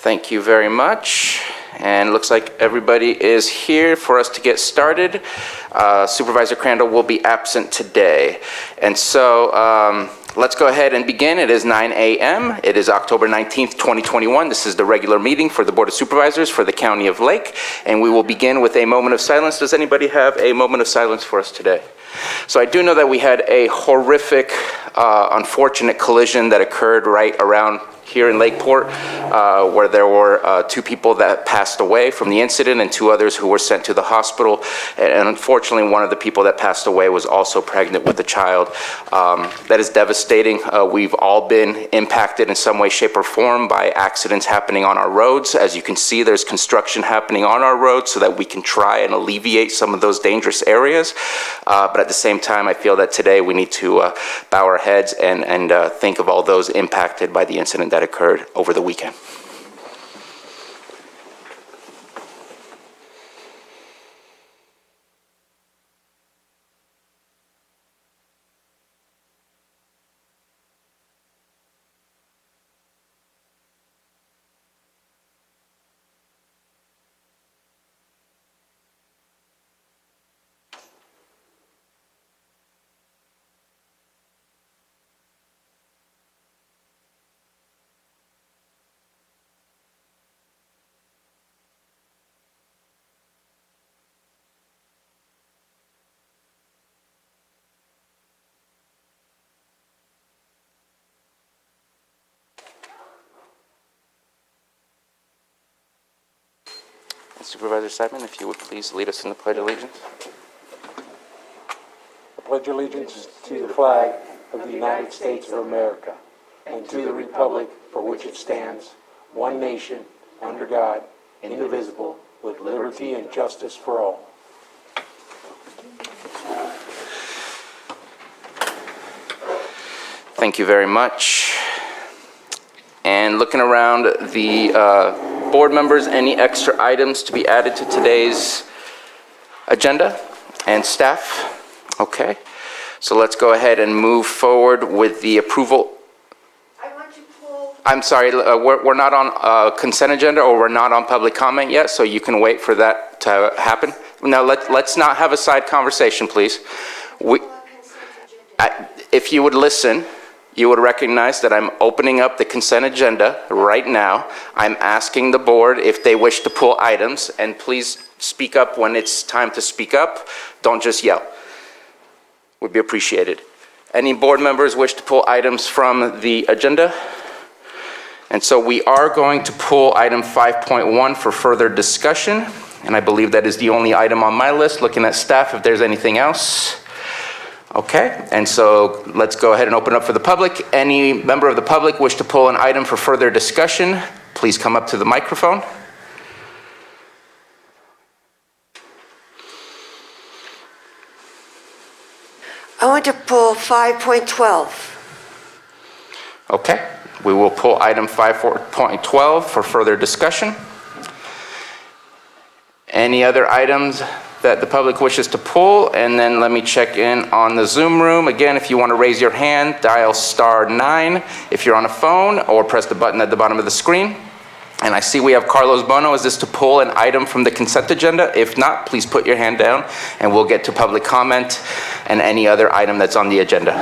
Thank you very much. And looks like everybody is here for us to get started. Supervisor Crandall will be absent today. And so let's go ahead and begin. It is 9 a.m. It is October 19th, 2021. This is the regular meeting for the Board of Supervisors for the County of Lake. And we will begin with a moment of silence. Does anybody have a moment of silence for us today? So I do know that we had a horrific, unfortunate collision that occurred right around here in Lakeport, where there were 2 people that passed away from the incident and 2 others who were sent to the hospital. And unfortunately, one of the people that passed away was also pregnant with a child. That is devastating. We've all been impacted in some way, shape, or form by accidents happening on our roads. As you can see, there's construction happening on our roads so that we can try and alleviate some of those dangerous areas. But at the same time, I feel that today we need to bow our heads and think of all those impacted by the incident that occurred over the weekend. Supervisor Simon, if you would please lead us in the Pledge of Allegiance. I pledge allegiance to the flag of the United States of America and to the republic for which it stands, one nation, under God, indivisible, with liberty and justice for all. Thank you very much. And looking around the board members, any extra items to be added to today's agenda? And staff? Okay. So let's go ahead and move forward with the approval. I want to pull. I'm sorry, we're not on consent agenda, or we're not on public comment yet, so you can wait for that to happen. Now let's not have a side conversation, please. If you would listen, you would recognize that I'm opening up the consent agenda right now. I'm asking the board if they wish to pull items, and please speak up when it's time to speak up. Don't just yell. Would be appreciated. Any board members wish to pull items from the agenda? And so we are going to pull item 5.1 for further discussion, and I believe that is the only item on my list. Looking at staff, if there's anything else. Okay, and so let's go ahead and open up for the public. Any member of the public wish to pull an item for further discussion, please come up to the microphone. I want to pull 5.12. Okay, we will pull item 5.12 for further discussion. Any other items that the public wishes to pull? And then let me check in on the Zoom room. Again, if you want to raise your hand, dial *9 if you're on a phone, or press the button at the bottom of the screen. And I see we have Carlos Bono. Is this to pull an item from the consent agenda? If not, please put your hand down and we'll get to public comment and any other item that's on the agenda.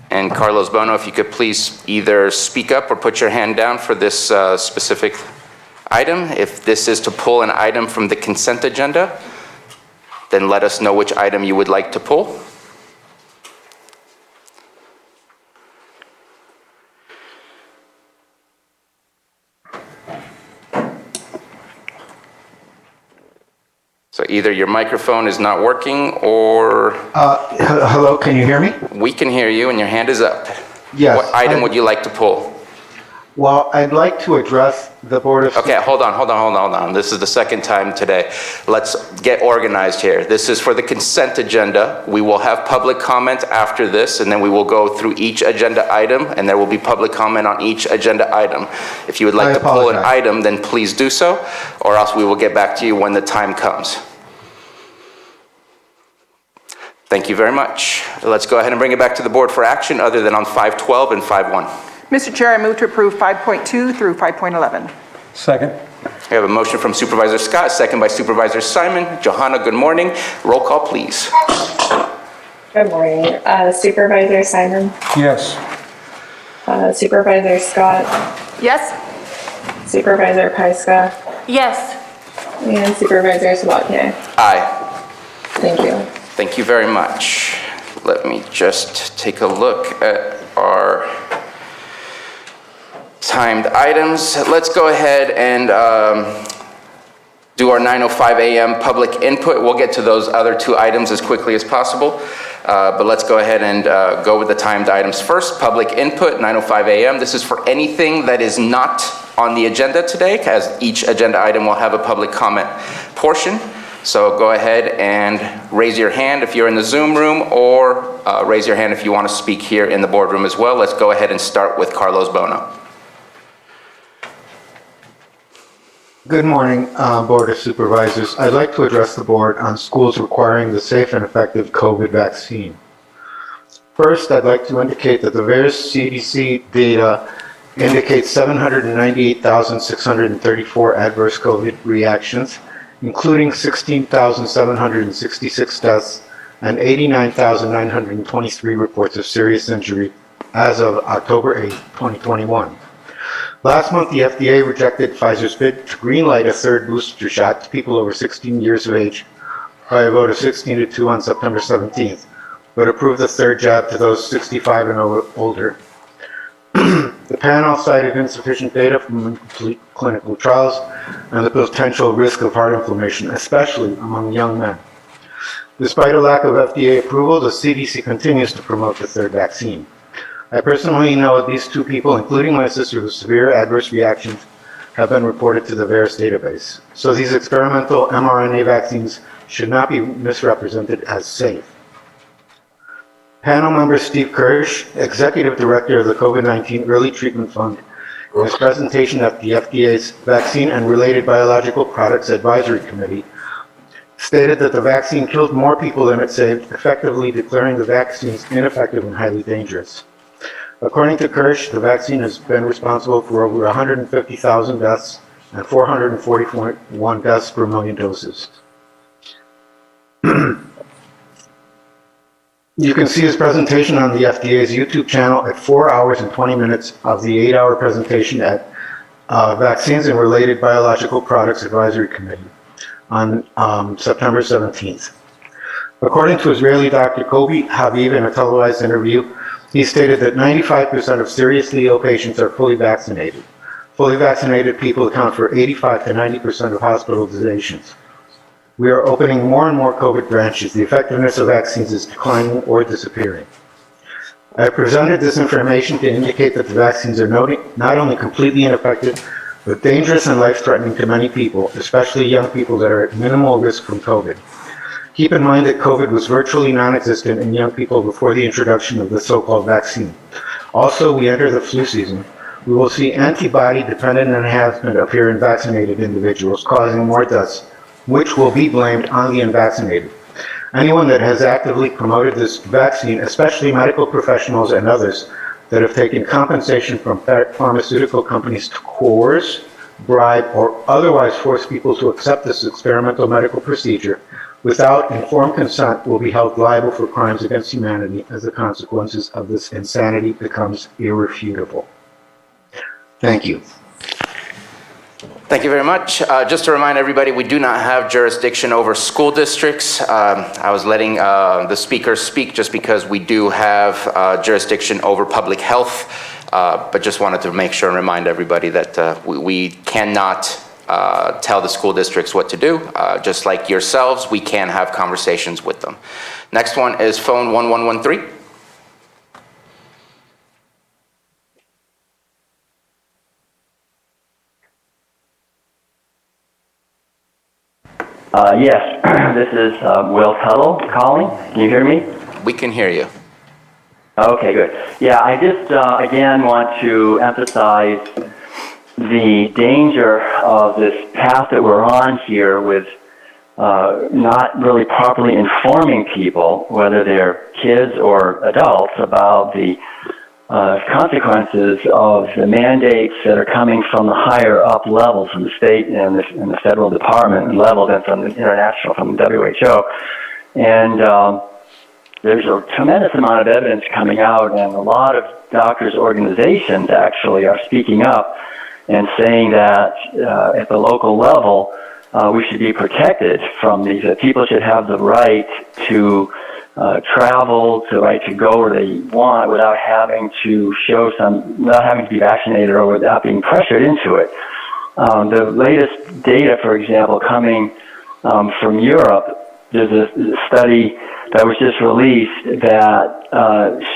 And Carlos Bono, if you could please either speak up or put your hand down for this specific item. If this is to pull an item from the consent agenda, then let us know which item you would like to pull. So either your microphone is not working or... Hello, can you hear me? We can hear you and your hand is up. Yes. What item would you like to pull? Well, I'd like to address the Board of... Okay, hold on. This is the second time today. Let's get organized here. This is for the consent agenda. We will have public comment after this, and then we will go through each agenda item, and there will be public comment on each agenda item. If you would like I to pull an apologize. item, then please do so, or else we will get back to you when the time comes. Thank you very much. Let's go ahead and bring it back to the board for action, other than on 512 and 51. Mr. Chair, I move to approve 5.2 through 5.11. Second. We have a motion from Supervisor Scott, second by Supervisor Simon. Johanna, good morning. Roll call, please. Good morning. Supervisor Simon, Yes. Supervisor Scott, Yes? Supervisor Pyska, Yes. and Supervisor Sabatier. Aye. Thank you. Thank you very much. Let me just take a look at our timed items. Let's go ahead and do our 9:05 a.m. public input. We'll get to those other two items as quickly as possible. But let's go ahead and go with the timed items first. Public input, 9:05 a.m. This is for anything that is not on the agenda today, as each agenda item will have a public comment portion. So go ahead and raise your hand if you're in the Zoom room, or raise your hand if you want to speak here in the boardroom as well. Let's go ahead and start with Carlos Bono. Good morning, Board of Supervisors. I'd like to address the board on schools requiring the safe and effective COVID vaccine. First, I'd like to indicate that the VAERS CDC data indicates 798,634 adverse COVID reactions, including 16,766 deaths and 89,923 reports of serious injury as of October 8, 2021. Last month, the FDA rejected Pfizer's bid to greenlight a third booster shot to people over 16 years of age by a vote of 16-2 on September 17th, but approved the third jab to those 65 and older. The panel cited insufficient data from incomplete clinical trials and the potential risk of heart inflammation, especially among young men. Despite a lack of FDA approval, the CDC continues to promote the third vaccine. I personally know at least 2 people, including my sister, whose severe adverse reactions have been reported to the VAERS database. So these experimental mRNA vaccines should not be misrepresented as safe. Panel member Steve Kirsch, Executive Director of the COVID-19 Early Treatment Fund, in his presentation at the FDA's Vaccine and Related Biological Products Advisory Committee, stated that the vaccine killed more people than it saved, effectively declaring the vaccines ineffective and highly dangerous. According to Kirsch, the vaccine has been responsible for over 150,000 deaths and 441 deaths per million doses. You can see his presentation on the FDA's YouTube channel at 4 hours and 20 minutes of the 8-hour presentation at Vaccines and Related Biological Products Advisory Committee on September 17th. According to Israeli Dr. Kobi Habib in a televised interview, he stated that 95% of seriously ill patients are fully vaccinated. Fully vaccinated people account for 85 to 90% of hospitalizations. We are opening more and more COVID branches. The effectiveness of vaccines is declining or disappearing. I presented this information to indicate that the vaccines are not only completely ineffective, but dangerous and life-threatening to many people, especially young people that are at minimal risk from COVID. Keep in mind that COVID was virtually non-existent in young people before the introduction of the so-called vaccine. Also, we enter the flu season. We will see antibody-dependent enhancement appear in vaccinated individuals, causing more deaths, which will be blamed on the unvaccinated. Anyone that has actively promoted this vaccine, especially medical professionals and others that have taken compensation from pharmaceutical companies to coerce, bribe, or otherwise force people to accept this experimental medical procedure without informed consent, will be held liable for crimes against humanity as the consequences of this insanity becomes irrefutable. Thank you. Thank you very much. Just to remind everybody, we do not have jurisdiction over school districts. I was letting the speakers speak just because we do have jurisdiction over public health, but just wanted to make sure and remind everybody that we cannot tell the school districts what to do. Just like yourselves, we can have conversations with them. Next one is phone 1113. Yes, this is Will Tuttle calling. Can you hear me? We can hear you. Okay, good. Yeah, I just again want to emphasize the danger of this path that we're on here with not really properly informing people, whether they're kids or adults, about the consequences of the mandates that are coming from the higher up levels, from the state and the federal department level, than from the international, from the WHO. And there's a tremendous amount of evidence coming out, and a lot of doctors' organizations actually are speaking up and saying that at the local level, we should be protected from these. That people should have the right to travel, the right to go where they want without having to without having to be vaccinated or without being pressured into it. The latest data, for example, coming from Europe, there's a study that was just released that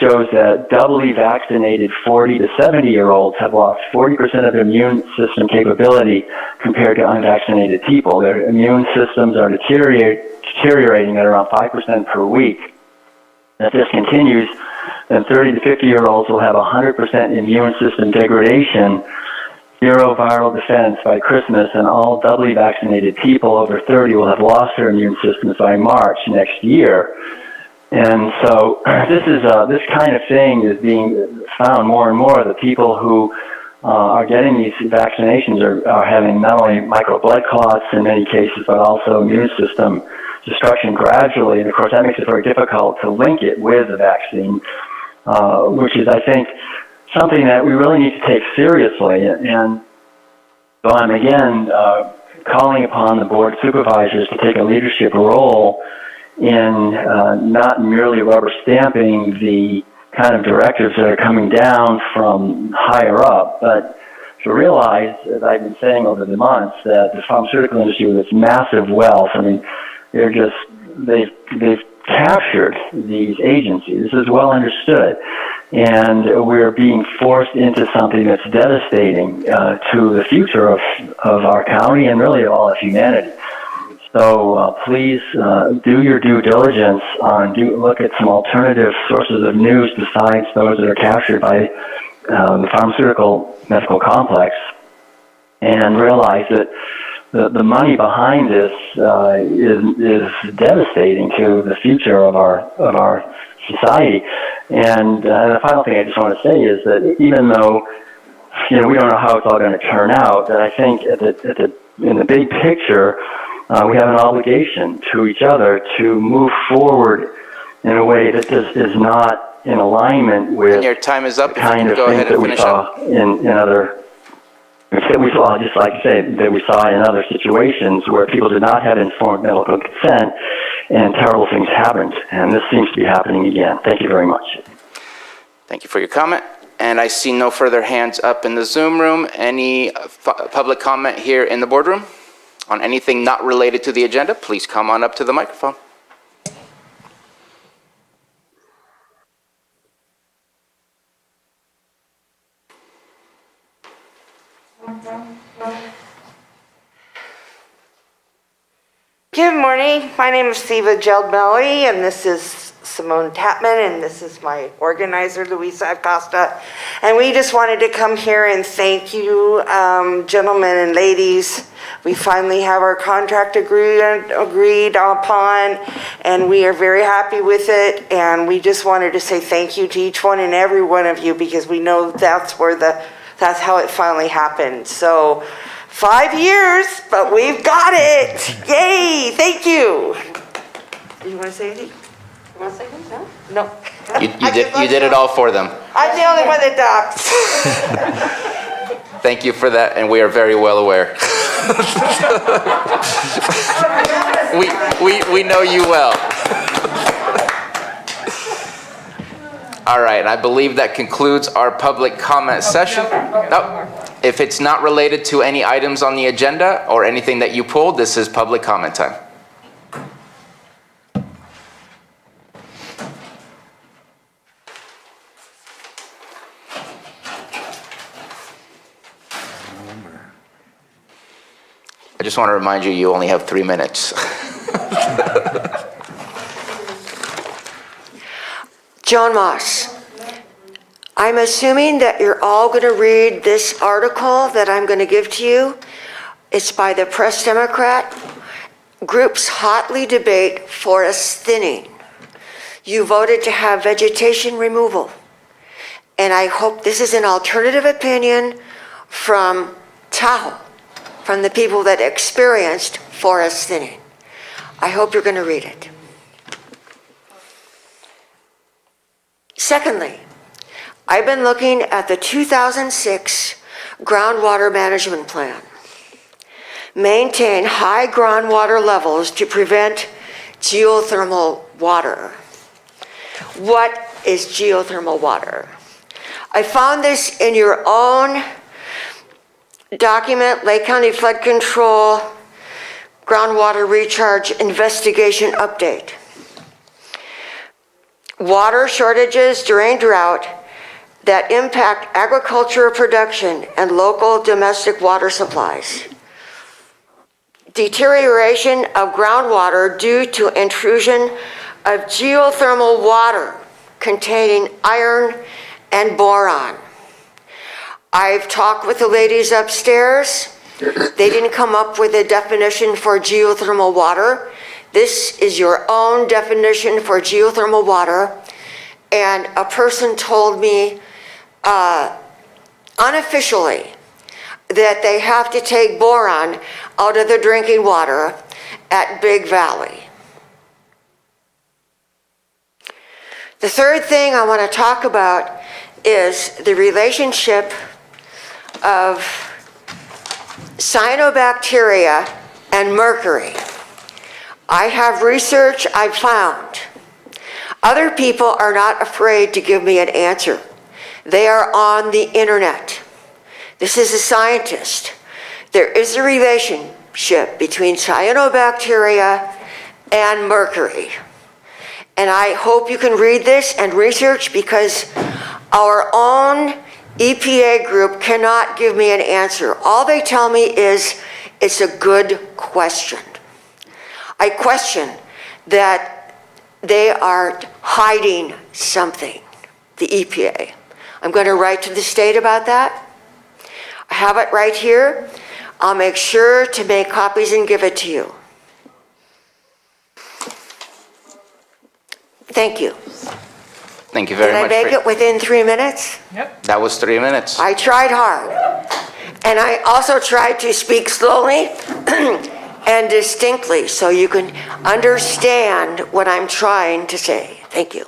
shows that doubly vaccinated 40 to 70-year-olds have lost 40% of their immune system capability compared to unvaccinated people. Their immune systems are deteriorating at around 5% per week. If this continues, then 30 to 50-year-olds will have 100% immune system degradation, zero viral defense by Christmas, and all doubly vaccinated people over 30 will have lost their immune systems by March next year. And so this kind of thing is being found more and more. The people who are getting these vaccinations are having not only micro blood clots in many cases, but also immune system destruction gradually. And of course, that makes it very difficult to link it with the vaccine, which is, I think, something that we really need to take seriously. And so I'm again calling upon the board supervisors to take a leadership role in not merely rubber stamping the kind of directives that are coming down from higher up, but to realize, as I've been saying over the months, that the pharmaceutical industry with its massive wealth, I mean, they've captured these agencies. This is well understood. And we're being forced into something that's devastating to the future of our county and really all of humanity. So please do your due diligence look at some alternative sources of news besides those that are captured by the pharmaceutical medical complex, and realize that the money behind this is devastating to the future of our society. And the final thing I just want to say is that even though we don't know how it's all going to turn out, that I think in the big picture, we have an obligation to each other to move forward in a way that just is not in alignment with And your time is up. the kind of Go things ahead that and we finish saw up. in other. We saw, just like I say, that we saw in other situations where people did not have informed medical consent, and terrible things happened. And this seems to be happening again. Thank you very much. Thank you for your comment. And I see no further hands up in the Zoom room. Any public comment here in the boardroom on anything not related to the agenda? Please come on up to the microphone. Good morning. My name is Siva Jeldmelli, and this is Simone Tapman, and this is my organizer, Luisa Acosta. And we just wanted to come here and thank you, gentlemen and ladies. We finally have our contract agreed upon, and we are very happy with it. And we just wanted to say thank you to each one and every one of you, because we know that's how it finally happened. So 5 years, but we've got it. Yay, thank you. You want to say anything? You want to say anything? No? No. You did it all for them. I'm the only one that talks. Thank you for that, and we are very well aware. we know you well. All right, and I believe that concludes our public comment session. Nope. If it's not related to any items on the agenda or anything that you pulled, this is public comment time. I just want to remind you, you only have 3 minutes. Joan Moss, I'm assuming that you're all going to read this article that I'm going to give to you. It's by the Press Democrat. Groups hotly debate forest thinning. You voted to have vegetation removal. And I hope this is an alternative opinion from Tahoe, from the people that experienced forest thinning. I hope you're going to read it. Secondly, I've been looking at the 2006 groundwater management plan. Maintain high groundwater levels to prevent geothermal water. What is geothermal water? I found this in your own document, Lake County Flood Control Groundwater Recharge Investigation Update. Water shortages during drought that impact agricultural production and local domestic water supplies. Deterioration of groundwater due to intrusion of geothermal water containing iron and boron. I've talked with the ladies upstairs. They didn't come up with a definition for geothermal water. This is your own definition for geothermal water. And a person told me unofficially that they have to take boron out of the drinking water at Big Valley. The third thing I want to talk about is the relationship of cyanobacteria and mercury. I have research I've found. Other people are not afraid to give me an answer. They are on the internet. This is a scientist. There is a relationship between cyanobacteria and mercury. And I hope you can read this and research, because our own EPA group cannot give me an answer. All they tell me is it's a good question. I question that they are hiding something, the EPA. I'm going to write to the state about that. I have it right here. I'll make sure to make copies and give it to you. Thank you. Thank you very Did I much. make it within 3 minutes? That was 3 minutes. I tried hard. And I also tried to speak slowly and distinctly so you can understand what I'm trying to say. Thank you.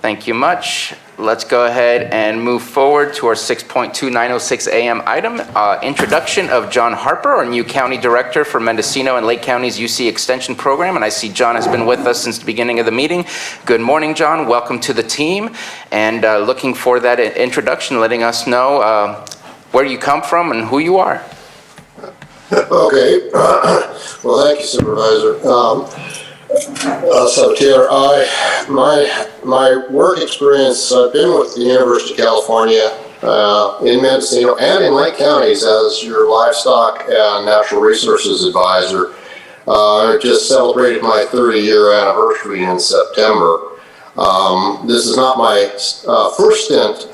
Thank you much. Let's go ahead and move forward to our 6.2906 AM item, introduction of John Harper, our new County Director for Mendocino and Lake County's UC Extension Program. And I see John has been with us since the beginning of the meeting. Good morning, John. Welcome to the team. And looking for that introduction, letting us know where you come from and who you are. Okay. Well, thank you, Supervisor. So, Chair, my work experience, I've been with the University of California in Mendocino and in Lake Counties as your livestock and natural resources advisor. I just celebrated my 30-year anniversary in September. This is not my first stint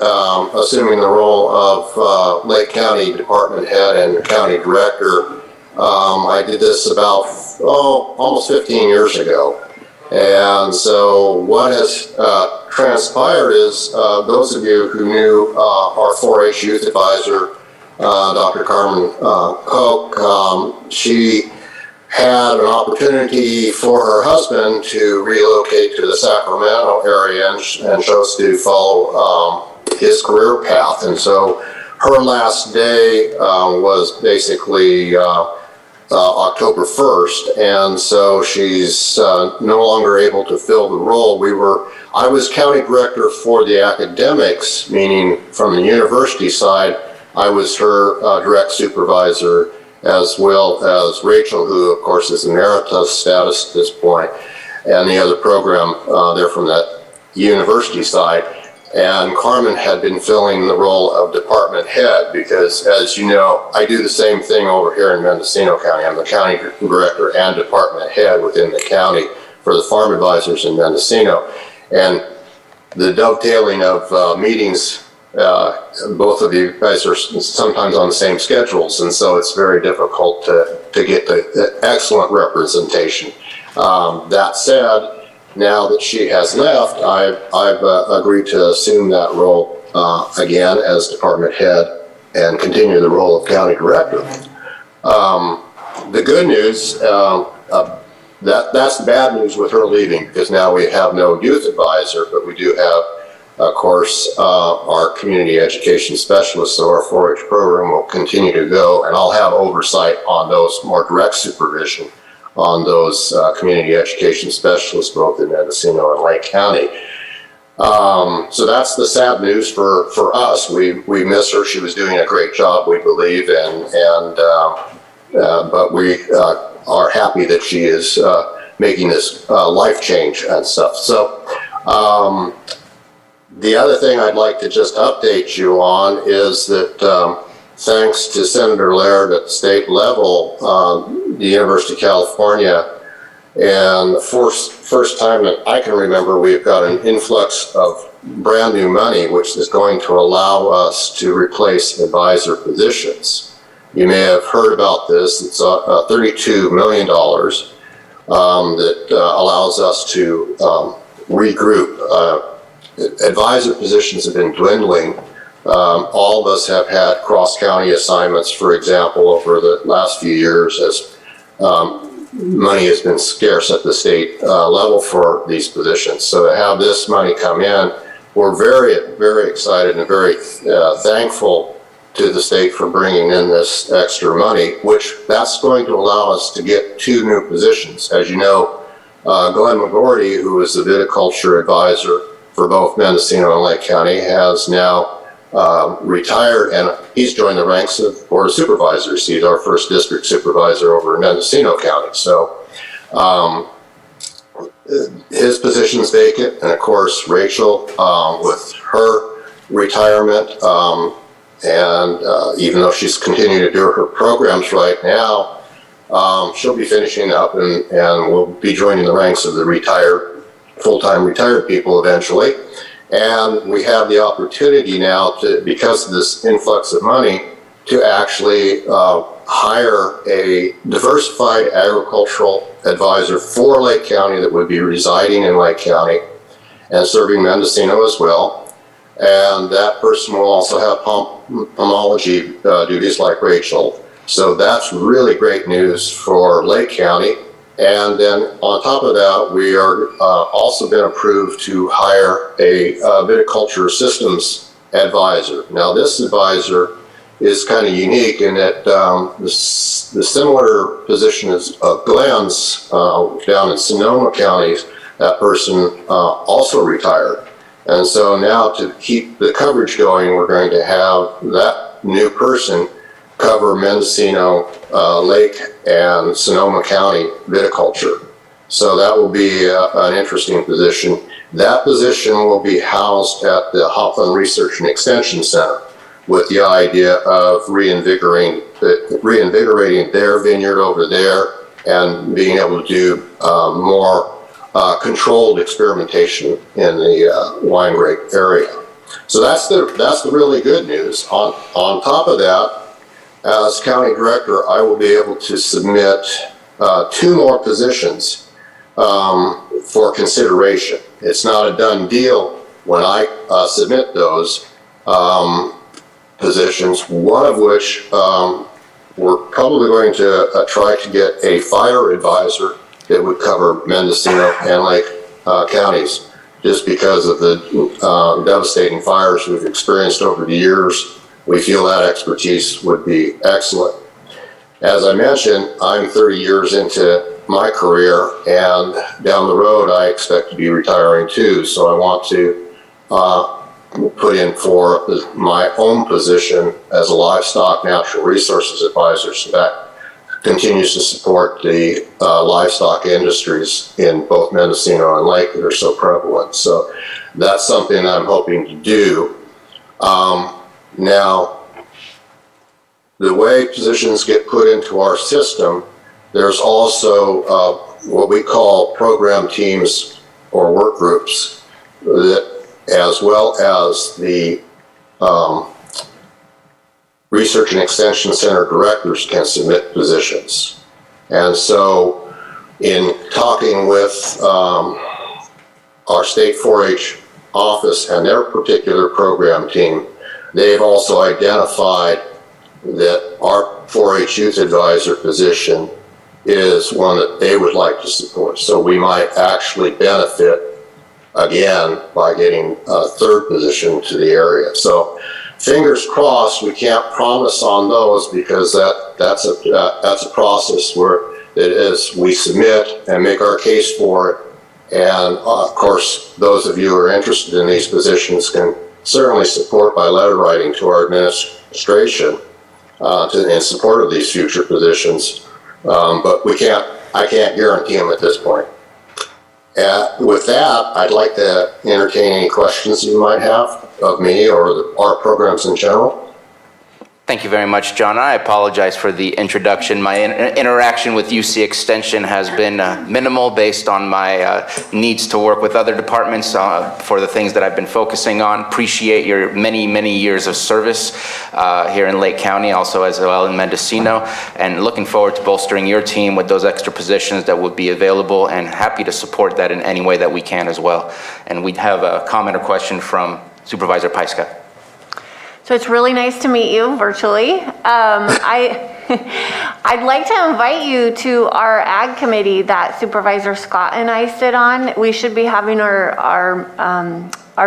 assuming the role of Lake County Department Head and County Director. I did this about almost 15 years ago. And so what has transpired is those of you who knew our 4-H youth advisor, Dr. Carmen Koch, she had an opportunity for her husband to relocate to the Sacramento area and chose to follow his career path. And so her last day was basically October 1st, and so she's no longer able to fill the role. I was county director for the academics, meaning from the university side, I was her direct supervisor, as well as Rachel, who of course is in emeritus status at this point, and the other program there from that university side. and Carmen had been filling the role of department head because, as you know, I do the same thing over here in Mendocino County. I'm the county director and department head within the county for the farm advisors in Mendocino. And the dovetailing of meetings, both of you guys are sometimes on the same schedules, and so it's very difficult to get the excellent representation. That said, now that she has left, I've agreed to assume that role again as department head and continue the role of county director. The good news, that's the bad news with her leaving, because now we have no youth advisor, but we do have, of course, our community education specialist, so our 4-H program will continue to go, and I'll have oversight on those, more direct supervision on those community education specialists, both in Mendocino and Lake County. So that's the sad news for us. We miss her. She was doing a great job, we believe, but we are happy that she is making this life change and stuff. So the other thing I'd like to just update you on is that thanks to Senator Laird at the state level, the University of California, and the first time that I can remember, we've got an influx of brand new money, which is going to allow us to replace advisor positions. You may have heard about this. It's $32 million that allows us to regroup. Advisor positions have been dwindling. All of us have had cross-county assignments, for example, over the last few years as money has been scarce at the state level for these positions. So to have this money come in, we're very, very excited and very thankful to the state for bringing in this extra money, which that's going to allow us to get 2 new positions. As you know, Glenn McGordy, who is the viticulture advisor for both Mendocino and Lake County, has now retired, and he's joined the ranks of Board of Supervisors. He's our first district supervisor over in Mendocino County. So his position's vacant, and of course Rachel, with her retirement, and even though she's continuing to do her programs right now, she'll be finishing up and will be joining the ranks of the full-time retired people eventually. And we have the opportunity now to, because of this influx of money, to actually hire a diversified agricultural advisor for Lake County that would be residing in Lake County and serving Mendocino as well. And that person will also have pomology duties like Rachel. So that's really great news for Lake County. And then on top of that, we are also been approved to hire a viticulture systems advisor. Now this advisor is kind of unique in that the similar position as Glenn's down in Sonoma County, that person also retired. And so now to keep the coverage going, we're going to have that new person cover Mendocino, Lake, and Sonoma County viticulture. So that will be an interesting position. That position will be housed at the Hopland Research and Extension Center with the idea of reinvigorating their vineyard over there and being able to do more controlled experimentation in the wine grape area. So that's the really good news. On top of that, as county director, I will be able to submit 2 more positions for consideration. It's not a done deal when I submit those positions, one of which we're probably going to try to get a fire advisor that would cover Mendocino and Lake counties, just because of the devastating fires we've experienced over the years. We feel that expertise would be excellent. As I mentioned, I'm 30 years into my career, and down the road I expect to be retiring too, so I want to put in for my own position as a livestock natural resources advisor, so that continues to support the livestock industries in both Mendocino and Lake that are so prevalent. So that's something I'm hoping to do. Now, the way positions get put into our system, there's also what we call program teams or work groups, that, as well as the Research and Extension Center directors can submit positions. And so in talking with our state 4-H office and their particular program team, they've also identified that our 4-H youth advisor position is one that they would like to support. So we might actually benefit again by getting a third position to the area. So fingers crossed, we can't promise on those because that's a process where it is we submit and make our case for it. And of course, those of you who are interested in these positions can certainly support by letter writing to our administration in support of these future positions. But I can't guarantee them at this point. With that, I'd like to entertain any questions you might have of me or our programs in general. Thank you very much, John. I apologize for the introduction. My interaction with UC Extension has been minimal based on my needs to work with other departments for the things that I've been focusing on. Appreciate your many, many years of service here in Lake County, also as well in Mendocino, and looking forward to bolstering your team with those extra positions that would be available, and happy to support that in any way that we can as well. And we'd have a comment or question from Supervisor Pyska. So it's really nice to meet you virtually. I'd like to invite you to our Ag Committee that Supervisor Scott and I sit on. We should be having our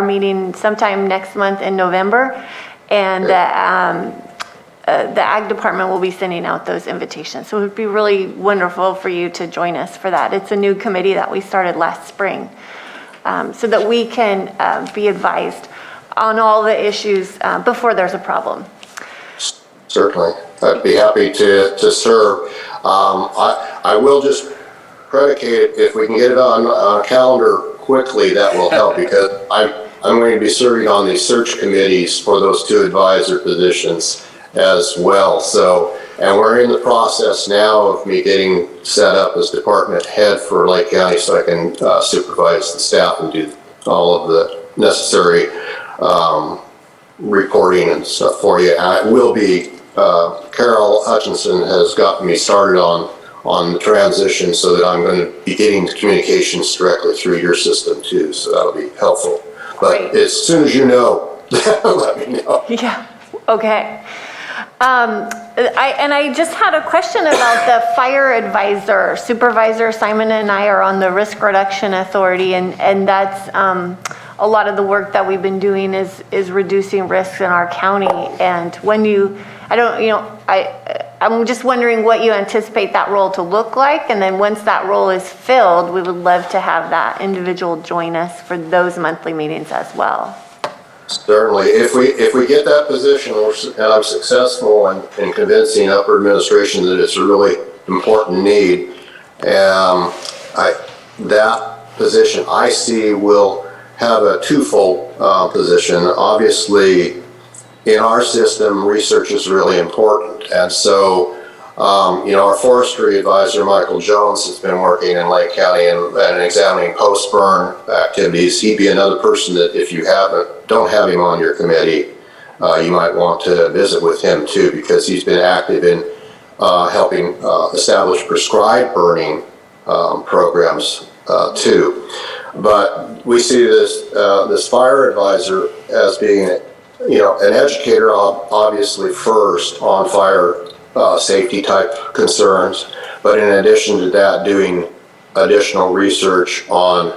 meeting sometime next month in November, and the Ag Department will be sending out those invitations. So it would be really wonderful for you to join us for that. It's a new committee that we started last spring, so that we can be advised on all the issues before there's a problem. Certainly. I'd be happy to serve. I will just predicate it, if we can get it on a calendar quickly, that will help, because I'm going to be serving on these search committees for those two advisor positions as well. So, and we're in the process now of me getting set up as department head for Lake County so I can supervise the staff and do all of the necessary reporting and stuff for you. I will be, Carol Hutchinson has gotten me started on the transition so that I'm going to be getting the communications directly through your system too, so that'll be helpful. But Great. As soon as you know, let me know. Yeah, okay. I just had a question about the fire advisor. Supervisor Simon and I are on the Risk Reduction Authority, and that's a lot of the work that we've been doing is reducing risks in our county. And when I'm just wondering what you anticipate that role to look like, and then once that role is filled, we would love to have that individual join us for those monthly meetings as well. Certainly, if we get that position and I'm successful in convincing upper administration that it's a really important need, that position I see will have a twofold position. Obviously, in our system, research is really important, and so our forestry advisor, Michael Jones, has been working in Lake County and examining post-burn activities. He'd be another person that if you don't have him on your committee, you might want to visit with him too, because he's been active in helping establish prescribed burning programs too. But we see this fire advisor as being, an educator, obviously first on fire safety type concerns, but in addition to that, doing additional research on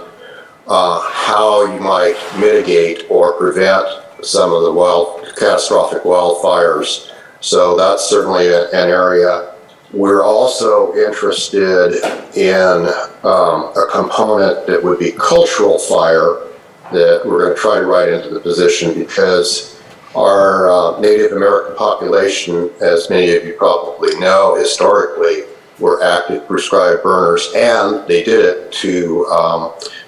how you might mitigate or prevent some of the catastrophic wildfires. So that's certainly an area. We're also interested in a component that would be cultural fire that we're going to try to write into the position, because our Native American population, as many of you probably know, historically were active prescribed burners, and they did it to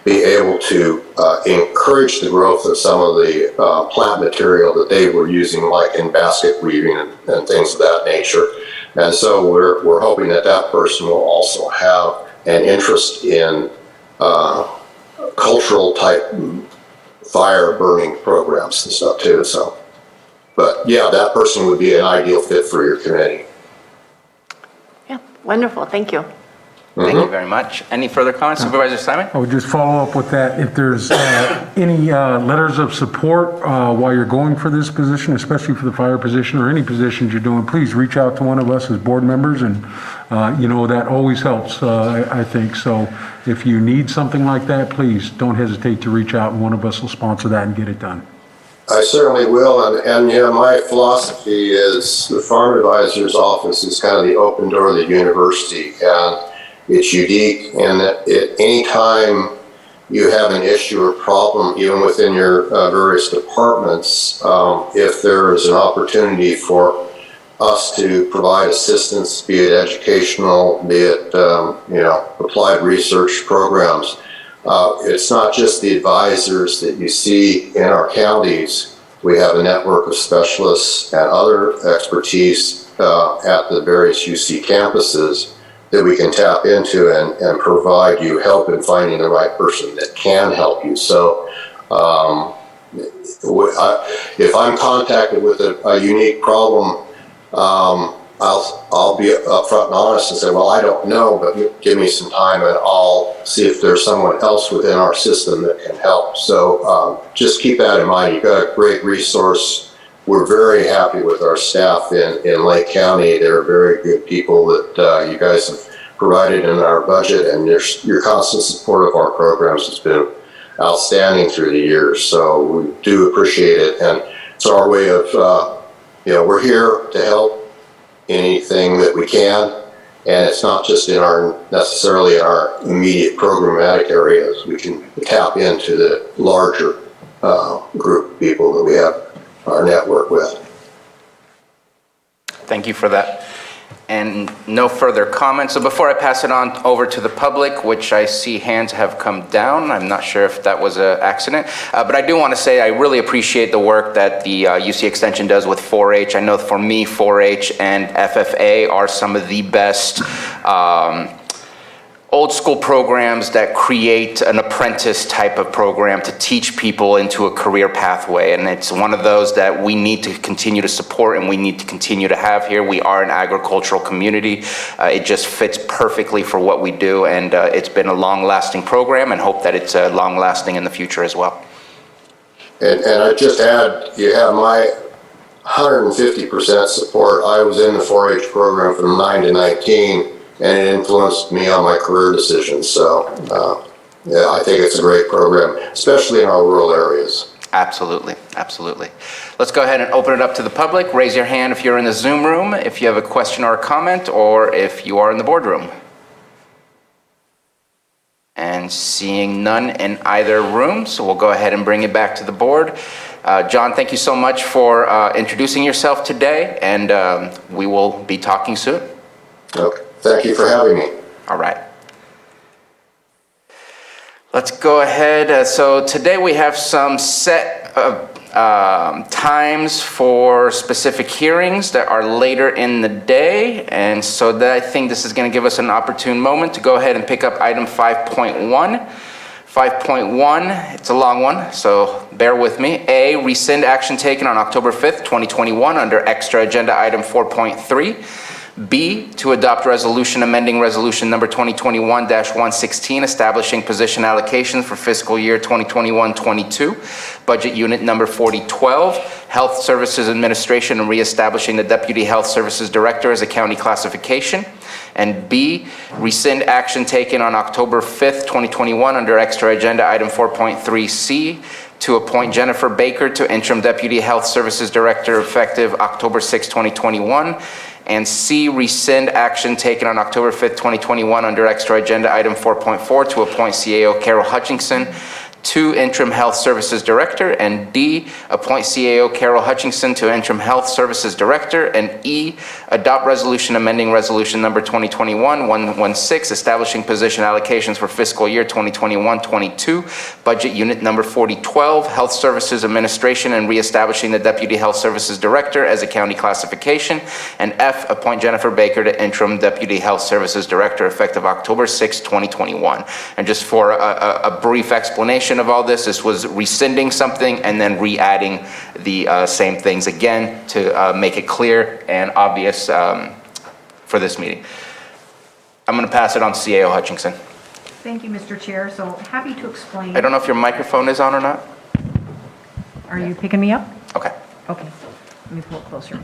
be able to encourage the growth of some of the plant material that they were using, like in basket weaving and things of that nature. And so we're hoping that that person will also have an interest in cultural type fire burning programs and stuff too. So, but yeah, that person would be an ideal fit for your committee. Yeah, wonderful, thank you. Thank you very much. Any further comments, Supervisor Simon? I would just follow up with that. If there's any letters of support while you're going for this position, especially for the fire position or any positions you're doing, please reach out to one of us as board members, and that always helps, I think. So if you need something like that, please don't hesitate to reach out, and one of us will sponsor that and get it done. I certainly will, and my philosophy is the Farm Advisor's Office is kind of the open door of the university, and it's unique in that at any time you have an issue or problem, even within your various departments, if there is an opportunity for us to provide assistance, be it educational, be it applied research programs, it's not just the advisors that you see in our counties. We have a network of specialists and other expertise at the various UC campuses that we can tap into and provide you help in finding the right person that can help you. So if I'm contacted with a unique problem, I'll be upfront and honest and say, well, I don't know, but give me some time and I'll see if there's someone else within our system that can help. So just keep that in mind. You've got a great resource. We're very happy with our staff in Lake County. They're very good people that you guys have provided in our budget, and your constant support of our programs has been outstanding through the years. So we do appreciate it, and it's our way of, we're here to help anything that we can, and it's not just necessarily in our immediate programmatic areas. We can tap into the larger group of people that we have our network with. Thank you for that. And no further comments. So before I pass it on over to the public, which I see hands have come down, I'm not sure if that was an accident, but I do want to say I really appreciate the work that the UC Extension does with 4-H. I know for me, 4-H and FFA are some of the best old school programs that create an apprentice type of program to teach people into a career pathway. And it's one of those that we need to continue to support and we need to continue to have here. We are an agricultural community. It just fits perfectly for what we do. And it's been a long lasting program, and hope that it's long lasting in the future as well. And I just add, you have my 150% support. I was in the 4-H program from 9 to 19. And it influenced me on my career decisions. So, I think it's a great program, especially in our rural areas. Absolutely, absolutely. Let's go ahead and open it up to the public. Raise your hand if you're in the Zoom room, if you have a question or a comment, or if you are in the boardroom. And seeing none in either room, so we'll go ahead and bring it back to the board. John, thank you so much for introducing yourself today, and we will be talking soon. Okay. Thank you for having me. All right. Let's go ahead. So today we have some set times for specific hearings that are later in the day. And so I think this is going to give us an opportune moment to go ahead and pick up item 5.1. 5.1, it's a long one, so bear with me. A, rescind action taken on October 5th, 2021 under extra agenda item 4.3. B, to adopt resolution amending resolution number 2021-116 establishing position allocations for fiscal year 2021-22, budget unit number 4012, Health Services Administration, and reestablishing the Deputy Health Services Director as a county classification. And B, rescind action taken on October 5th, 2021 under extra agenda item 4.3C to appoint Jennifer Baker to interim Deputy Health Services Director effective October 6, 2021. And C, rescind action taken on October 5th, 2021 under extra agenda item 4.4 to appoint CAO Carol Hutchinson 2, interim health services director, and D, appoint CAO Carol Hutchinson to interim health services director, and E, adopt resolution amending resolution number 2021-116, establishing position allocations for fiscal year 2021-22, budget unit number 4012, health services administration, and reestablishing the deputy health services director as a county classification, and F, appoint Jennifer Baker to interim deputy health services director effective October 6, 2021. And just for a brief explanation of all this was rescinding something and then re-adding the same things again to make it clear and obvious for this meeting. I'm going to pass it on to CAO Hutchinson. Thank you, Mr. Chair. So happy to explain. I don't know if your microphone is on or not. Are you picking me up? Okay. Okay, let me pull it closer.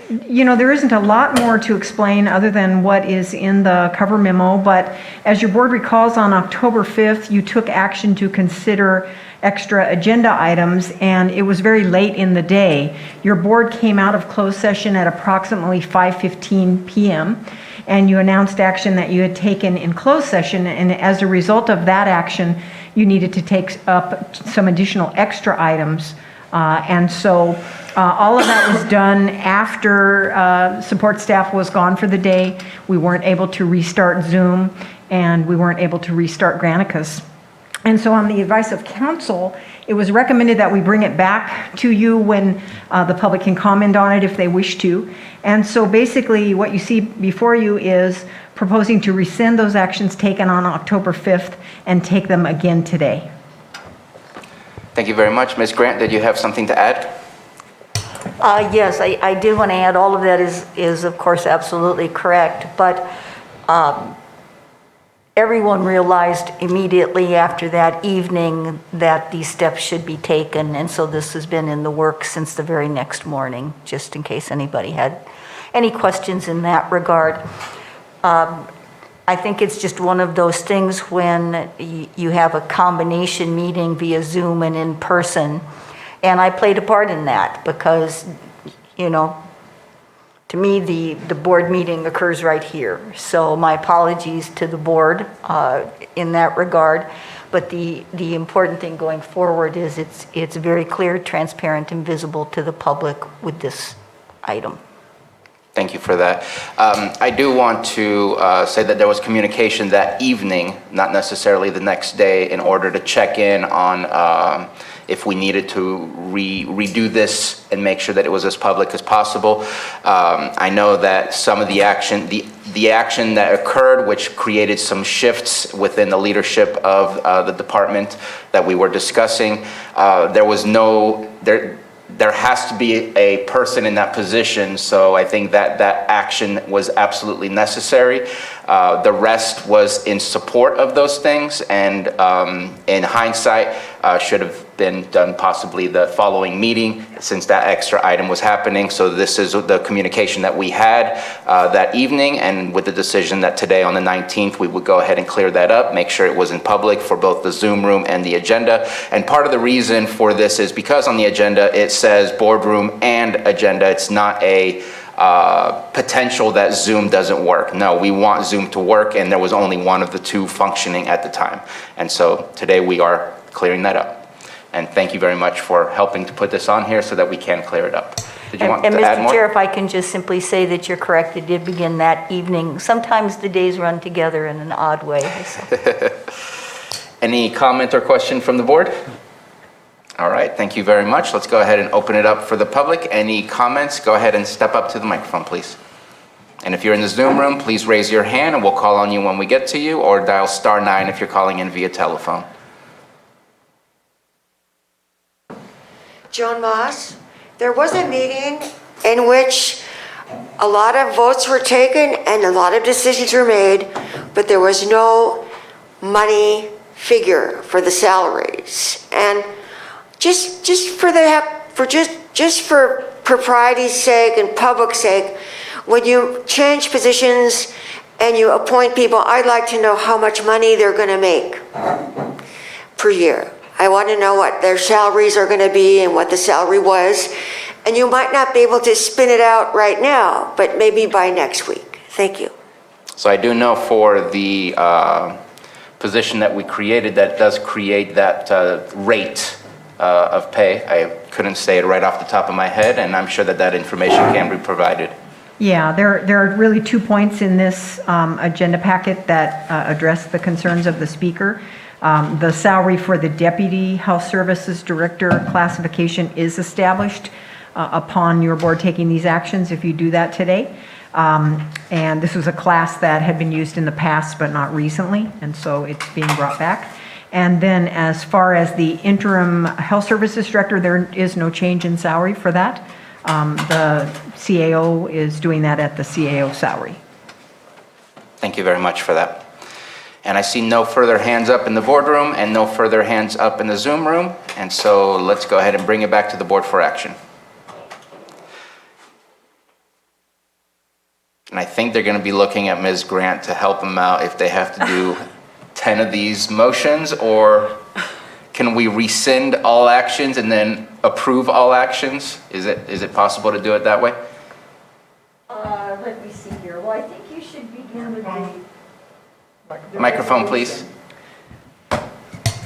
There isn't a lot more to explain other than what is in the cover memo, but as your board recalls, on October 5th, you took action to consider extra agenda items, and it was very late in the day. Your board came out of closed session at approximately 5:15 p.m., and you announced action that you had taken in closed session, and as a result of that action, you needed to take up some additional extra items. All of that was done after support staff was gone for the day. We weren't able to restart Zoom, and we weren't able to restart Granicus. And so on the advice of council, it was recommended that we bring it back to you when the public can comment on it if they wish to. And so basically what you see before you is proposing to rescind those actions taken on October 5th and take them again today. Thank you very much. Ms. Grant, did you have something to add? Yes, I did want to add, all of that is of course absolutely correct, but everyone realized immediately after that evening that these steps should be taken, and so this has been in the works since the very next morning, just in case anybody had any questions in that regard. I think it's just one of those things when you have a combination meeting via Zoom and in person, and I played a part in that because, to me, the board meeting occurs right here. So my apologies to the board in that regard. But the important thing going forward is it's very clear, transparent, and visible to the public with this item. Thank you for that. I do want to say that there was communication that evening, not necessarily the next day, in order to check in on if we needed to redo this and make sure that it was as public as possible. I know that some of the action that occurred, which created some shifts within the leadership of the department that we were discussing, there has to be a person in that position, so I think that action was absolutely necessary. The rest was in support of those things, and in hindsight, should have been done possibly the following meeting, since that extra item was happening. So this is the communication that we had that evening, and with the decision that today on the 19th, we would go ahead and clear that up, make sure it was in public for both the Zoom room and the agenda. And part of the reason for this is because on the agenda, it says boardroom and agenda. It's not a potential that Zoom doesn't work. No, we want Zoom to work, and there was only one of the two functioning at the time. And so today we are clearing that up. And thank you very much for helping to put this on here so that we can clear it up. Did you want to add more? Mr. Chair, if I can just simply say that you're correct, it did begin that evening. Sometimes the days run together in an odd way. So. Any comment or question from the board? All right, thank you very much. Let's go ahead and open it up for the public. Any comments? Go ahead and step up to the microphone, please. And if you're in the Zoom room, please raise your hand and we'll call on you when we get to you, or dial *9 if you're calling in via telephone. Joan Moss, there was a meeting in which a lot of votes were taken and a lot of decisions were made, but there was no money figure for the salaries. And just for propriety's sake and public's sake, when you change positions and you appoint people, I'd like to know how much money they're going to make per year. I want to know what their salaries are going to be and what the salary was. And you might not be able to spin it out right now, but maybe by next week. Thank you. So I do know for the position that we created that does create that rate of pay. I couldn't say it right off the top of my head, and I'm sure that that information can be provided. Yeah, there are really 2 points in this agenda packet that address the concerns of the speaker. The salary for the Deputy Health Services Director classification is established upon your board taking these actions if you do that today. And this was a class that had been used in the past but not recently, and so it's being brought back. And then as far as the interim health services director, there is no change in salary for that. The CAO is doing that at the CAO salary. Thank you very much for that. And I see no further hands up in the boardroom and no further hands up in the Zoom room. And so let's go ahead and bring it back to the board for action. And I think they're going to be looking at Ms. Grant to help them out if they have to do 10 of these motions, or can we rescind all actions and then approve all actions? Is it possible to do it that way? Let me see here. Well, I think you should begin with the... Microphone, please.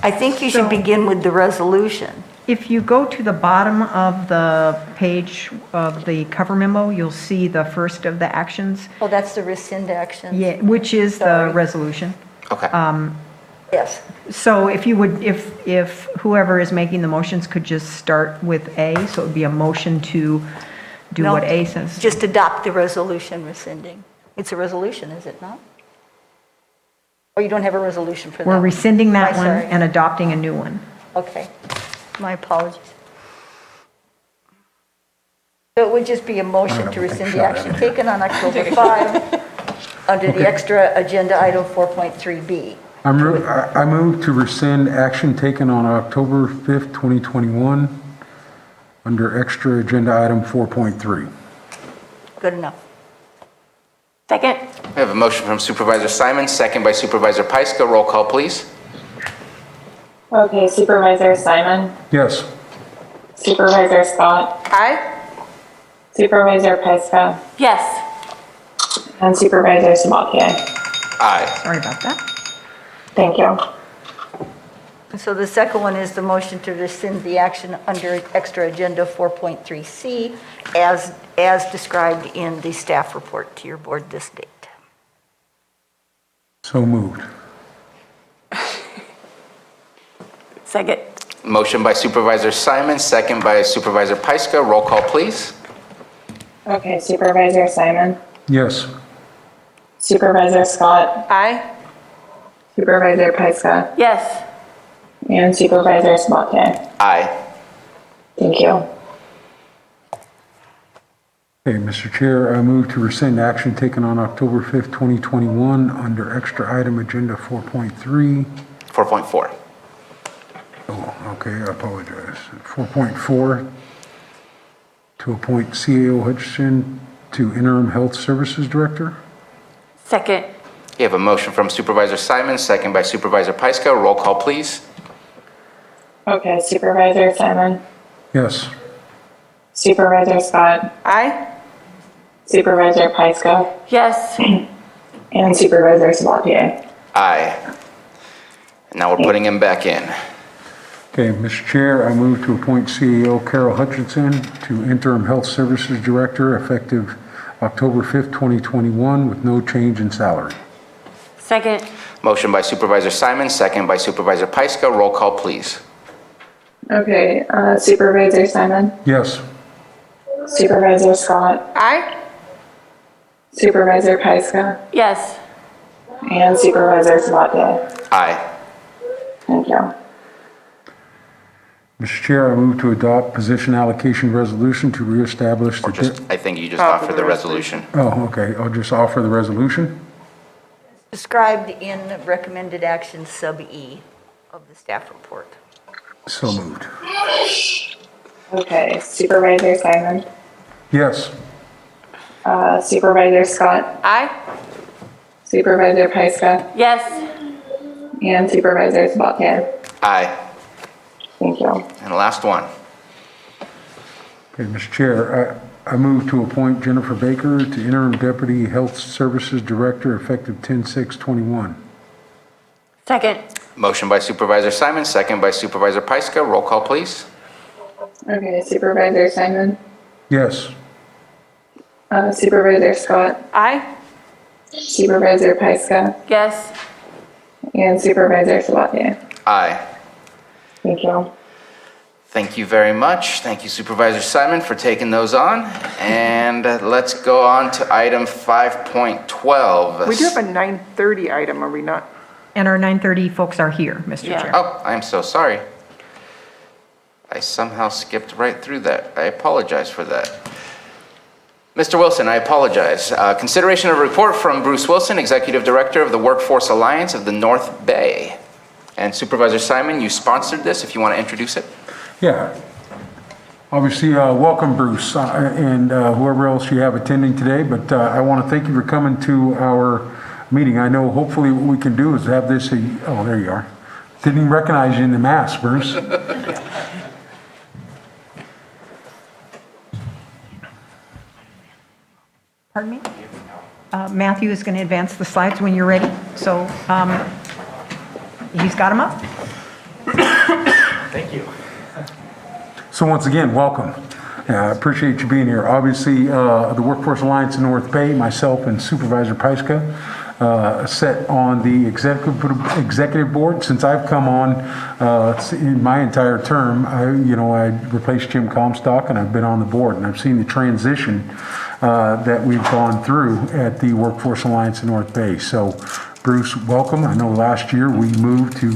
I think you should begin with the resolution. If you go to the bottom of the page of the cover memo, you'll see the first of the actions. Oh, that's the rescind action? Yeah, which is the Sorry. resolution. Okay. Yes. So if you would, if whoever is making the motions could just start with A, so it would be a motion to do No, what A says. Just adopt the resolution rescinding. It's a resolution, is it not? Or you don't have a resolution for that? We're rescinding that I'm one sorry. and adopting a new one. Okay, my apologies. So it would just be a motion to rescind the action taken on October 5 under the extra agenda item 4.3B. I move to rescind action taken on October 5th, 2021, under extra agenda item 4.3. Good enough. Second? We have a motion from Supervisor Simon, second by Supervisor Pyska. Roll call, please. Okay, Supervisor Simon, Yes. Supervisor Scott, Aye? Supervisor Pyska, Yes. and Supervisor Sabatier. Aye. Sorry about that. Thank you. So the second one is the motion to rescind the action under extra agenda 4.3C as described in the staff report to your board this date. So moved. Second? Motion by Supervisor Simon, second by Supervisor Pyska. Roll call, please. Okay, Supervisor Simon, Yes. Supervisor Scott, Aye? Supervisor Pyska, Yes. and Supervisor Sabatier. Aye. Thank you. Okay, Mr. Chair, I move to rescind action taken on October 5th, 2021, under extra item agenda 4.3. 4.4. Oh, okay, I apologize. 4.4, to appoint CAO Hutchinson to interim health services director. Second? You have a motion from Supervisor Simon, second by Supervisor Pyska. Roll call, please. Okay, Supervisor Simon, Yes. Supervisor Scott, Aye? Supervisor Pyska, Yes. and Supervisor Sabatier. Aye. And now we're putting him back in. Okay, Mr. Chair, I move to appoint CAO Carol Hutchinson to interim health services director effective October 5th, 2021, with no change in salary. Second? Motion by Supervisor Simon, second by Supervisor Pyska. Roll call, please. Okay, Supervisor Simon, Yes. Supervisor Scott, Aye? Supervisor Pyska, Yes. and Supervisor Sabatier. Aye. Thank you. Mr. Chair, I move to adopt position allocation resolution to reestablish Or the... just, I think you just offered the resolution. Oh, okay, I'll just offer the resolution. Described in recommended action sub E of the staff report. So moved. Okay, Supervisor Simon, Yes. Supervisor Scott, Aye? Supervisor Pyska, Yes. and Supervisor Sabatier. Aye. Thank you. And last one. Okay, Mr. Chair, I move to appoint Jennifer Baker to interim deputy health services director effective 10/6/21. Second. Motion by Supervisor Simon, second by Supervisor Pyska. Roll call, please. Okay, Supervisor Simon, Yes. Supervisor Scott, Aye. Supervisor Pyska, Yes. and Supervisor Sabatier. Aye. Thank you. Thank you very much. Thank you, Supervisor Simon, for taking those on. And let's go on to item 5.12. We do have a 9:30 item, are we not? And our 9:30 folks are here, Mr. Yeah. Chair. Oh, I am so sorry. I somehow skipped right through that. I apologize for that. Mr. Wilson, I apologize. Consideration of a report from Bruce Wilson, Executive Director of the Workforce Alliance of the North Bay. And Supervisor Simon, you sponsored this, if you want to introduce it. Yeah. Obviously, welcome, Bruce, and whoever else you have attending today, but I want to thank you for coming to our meeting. I know hopefully what we can do is have this, oh, there you are. Didn't even recognize you in the mask, Bruce. Pardon me? Matthew is going to advance the slides when you're ready. So he's got them up. Thank you. So once again, welcome. I appreciate you being here. Obviously, the Workforce Alliance in North Bay, myself and Supervisor Pyska, set on the executive board. Since I've come on in my entire term, I replaced Jim Comstock, and I've been on the board, and I've seen the transition that we've gone through at the Workforce Alliance in North Bay. So, Bruce, welcome. I know last year we moved to,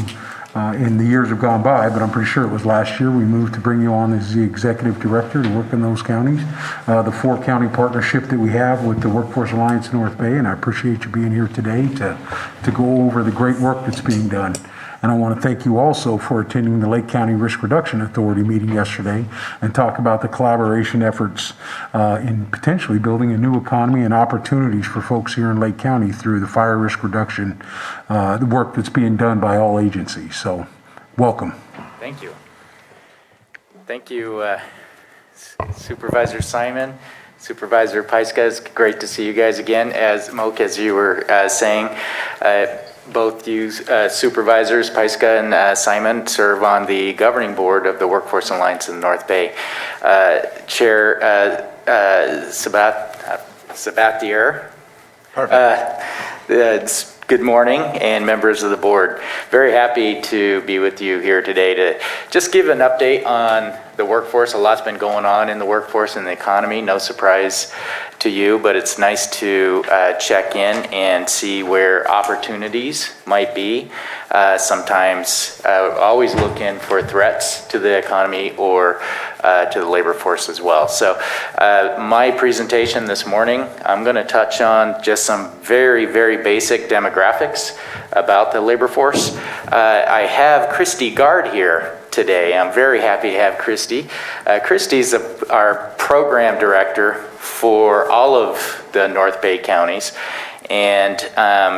in the years have gone by, but I'm pretty sure it was last year, we moved to bring you on as the executive director to work in those counties. The 4-county partnership that we have with the Workforce Alliance in North Bay, and I appreciate you being here today to go over the great work that's being done. And I want to thank you also for attending the Lake County Risk Reduction Authority meeting yesterday and talk about the collaboration efforts in potentially building a new economy and opportunities for folks here in Lake County through the fire risk reduction, the work that's being done by all agencies. So, welcome. Thank you. Thank you, Supervisor Simon, Supervisor Pyska. It's great to see you guys again. As Moke, as you were saying, both you supervisors, Pyska and Simon, serve on the governing board of the Workforce Alliance in the North Bay. Chair Sabatier. Perfect. Good morning, and members of the board. Very happy to be with you here today to just give an update on the workforce. A lot's been going on in the workforce and the economy. No surprise to you, but it's nice to check in and see where opportunities might be. Sometimes always looking for threats to the economy or to the labor force as well. So my presentation this morning, I'm going to touch on just some very, very basic demographics about the labor force. I have Christy Gard here today. I'm very happy to have Christy. Christy's our program director for all of the North Bay counties, and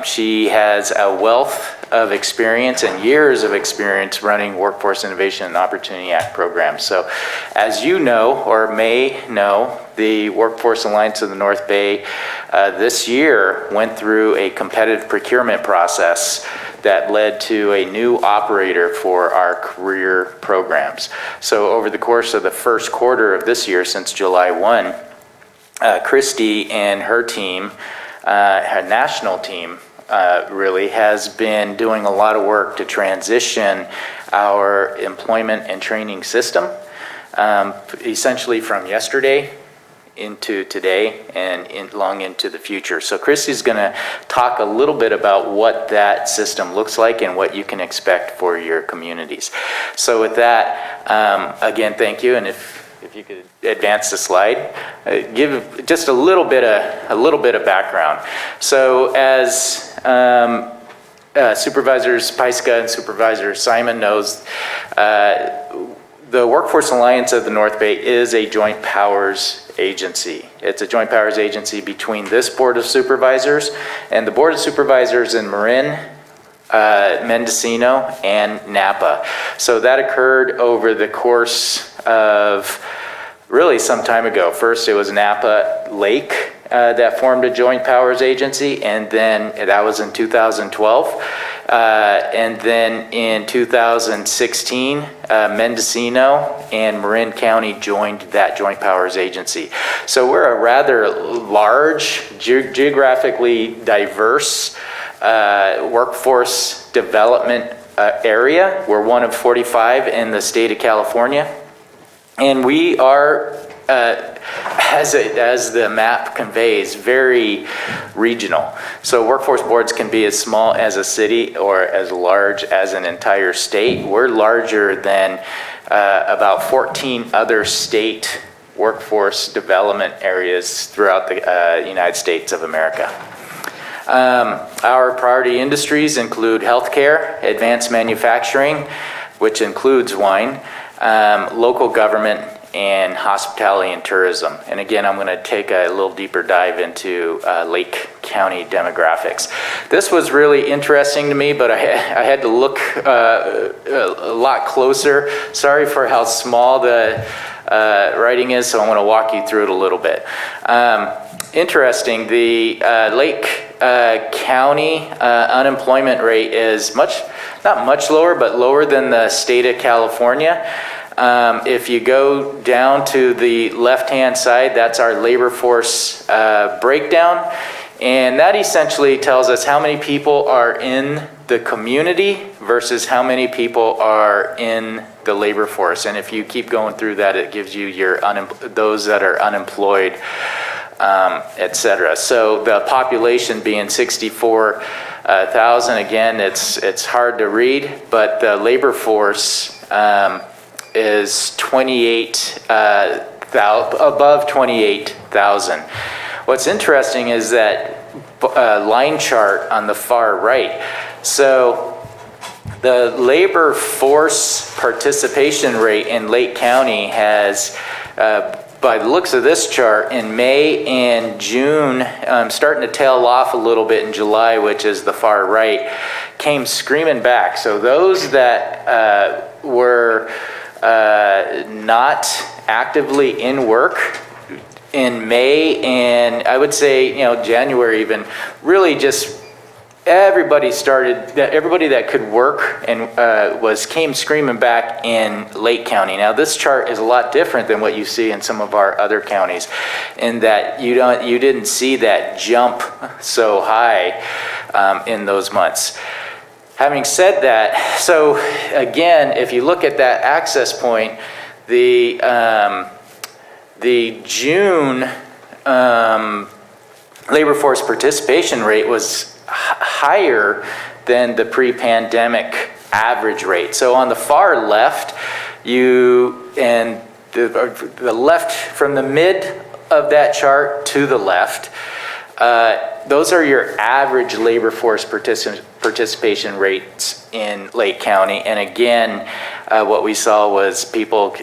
she has a wealth of experience and years of experience running Workforce Innovation and Opportunity Act programs. So as you know, or may know, the Workforce Alliance of the North Bay this year went through a competitive procurement process that led to a new operator for our career programs. So over the course of the first quarter of this year, since July 1, Christy and her team, her national team, really has been doing a lot of work to transition our employment and training system, essentially from yesterday into today and long into the future. So Christy's going to talk a little bit about what that system looks like and what you can expect for your communities. So with that, again, thank you. And if you could advance the slide, give just a little bit of background. So as Supervisors Pyska and Supervisor Simon knows, the Workforce Alliance of the North Bay is a joint powers agency. It's a joint powers agency between this Board of Supervisors and the Board of Supervisors in Marin, Mendocino, and Napa. So that occurred over the course of really some time ago. First, it was Napa Lake that formed a joint powers agency, and then that was in 2012. And then in 2016, Mendocino and Marin County joined that Joint Powers Agency. So we're a rather large, geographically diverse workforce development area. We're one of 45 in the state of California. And we are, as the map conveys, very regional. So workforce boards can be as small as a city or as large as an entire state. We're larger than about 14 other state workforce development areas throughout the United States of America. Our priority industries include healthcare, advanced manufacturing, which includes wine, local government, and hospitality and tourism. And again, I'm going to take a little deeper dive into Lake County demographics. This was really interesting to me, but I had to look a lot closer. Sorry for how small the writing is, so I want to walk you through it a little bit. Interesting, the Lake County unemployment rate is not much lower, but lower than the state of California. If you go down to the left-hand side, that's our labor force breakdown. And that essentially tells us how many people are in the community versus how many people are in the labor force. And if you keep going through that, it gives you your those that are unemployed, etc. So the population being 64,000, again, it's hard to read, but the labor force is above 28,000. What's interesting is that line chart on the far right. So the labor force participation rate in Lake County has, by the looks of this chart, in May and June, starting to tail off a little bit in July, which is the far right, came screaming back. So those that were not actively in work in May and I would say, January even, really just everybody that could work and came screaming back in Lake County. Now this chart is a lot different than what you see in some of our other counties, in that you didn't see that jump so high in those months. Having said that, so again, if you look at that access point, the June labor force participation rate was higher than the pre-pandemic average rate. So on the far left, the left from the mid of that chart to the left, those are your average labor force participation rates in Lake County. And again, what we saw was people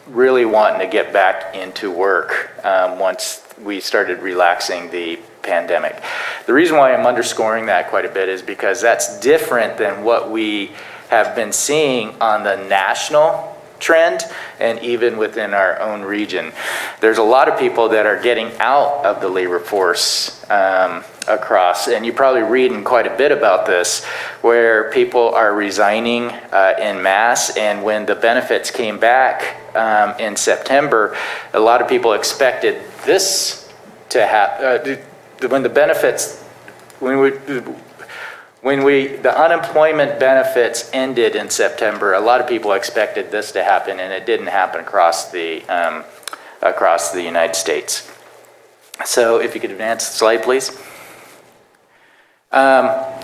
really wanting to get back into work once we started relaxing the pandemic. The reason why I'm underscoring that quite a bit is because that's different than what we have been seeing on the national trend and even within our own region. There's a lot of people that are getting out of the labor force across, and you're probably reading quite a bit about this, where people are resigning en masse. And when the benefits came back in September, a lot of people expected this to happen. When the unemployment benefits ended in September, a lot of people expected this to happen, and it didn't happen across the United States. So if you could advance the slide, please.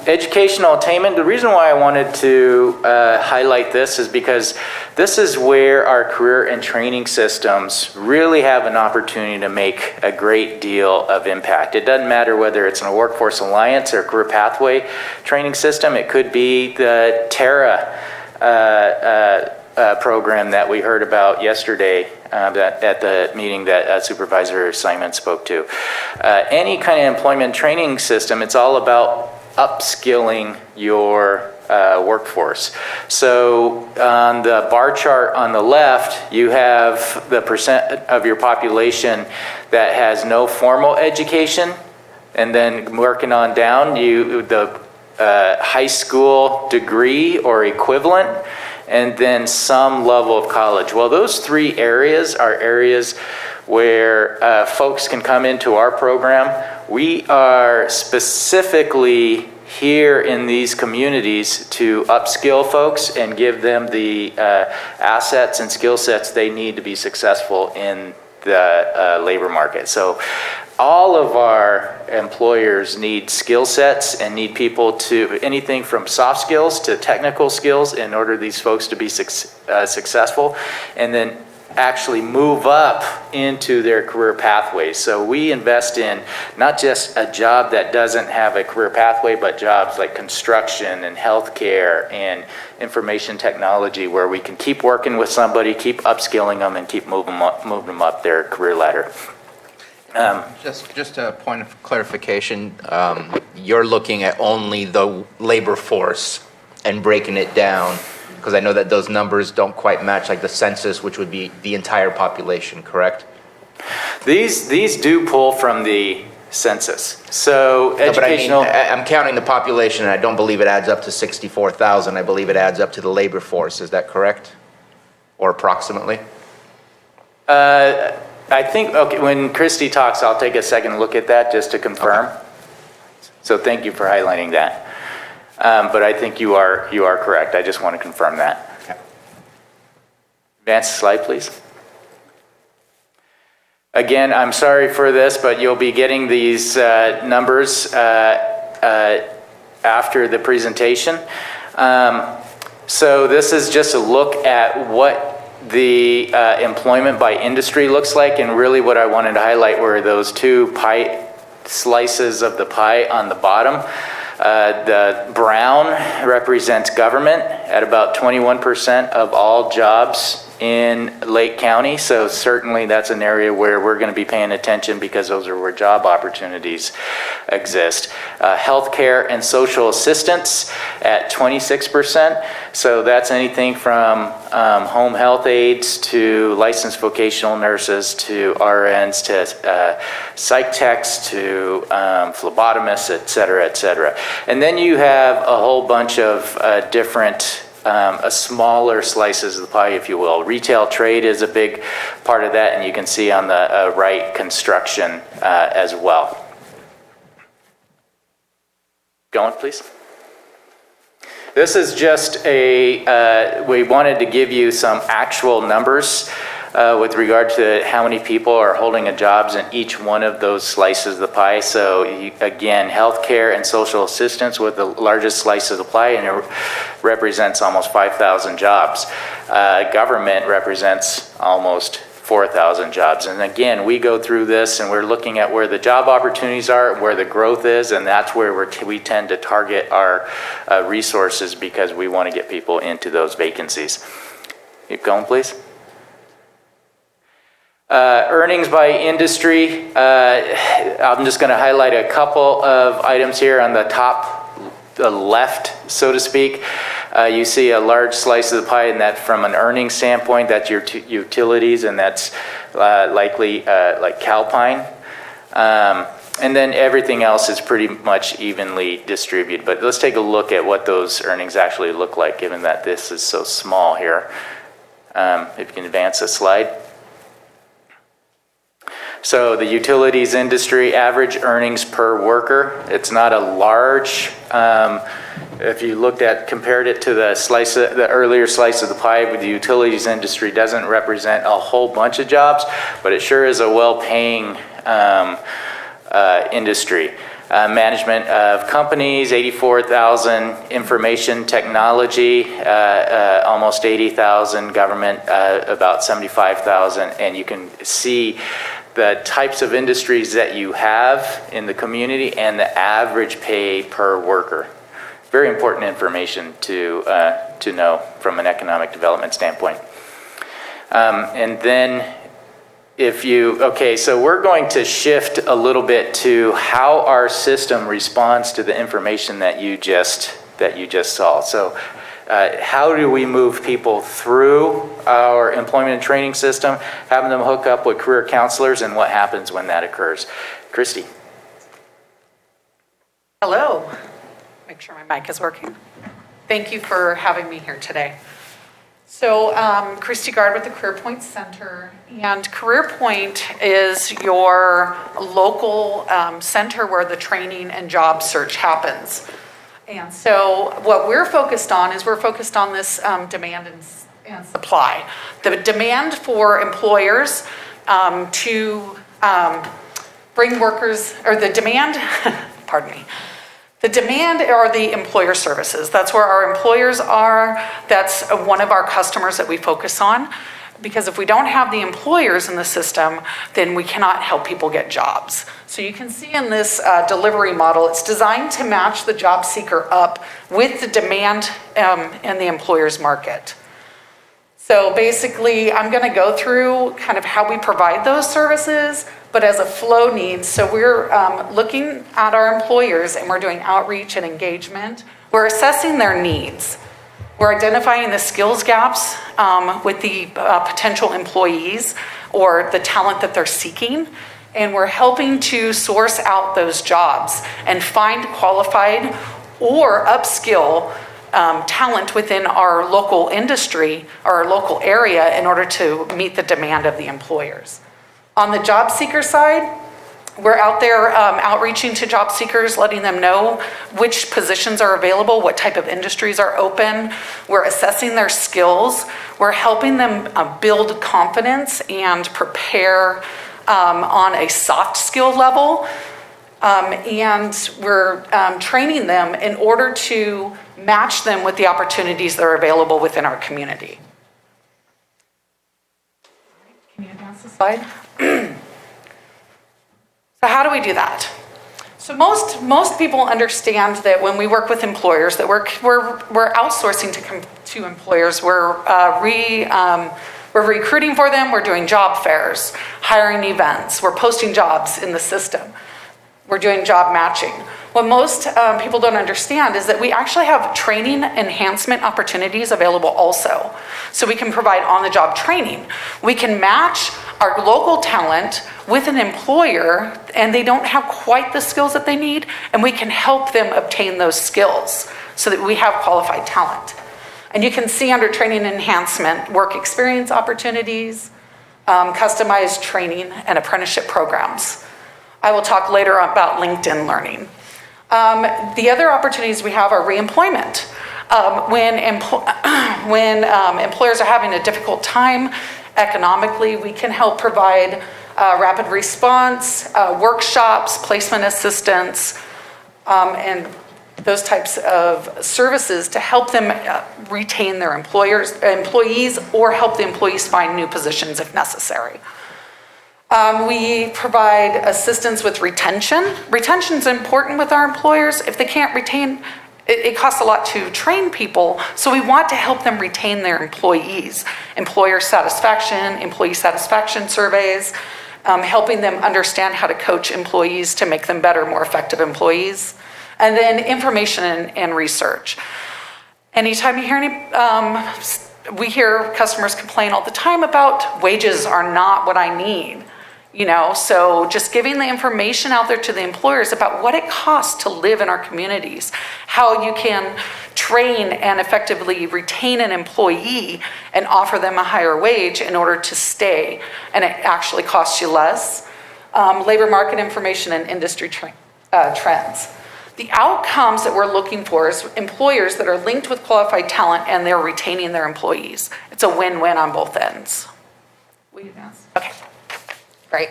Educational attainment. The reason why I wanted to highlight this is because this is where our career and training systems really have an opportunity to make a great deal of impact. It doesn't matter whether it's in a Workforce Alliance or career pathway training system. It could be the TERRA program that we heard about yesterday at the meeting that Supervisor Simon spoke to. Any kind of employment training system, it's all about upskilling your workforce. So on the bar chart on the left, you have the percent of your population that has no formal education, and then working on down, the high school degree or equivalent, and then some level of college. Well, those three areas are areas where folks can come into our program. We are specifically here in these communities to upskill folks and give them the assets and skill sets they need to be successful in the labor market. So all of our employers need skill sets and need people to, anything from soft skills to technical skills in order these folks to be successful and then actually move up into their career pathways. So we invest in not just a job that doesn't have a career pathway, but jobs like construction and healthcare and information technology where we can keep working with somebody, keep upskilling them, and keep moving them up their career ladder. Just a point of clarification, you're looking at only the labor force and breaking it down, because I know that those numbers don't quite match like the census, which would be the entire population, correct? These do pull from the census. So educational. No, but I mean, I'm counting the population, and I don't believe it adds up to 64,000. I believe it adds up to the labor force. Is that correct? Or approximately? I think, okay, when Christy talks, I'll take a second look at that just to confirm. Okay. So thank you for highlighting that. But I think you are correct. I just want to confirm that. Okay. Advance the slide, please. Again, I'm sorry for this, but you'll be getting these numbers after the presentation. So this is just a look at what the employment by industry looks like, and really what I wanted to highlight were those two pie slices of the pie on the bottom. The brown represents government at about 21% of all jobs in Lake County. So certainly that's an area where we're going to be paying attention because those are where job opportunities exist. Healthcare and social assistance at 26%. So that's anything from home health aides to licensed vocational nurses to RNs to psych techs to phlebotomists, et cetera, et cetera. And then you have a whole bunch of different smaller slices of the pie, if you will. Retail trade is a big part of that, and you can see on the right construction as well. Going, please. This is just we wanted to give you some actual numbers with regard to how many people are holding jobs in each one of those slices of the pie. So again, healthcare and social assistance with the largest slice of the pie, and it represents almost 5,000 jobs. Government represents almost 4,000 jobs. And again, we go through this and we're looking at where the job opportunities are, where the growth is, and that's where we tend to target our resources because we want to get people into those vacancies. Keep going, please. Earnings by industry. I'm just going to highlight a couple of items here on the top, the left, so to speak. You see a large slice of the pie, and that from an earnings standpoint, that's your utilities, and that's likely like Calpine. And then everything else is pretty much evenly distributed. But let's take a look at what those earnings actually look like, given that this is so small here. If you can advance the slide. So the utilities industry average earnings per worker, it's not a large, if you compared it to the earlier slice of the pie, the utilities industry doesn't represent a whole bunch of jobs, but it sure is a well-paying industry. Management of companies, 84,000, information technology, almost 80,000, government, about 75,000, and you can see the types of industries that you have in the community and the average pay per worker. Very important information to know from an economic development standpoint. And then so we're going to shift a little bit to how our system responds to the information that you just saw. So how do we move people through our employment and training system, having them hook up with career counselors, and what happens when that occurs? Christy. Hello. My make sure my mic is working. Thank you for having me here today. So Christy Gard with the CareerPoint Center, and CareerPoint is your local center where the training and job search happens. And so what we're focused on is this demand and supply. The demand for employers to bring workers, or the demand, pardon me, the demand are the employer services. That's where our employers are. That's one of our customers that we focus on. Because if we don't have the employers in the system, then we cannot help people get jobs. So you can see in this delivery model, it's designed to match the job seeker up with the demand in the employer's market. So basically, I'm going to go through kind of how we provide those services, but as a flow need. So we're looking at our employers and we're doing outreach and engagement. We're assessing their needs. We're identifying the skills gaps with the potential employees or the talent that they're seeking. And we're helping to source out those jobs and find qualified or upskill talent within our local industry or our local area in order to meet the demand of the employers. On the job seeker side, we're out there outreaching to job seekers, letting them know which positions are available, what type of industries are open. We're assessing their skills. We're helping them build confidence and prepare on a soft skill level. And we're training them in order to match them with the opportunities that are available within our community. Can you advance the slide? So how do we do that? So most people understand that when we work with employers that we're outsourcing to employers. We're recruiting for them. We're doing job fairs, hiring events. We're posting jobs in the system. We're doing job matching. What most people don't understand is that we actually have training enhancement opportunities available also. So we can provide on-the-job training. We can match our local talent with an employer and they don't have quite the skills that they need, and we can help them obtain those skills so that we have qualified talent. And you can see under training enhancement, work experience opportunities, customized training and apprenticeship programs. I will talk later about LinkedIn Learning. The other opportunities we have are reemployment. When employers are having a difficult time economically, we can help provide rapid response, workshops, placement assistance, and those types of services to help them retain their employees or help the employees find new positions if necessary. We provide assistance with retention. Retention is important with our employers. If they can't retain, it costs a lot to train people, so we want to help them retain their employees. Employee satisfaction surveys, helping them understand how to coach employees to make them better, more effective employees. And then information and research. Anytime you hear we hear customers complain all the time about wages are not what I need. So just giving the information out there to the employers about what it costs to live in our communities, how you can train and effectively retain an employee and offer them a higher wage in order to stay, and it actually costs you less. Labor market information and industry trends. The outcomes that we're looking for is employers that are linked with qualified talent and they're retaining their employees. It's a win-win on both ends. Will you advance? Okay. Great.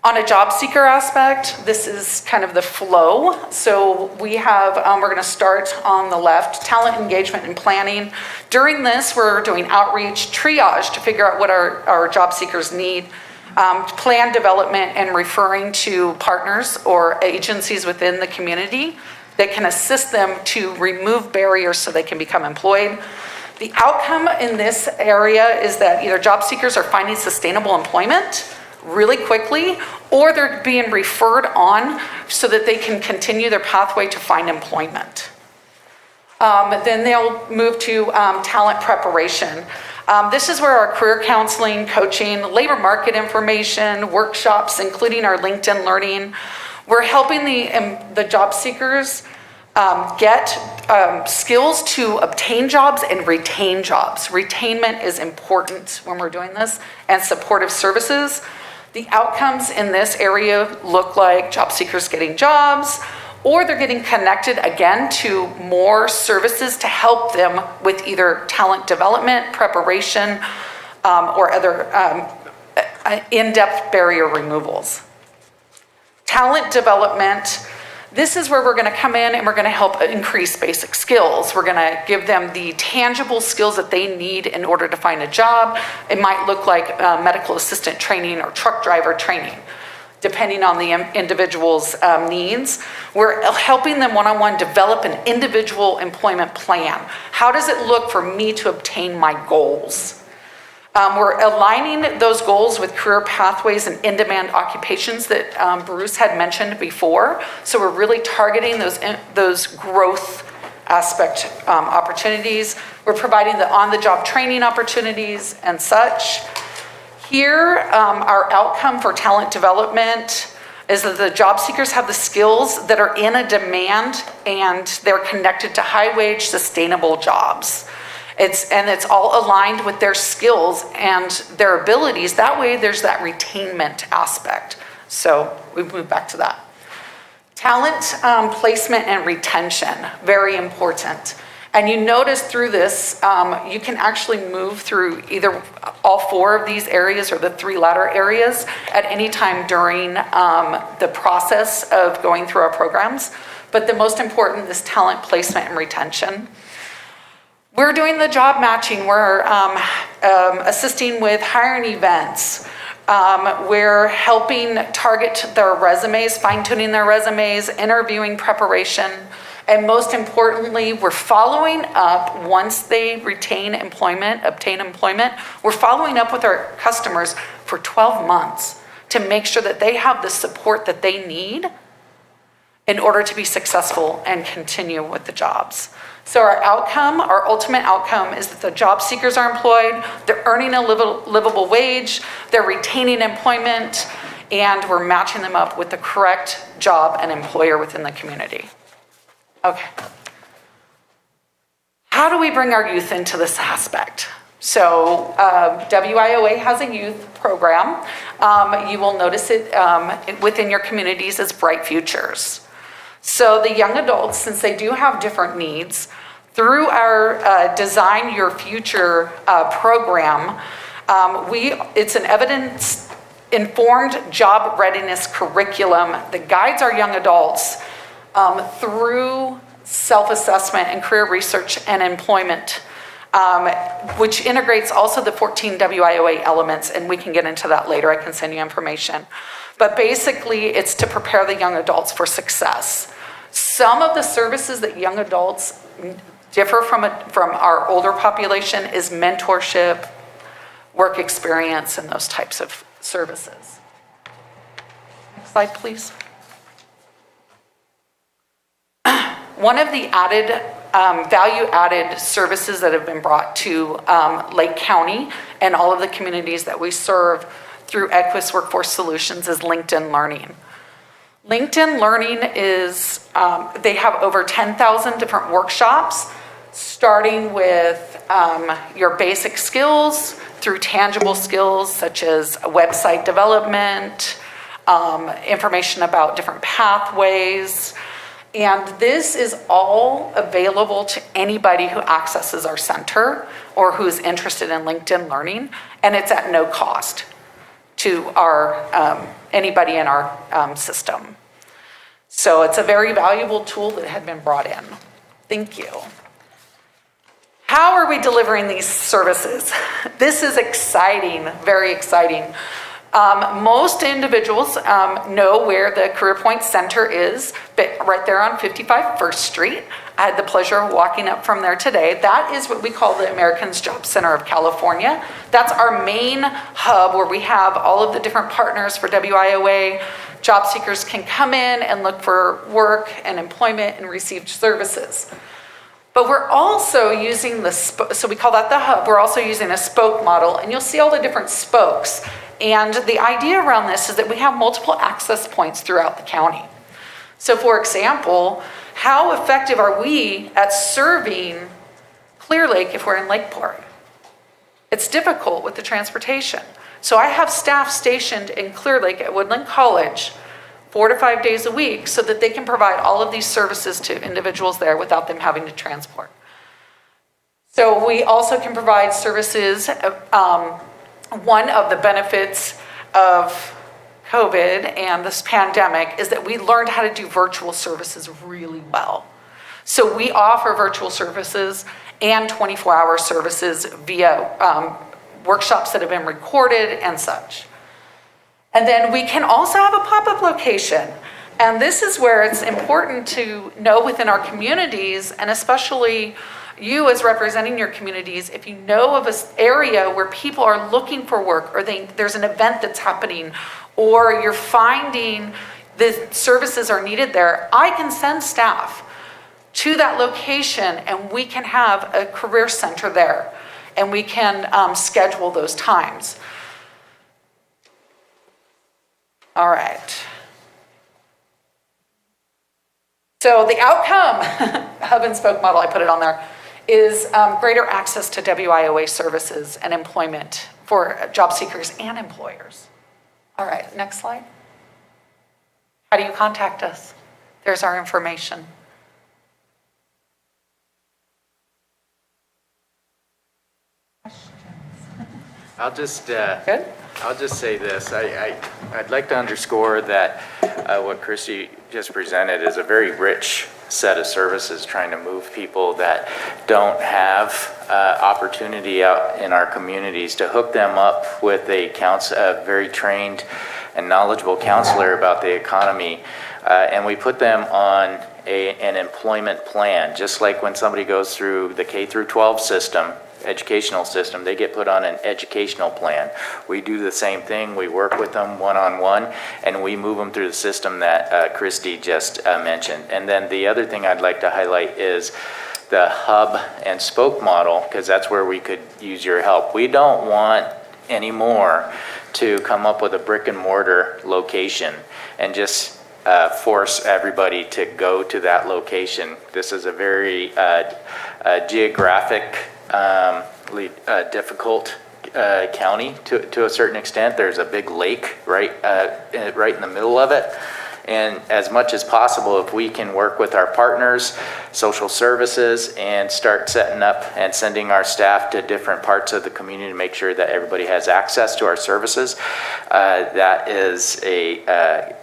On a job seeker aspect, this is kind of the flow. So we have, we're going to start on the left, talent engagement and planning. During this, we're doing outreach, triage to figure out what our job seekers need, plan development and referring to partners or agencies within the community that can assist them to remove barriers so they can become employed. The outcome in this area is that either job seekers are finding sustainable employment really quickly, or they're being referred on so that they can continue their pathway to find employment. Then they'll move to talent preparation. This is where our career counseling, coaching, labor market information, workshops, including our LinkedIn Learning. We're helping the job seekers get skills to obtain jobs and retain jobs. Retainment is important when we're doing this, and supportive services. The outcomes in this area look like job seekers getting jobs, or they're getting connected again to more services to help them with either talent development, preparation, or other in-depth barrier removals. Talent development, this is where we're going to come in and we're going to help increase basic skills. We're going to give them the tangible skills that they need in order to find a job. It might look like medical assistant training or truck driver training, depending on the individual's needs. We're helping them one-on-one develop an individual employment plan. How does it look for me to obtain my goals? We're aligning those goals with career pathways and in-demand occupations that Bruce had mentioned before. So we're really targeting those growth aspect opportunities. We're providing the on-the-job training opportunities and such. Here, our outcome for talent development is that the job seekers have the skills that are in a demand and they're connected to high-wage, sustainable jobs. It's all aligned with their skills and their abilities. That way, there's that retainment aspect. So we move back to that. Talent placement and retention, very important. And you notice through this, you can actually move through either all four of these areas or the three latter areas at any time during the process of going through our programs. But the most important is talent placement and retention. We're doing the job matching. We're assisting with hiring events. We're helping target their resumes, fine-tuning their resumes, interviewing preparation, and most importantly, we're following up once they obtain employment, we're following up with our customers for 12 months to make sure that they have the support that they need in order to be successful and continue with the jobs. So our ultimate outcome is that the job seekers are employed, they're earning a livable wage, they're retaining employment, and we're matching them up with the correct job and employer within the community. Okay. How do we bring our youth into this aspect? So WIOA has a youth program. You will notice it within your communities as Bright Futures. So the young adults, since they do have different needs, through our Design Your Future program, it's an evidence-informed job readiness curriculum that guides our young adults through self-assessment and career research and employment, which integrates also the 14 WIOA elements, and we can get into that later. I can send you information. But basically, it's to prepare the young adults for success. Some of the services that young adults differ from our older population is mentorship, work experience, and those types of services. Next slide, please. One of the value-added services that have been brought to Lake County and all of the communities that we serve through Equus Workforce Solutions is LinkedIn Learning. LinkedIn Learning is, they have over 10,000 different workshops, starting with your basic skills through tangible skills such as website development, information about different pathways. And this is all available to anybody who accesses our center or who is interested in LinkedIn Learning, and it's at no cost to our anybody in our system. So it's a very valuable tool that had been brought in. Thank you. How are we delivering these services? This is exciting, very exciting. Most individuals know where the CareerPoint Center is, but right there on 55 First Street. I had the pleasure of walking up from there today. That is what we call the Americans Job Center of California. That's our main hub where we have all of the different partners for WIOA. Job seekers can come in and look for work and employment and receive services. But we're also using so we call that the hub. We're also using a spoke model, and you'll see all the different spokes. And the idea around this is that we have multiple access points throughout the county. So for example, How effective are we at serving Clear Lake if we're in Lakeport? It's difficult with the transportation. So I have staff stationed in Clear Lake at Woodland College 4 to 5 days a week so that they can provide all of these services to individuals there without them having to transport. So we also can provide services. One of the benefits of COVID and this pandemic is that we learned how to do virtual services really well. So we offer virtual services and 24-hour services via workshops that have been recorded and such. And then we can also have a pop-up location. And this is where it's important to know within our communities, and especially you as representing your communities, if you know of an area where people are looking for work, or there's an event that's happening, or you're finding the services are needed there, I can send staff to that location and we can have a career center there and we can schedule those times. All right. So the outcome, hub and spoke model, I put it on there, is greater access to WIOA services and employment for job seekers and employers. All right, next slide. How do you contact us? There's our information. I'll just say this. I'd like to underscore that what Christy just presented is a very rich set of services trying to move people that don't have opportunity out in our communities, to hook them up with a very trained and knowledgeable counselor about the economy. And we put them on an employment plan, just like when somebody goes through the K through 12 system, educational system, they get put on an educational plan. We do the same thing. We work with them one-on-one, and we move them through the system that Christy just mentioned. And then the other thing I'd like to highlight is the hub and spoke model, because that's where we could use your help. We don't want anymore to come up with a brick and mortar location and just force everybody to go to that location. This is a very geographic difficult county to a certain extent. There's a big lake right in the middle of it. And as much as possible, if we can work with our partners, social services, and start setting up and sending our staff to different parts of the community to make sure that everybody has access to our services, that is a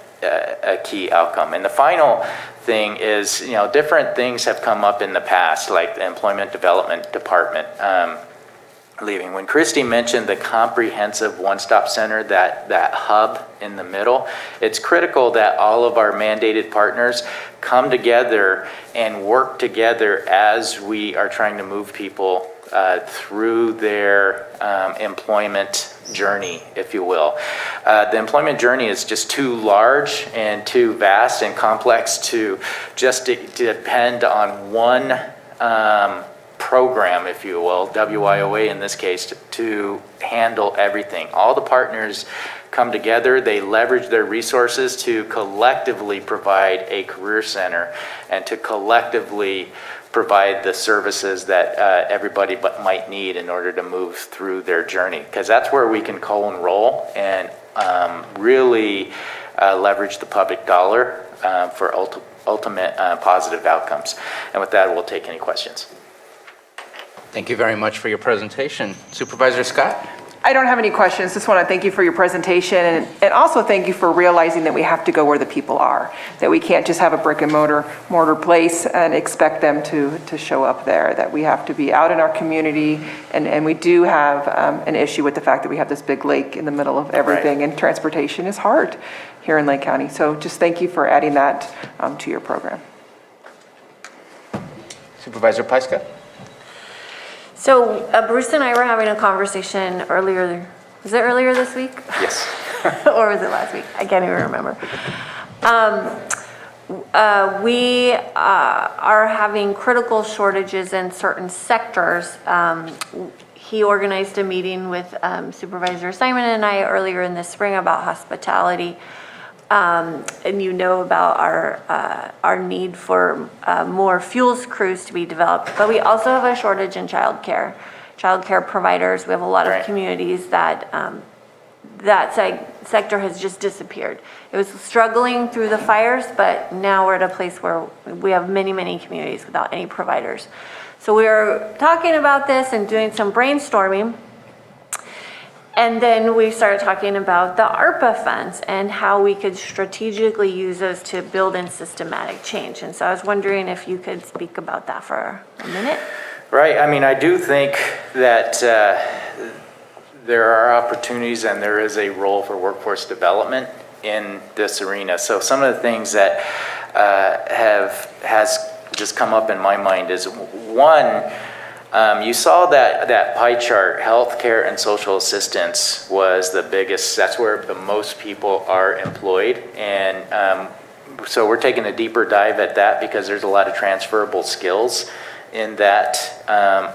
key outcome. And the final thing is, different things have come up in the past, like the Employment Development Department leaving. When Christy mentioned the comprehensive one-stop center, that hub in the middle, it's critical that all of our mandated partners come together and work together as we are trying to move people through their employment journey, if you will. The employment journey is just too large and too vast and complex to just depend on one program, if you will, WIOA in this case, to handle everything. All the partners come together, they leverage their resources to collectively provide a career center and to collectively provide the services that everybody might need in order to move through their journey. Because that's where we can co-enroll and really leverage the public dollar for ultimate positive outcomes. And with that, we'll take any questions. Thank you very much for your presentation. Supervisor Scott? I don't have any questions. Just want to thank you for your presentation, and also thank you for realizing that we have to go where the people are, that we can't just have a brick and mortar place and expect them to show up there, that we have to be out in our community, and we do have an issue with the fact that we have this big lake in the middle of everything, and transportation is hard here in Lake County. So just thank you for adding that to your program. Supervisor Pyska? So Bruce and I were having a conversation earlier, was it earlier this week? Yes. Or was it last week? I can't even remember. We are having critical shortages in certain sectors. He organized a meeting with Supervisor Simon and I earlier in the spring about hospitality. And you know about our need for more fuels crews to be developed, but we also have a shortage in childcare providers. We have a lot of Right. communities that sector has just disappeared. It was struggling through the fires, but now we're at a place where we have many, many communities without any providers. So we were talking about this and doing some brainstorming. And then we started talking about the ARPA funds and how we could strategically use those to build in systematic change. And so I was wondering if you could speak about that for a minute. Right, I mean, I do think that there are opportunities and there is a role for workforce development in this arena. So some of the things that has just come up in my mind is, one, you saw that pie chart, healthcare and social assistance was the biggest, that's where the most people are employed. And so we're taking a deeper dive at that because there's a lot of transferable skills in that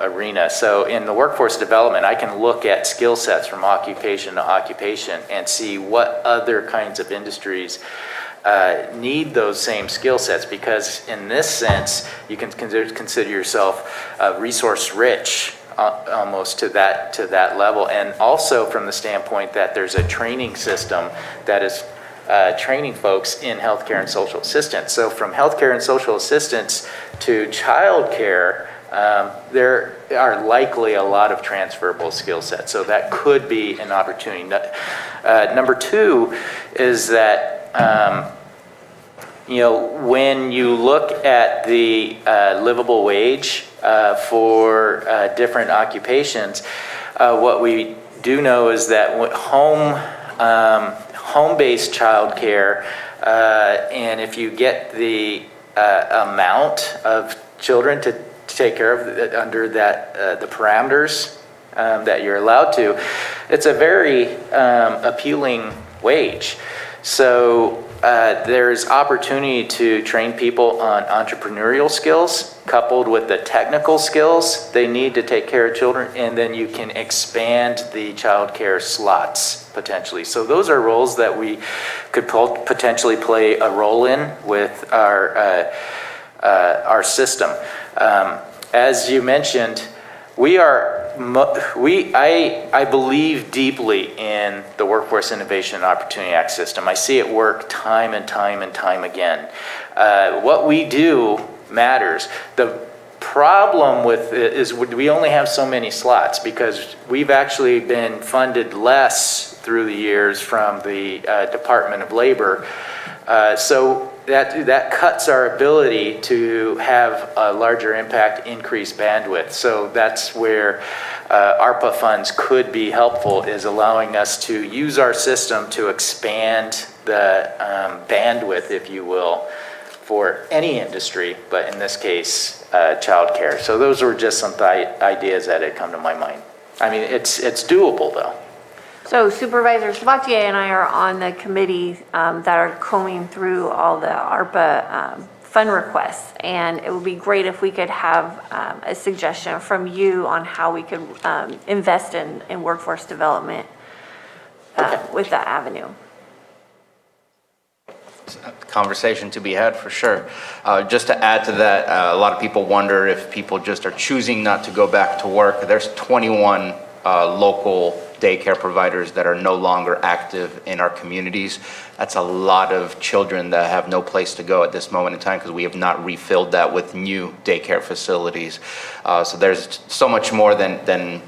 arena. So in the workforce development, I can look at skill sets from occupation to occupation and see what other kinds of industries need those same skill sets, because in this sense, you can consider yourself resource rich almost to that level. And also from the standpoint that there's a training system that is training folks in healthcare and social assistance. So from healthcare and social assistance to childcare, there are likely a lot of transferable skill sets. So that could be an opportunity. Number two is that, when you look at the livable wage for different occupations, what we do know is that home-based childcare, and if you get the amount of children to take care of under the parameters that you're allowed to, it's a very appealing wage. So there's opportunity to train people on entrepreneurial skills coupled with the technical skills they need to take care of children, and then you can expand the child care slots potentially. So those are roles that we could potentially play a role in with our system. As you mentioned, I believe deeply in the Workforce Innovation and Opportunity Act system. I see it work time and time and time again. What we do matters. The problem with it is we only have so many slots because we've actually been funded less through the years from the Department of Labor. So that cuts our ability to have a larger impact, increased bandwidth. So that's where ARPA funds could be helpful, is allowing us to use our system to expand the bandwidth, if you will, for any industry, but in this case, childcare. So those were just some ideas that had come to my mind. I mean, it's doable though. So Supervisor Sabatier and I are on the committee that are combing through all the ARPA fund requests. And it would be great if we could have a suggestion from you on how we could invest in workforce development with that avenue. Conversation to be had for sure. Just to add to that, a lot of people wonder if people just are choosing not to go back to work. There's 21 local daycare providers that are no longer active in our communities. That's a lot of children that have no place to go at this moment in time because we have not refilled that with new daycare facilities. So there's so much more than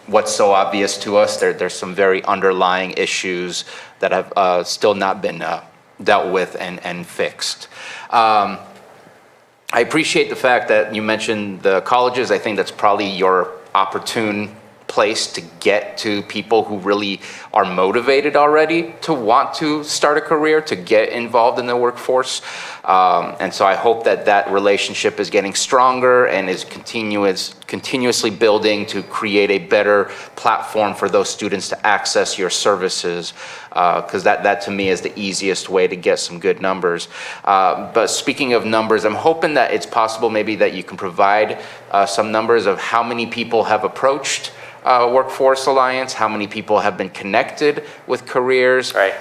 what's so obvious to us. There's some very underlying issues that have still not been dealt with and fixed. I appreciate the fact that you mentioned the colleges. I think that's probably your opportune place to get to people who really are motivated already to want to start a career, to get involved in the workforce. And so I hope that relationship is getting stronger and is continues continuously building to create a better platform for those students to access your services, because that to me is the easiest way to get some good numbers. But speaking of numbers, I'm hoping that it's possible maybe that you can provide some numbers of how many people have approached Workforce Alliance, how many people have been connected with careers. Right.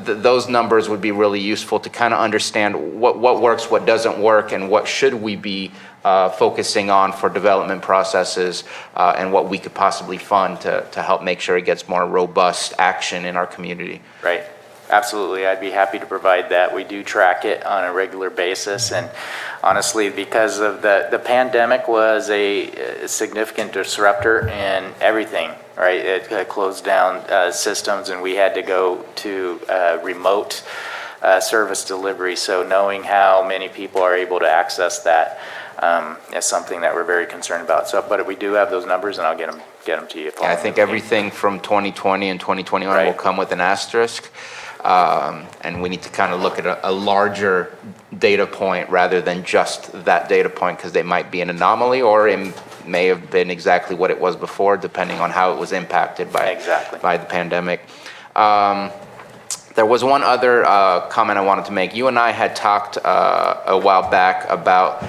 Those numbers would be really useful to kind of understand what works, what doesn't work, and what should we be focusing on for development processes, and what we could possibly fund to help make sure it gets more robust action in our community. Right. Absolutely. I'd be happy to provide that. We do track it on a regular basis. And honestly, because of the pandemic was a significant disruptor in everything, right? It closed down systems, and we had to go to remote service delivery. So knowing how many people are able to access that is something that we're very concerned about. So, but we do have those numbers, and I'll get them to you. I think everything from 2020 and 2021 Right. will come with an asterisk. And we need to kind of look at a larger data point rather than just that data point, because they might be an anomaly, or it may have been exactly what it was before, depending on how it was impacted by the pandemic. There was one other comment I wanted to make. You and I had talked a while back about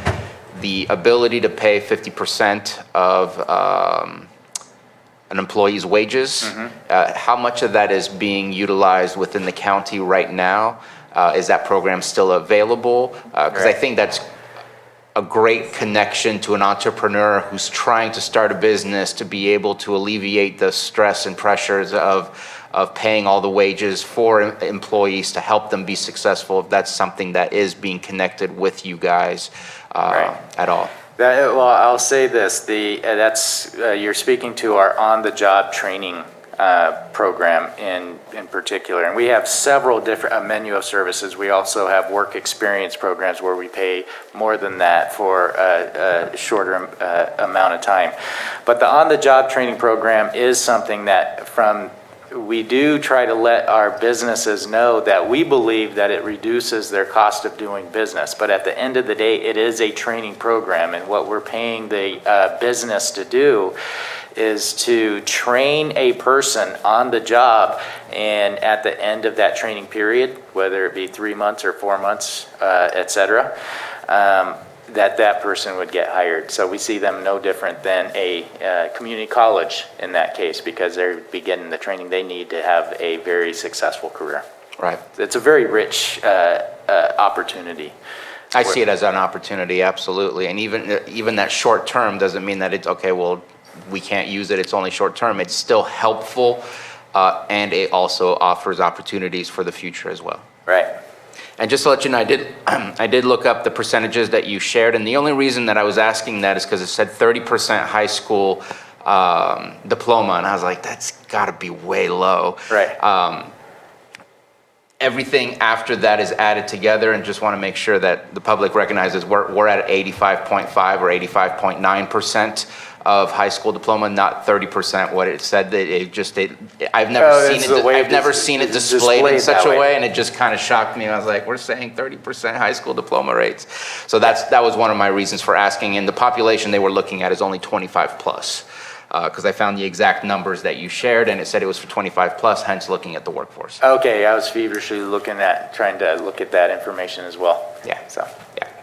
the ability to pay 50% of an employee's wages. How much of that is being utilized within the county right now? Is that program still available? Because I think that's a great connection to an entrepreneur who's trying to start a business, to be able to alleviate the stress and pressures of paying all the wages for employees to help them be successful, if that's something that is being connected with you guys at all. Well, I'll say this, you're speaking to our on-the-job training program in particular. And we have several different, a menu of services. We also have work experience programs where we pay more than that for a shorter amount of time. But the on-the-job training program is something that we do try to let our businesses know that we believe that it reduces their cost of doing business. But at the end of the day, it is a training program, and what we're paying the business to do is to train a person on the job, and at the end of that training period, whether it be 3 months or 4 months, et cetera, that person would get hired. So we see them no different than a community college in that case, because they're beginning the training they need to have a very successful career. Right. It's a very rich opportunity. I see it as an opportunity, absolutely. And even that short term doesn't mean that it's, okay, well, we can't use it, it's only short term. It's still helpful, and it also offers opportunities for the future as well. Right. And just to let you know, I did look up the percentages that you shared, and the only reason that I was asking that is because it said 30% high school diploma, and I was like, that's got to be way low. Right. Everything after that is added together, and just want to make sure that the public recognizes we're at 85.5 or 85.9% of high school diploma, not 30%. What it said, that I've never seen it displayed in such a way, and it just kind of shocked me. I was like, we're saying 30% high school diploma rates. So that was one of my reasons for asking. And the population they were looking at is only 25 plus. Because I found the exact numbers that you shared, and it said it was for 25 plus, hence looking at the workforce. Okay, I was feverishly trying to look at that information as well. Yeah.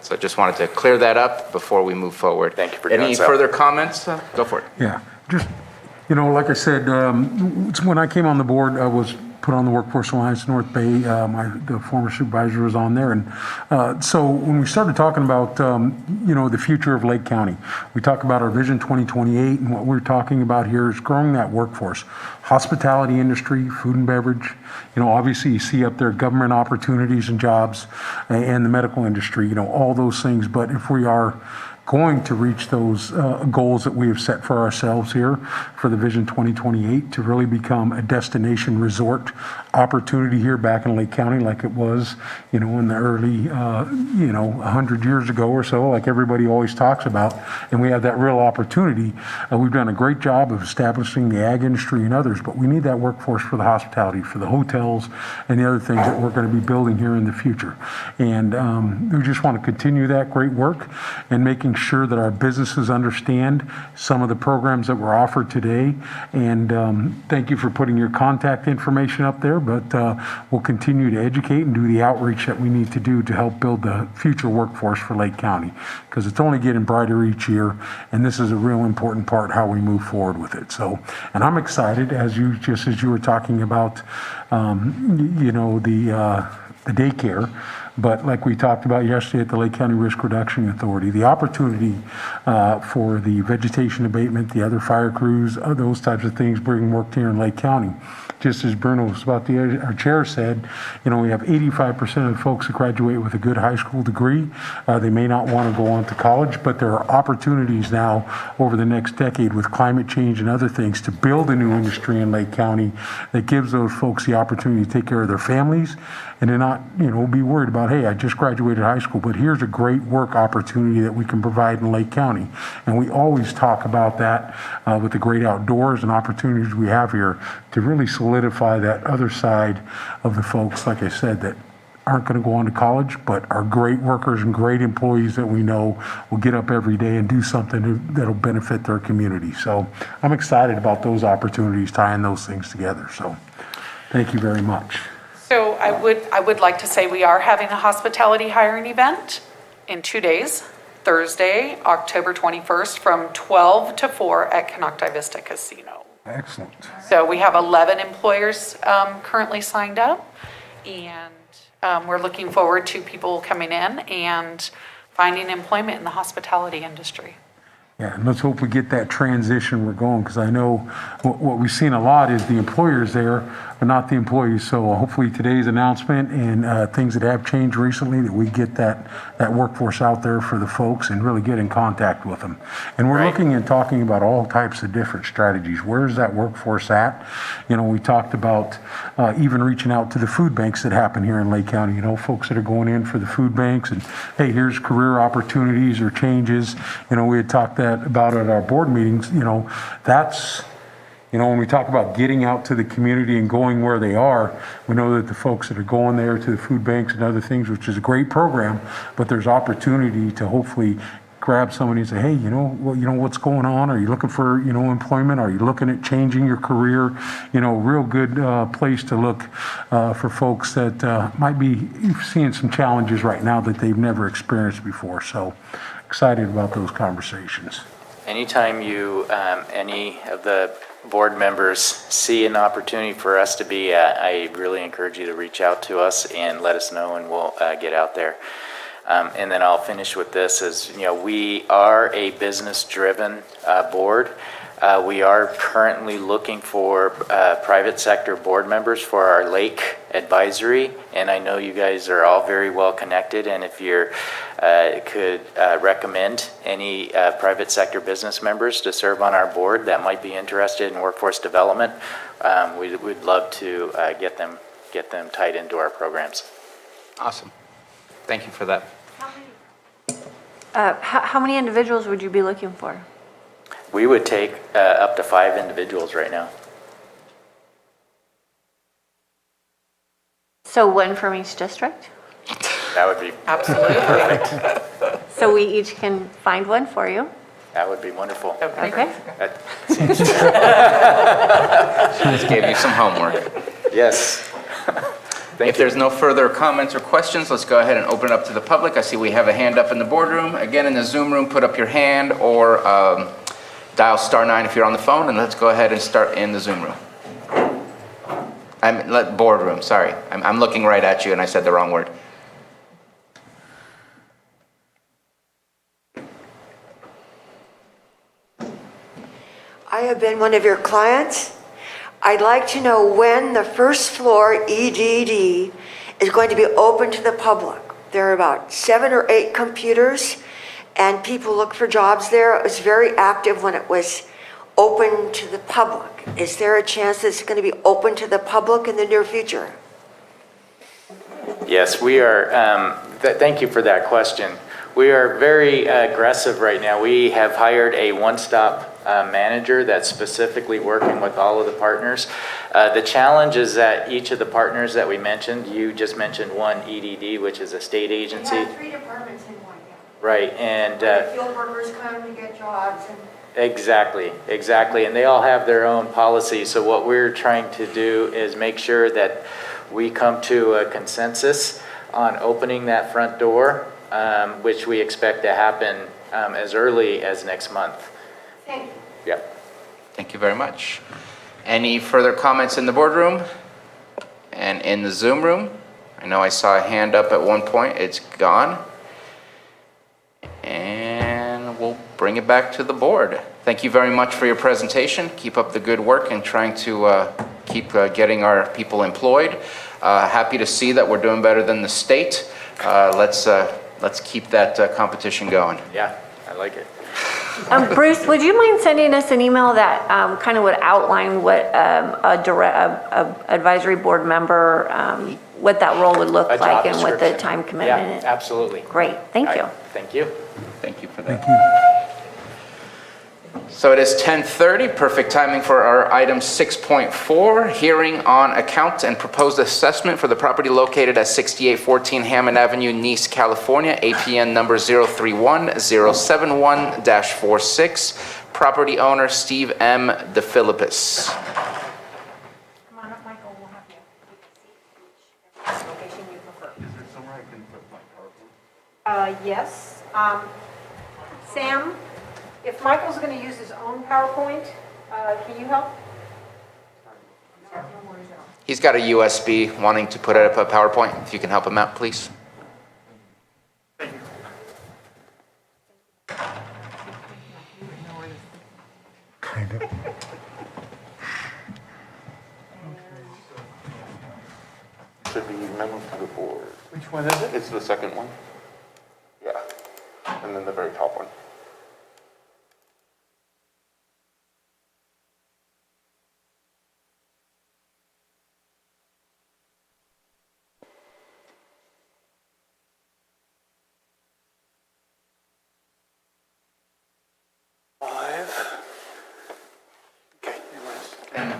So just wanted to clear that up before we move forward. Thank you for doing so. Any further comments? Go for it. Yeah, just, like I said, when I came on the board, I was put on the Workforce Alliance North Bay. The former supervisor was on there. And so when we started talking about, the future of Lake County, we talk about our Vision 2028, and what we're talking about here is growing that workforce. Hospitality industry, food and beverage, obviously you see up there government opportunities and jobs, and the medical industry, all those things. But if we are going to reach those goals that we have set for ourselves here for the Vision 2028 to really become a destination resort opportunity here back in Lake County, like it was, in the early, 100 years ago or so, like everybody always talks about, and we have that real opportunity. We've done a great job of establishing the ag industry and others, but we need that workforce for the hospitality, for the hotels, and the other things that we're going to be building here in the future. And we just want to continue that great work and making sure that our businesses understand some of the programs that were offered today. And thank you for putting your contact information up there, but we'll continue to educate and do the outreach that we need to do to help build the future workforce for Lake County, because it's only getting brighter each year, and this is a real important part how we move forward with it. So, and I'm excited, as you were talking about, the daycare. But like we talked about yesterday at the Lake County Risk Reduction Authority, the opportunity for the vegetation abatement, the other fire crews, those types of things bring work here in Lake County. Just as Bruno was our chair said, we have 85% of the folks that graduate with a good high school degree. They may not want to go on to college, but there are opportunities now over the next decade with climate change and other things to build a new industry in Lake County that gives those folks the opportunity to take care of their families and to not, be worried about, hey, I just graduated high school, but here's a great work opportunity that we can provide in Lake County. And we always talk about that with the great outdoors and opportunities we have here to really solidify that other side of the folks, like I said, that aren't going to go on to college, but are great workers and great employees that we know will get up every day and do something that'll benefit their community. So I'm excited about those opportunities, tying those things together. So thank you very much. So I would like to say we are having a hospitality hiring event in 2 days, Thursday, October 21st, from 12 to 4 at Canocti Vista Casino. Excellent. So we have 11 employers currently signed up, and we're looking forward to people coming in and finding employment in the hospitality industry. Yeah, and let's hope we get that transition we're going, because I know what we've seen a lot is the employers there, but not the employees. So hopefully today's announcement and things that have changed recently, that we get that workforce out there for the folks and really get in contact with them. And we're looking and talking about all types of different strategies. Where's that workforce at? We talked about even reaching out to the food banks that happen here in Lake County, folks that are going in for the food banks and, hey, here's career opportunities or changes. We had talked about at our board meetings, that's, when we talk about getting out to the community and going where they are, we know that the folks that are going there to the food banks and other things, which is a great program, but there's opportunity to hopefully grab somebody and say, hey, what's going on? Are you looking for, employment? Are you looking at changing your career? Real good place to look for folks that might be seeing some challenges right now that they've never experienced before. So excited about those conversations. Anytime you, any of the board members see an opportunity for us to be at, I really encourage you to reach out to us and let us know, and we'll get out there. And then I'll finish with this as, we are a business-driven board. We are currently looking for private sector board members for our lake advisory, and I know you guys are all very well connected, and if you could recommend any private sector business members to serve on our board that might be interested in workforce development, we'd love to get them tied into our programs. Awesome. Thank you for that. How many individuals would you be looking for? We would take up to 5 individuals right now. So one from each district? That would be Absolutely. perfect. So we each can find one for you? That would be wonderful. Okay. That seems- Just gave you some homework. Yes. If there's no further comments or questions, let's go ahead and open it up to the public. I see we have a hand up in the boardroom. Again, in the Zoom room, put up your hand or dial *9 if you're on the phone, and let's go ahead and start in the Zoom room. Boardroom, sorry. I'm looking right at you and I said the wrong word. I have been one of your clients. I'd like to know when the first floor EDD is going to be open to the public. There are about 7 or 8 computers, and people look for jobs there. It was very active when it was open to the public. Is there a chance that it's going to be open to the public in the near future? Yes, we are. Thank you for that question. We are very aggressive right now. We have hired a one-stop manager that's specifically working with all of the partners. The challenge is that each of the partners that we mentioned, you just mentioned one, EDD, which is a state agency. We have 3 departments in one, Right, and Field workers come to get jobs and. exactly, and they all have their own policies. So what we're trying to do is make sure that we come to a consensus on opening that front door, which we expect to happen as early as next month. Thank you. Yep. Thank you very much. Any further comments in the boardroom and in the Zoom room? I know I saw a hand up at one point. It's gone. And we'll bring it back to the board. Thank you very much for your presentation. Keep up the good work and trying to keep getting our people employed. Happy to see that we're doing better than the state. Let's keep that competition going. Yeah, I like it. Bruce, would you mind sending us an email that kind of would outline what a advisory board member, what that role would look A job like and what the description. time commitment is? Yeah, absolutely. Great, thank you. Thank you. Thank you for that. So it is 10:30, perfect timing for our item 6.4, hearing on account and proposed assessment for the property located at 6814 Hammond Avenue, Nice, California, APN number 031-071-46, property owner Steve M. DeFilippis. Come on up, Michael, we'll have you which location you prefer. Is there somewhere I can put my PowerPoint? Yes. Sam, if Michael's going to use his own PowerPoint, can you help? He's got a USB wanting to put up a PowerPoint. If you can help him out, please. Kind of. Should be memo to the board. Which one is it? It's the second one. Yeah. And then the very top one.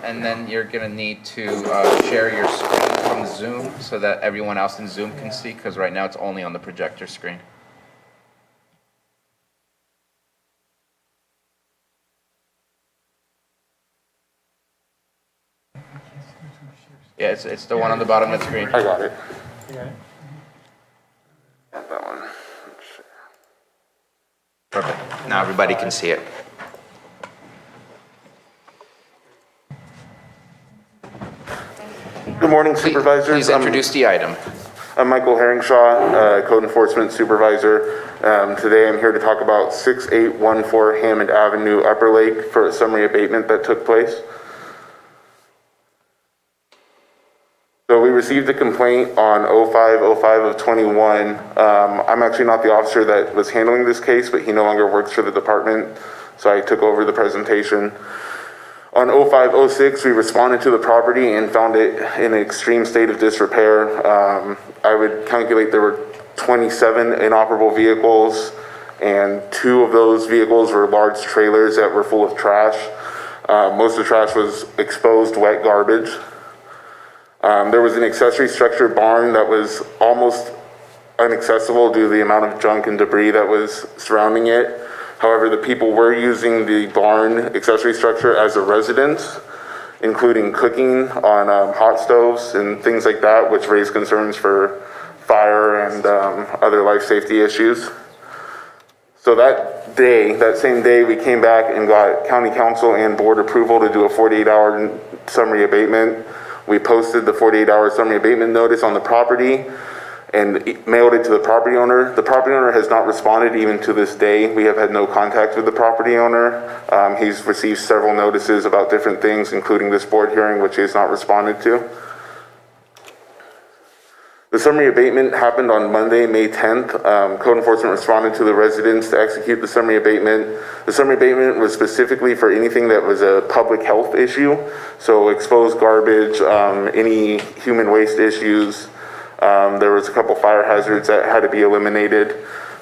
And then you're gonna need to share your screen from Zoom so that everyone else in Zoom can see, because right now it's only on the projector screen. Yeah, it's the one on the bottom of the screen. I got it. Got that one. Perfect. Now everybody can see it. Good morning, supervisors. Please introduce the item. I'm Michael Herringshaw, Code Enforcement Supervisor. Today I'm here to talk about 6814 Hammond Avenue, Upper Lake, for a summary abatement that took place. So we received a complaint on 05/05 of 21. I'm actually not the officer that was handling this case, but he no longer works for the department, so I took over the presentation. On 05/06, we responded to the property and found it in an extreme state of disrepair. I would calculate there were 27 inoperable vehicles, and 2 of those vehicles were large trailers that were full of trash. Most of the trash was exposed wet garbage. There was an accessory structure barn that was almost inaccessible due to the amount of junk and debris that was surrounding it. However, the people were using the barn accessory structure as a residence, including cooking on hot stoves and things like that, which raised concerns for fire and other life safety issues. So that same day, we came back and got county council and board approval to do a 48-hour summary abatement. We posted the 48-hour summary abatement notice on the property and mailed it to the property owner. The property owner has not responded even to this day. We have had no contact with the property owner. He's received several notices about different things, including this board hearing, which he has not responded to. The summary abatement happened on Monday, May 10th. Code enforcement responded to the residents to execute the summary abatement. The summary abatement was specifically for anything that was a public health issue, so exposed garbage, any human waste issues. There was a couple fire hazards that had to be eliminated,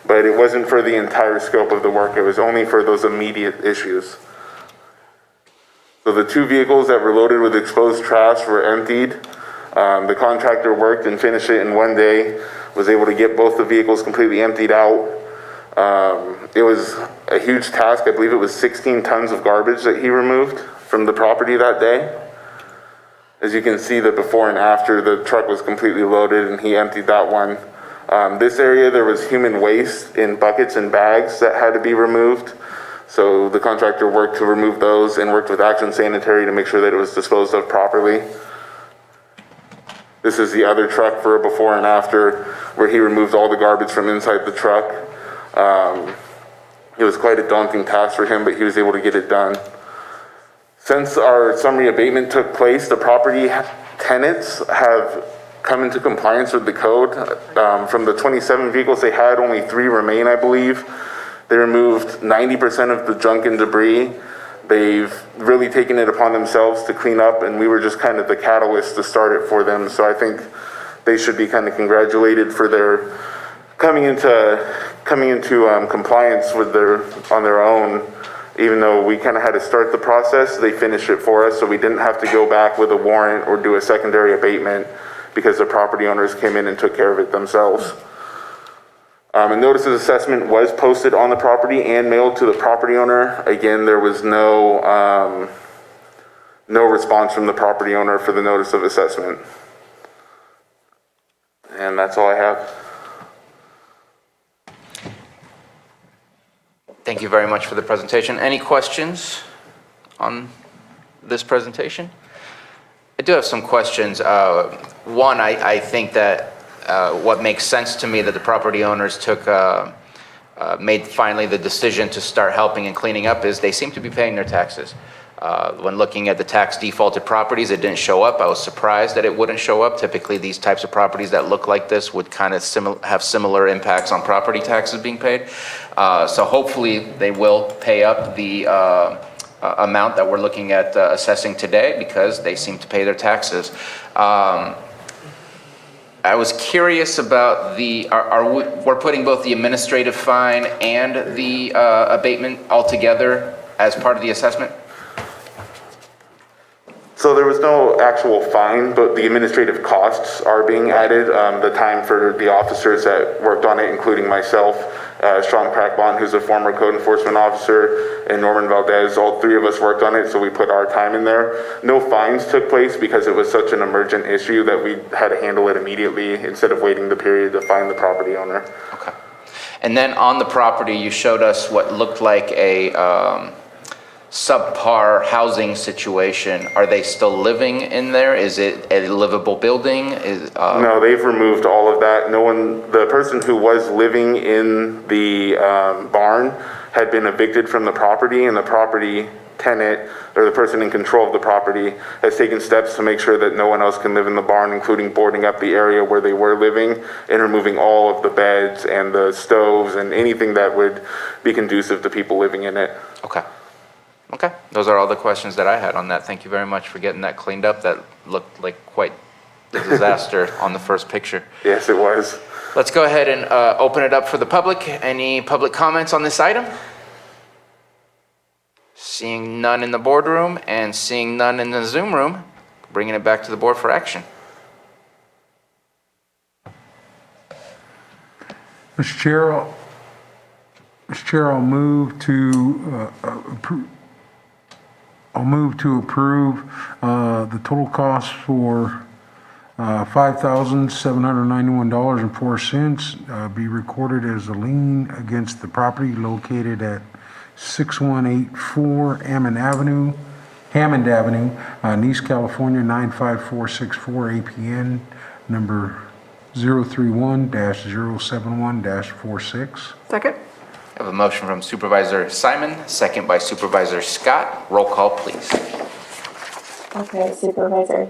but it wasn't for the entire scope of the work. It was only for those immediate issues. So the 2 vehicles that were loaded with exposed trash were emptied. The contractor worked and finished it in one day, was able to get both the vehicles completely emptied out. It was a huge task. I believe it was 16 tons of garbage that he removed from the property that day. As you can see, the before and after, the truck was completely loaded and he emptied that one. This area, there was human waste in buckets and bags that had to be removed. So the contractor worked to remove those and worked with Action Sanitary to make sure that it was disposed of properly. This is the other truck for a before and after, where he removed all the garbage from inside the truck. It was quite a daunting task for him, but he was able to get it done. Since our summary abatement took place, the property tenants have come into compliance with the code. From the 27 vehicles they had, only 3 remain, I believe. They removed 90% of the junk and debris. They've really taken it upon themselves to clean up, and we were just kind of the catalyst to start it for them. So I think they should be kind of congratulated for their coming into compliance with on their own. Even though we kind of had to start the process, they finished it for us, so we didn't have to go back with a warrant or do a secondary abatement because the property owners came in and took care of it themselves. A notice of assessment was posted on the property and mailed to the property owner. Again, there was no response from the property owner for the notice of assessment. And that's all I have. Thank you very much for the presentation. Any questions on this presentation? I do have some questions. One, I think that what makes sense to me that the property owners made finally the decision to start helping and cleaning up is they seem to be paying their taxes. When looking at the tax defaulted properties, it didn't show up. I was surprised that it wouldn't show up. Typically, these types of properties that look like this would kind of have similar impacts on property taxes being paid. So hopefully they will pay up the amount that we're looking at assessing today because they seem to pay their taxes. I was curious about we're putting both the administrative fine and the abatement all together as part of the assessment? So there was no actual fine, but the administrative costs are being added. The time for the officers that worked on it, including myself, Sean Crackbon, who's a former code enforcement officer, and Norman Valdez, all 3 of us worked on it, so we put our time in there. No fines took place because it was such an emergent issue that we had to handle it immediately instead of waiting the period to find the property owner. Okay. And then on the property, you showed us what looked like a subpar housing situation. Are they still living in there? Is it a livable building? No, they've removed all of that. The person who was living in the barn had been evicted from the property, and the property tenant, or the person in control of the property, has taken steps to make sure that no one else can live in the barn, including boarding up the area where they were living and removing all of the beds and the stoves and anything that would be conducive to people living in it. Okay. Okay, those are all the questions that I had on that. Thank you very much for getting that cleaned up. That looked like quite a disaster on the first picture. Yes, it was. Let's go ahead and open it up for the public. Any public comments on this item? Seeing none in the boardroom and seeing none in the Zoom room, bringing it back to the board for action. Mr. Chair, I'll move to approve the total cost for $5,791.04 be recorded as a lien against the property located at 6184 Hammond Avenue, East California 95464, APN number 031-071-46. Second? I have a motion from Supervisor Simon, second by Supervisor Scott. Roll call, please. Okay, Supervisor.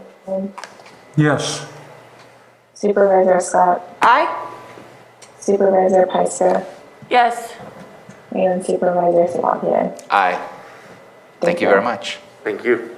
Yes. Supervisor Scott. Aye. Supervisor Pyska. Yes. And Supervisor Sabatier. Aye. Thank you very much. Thank you.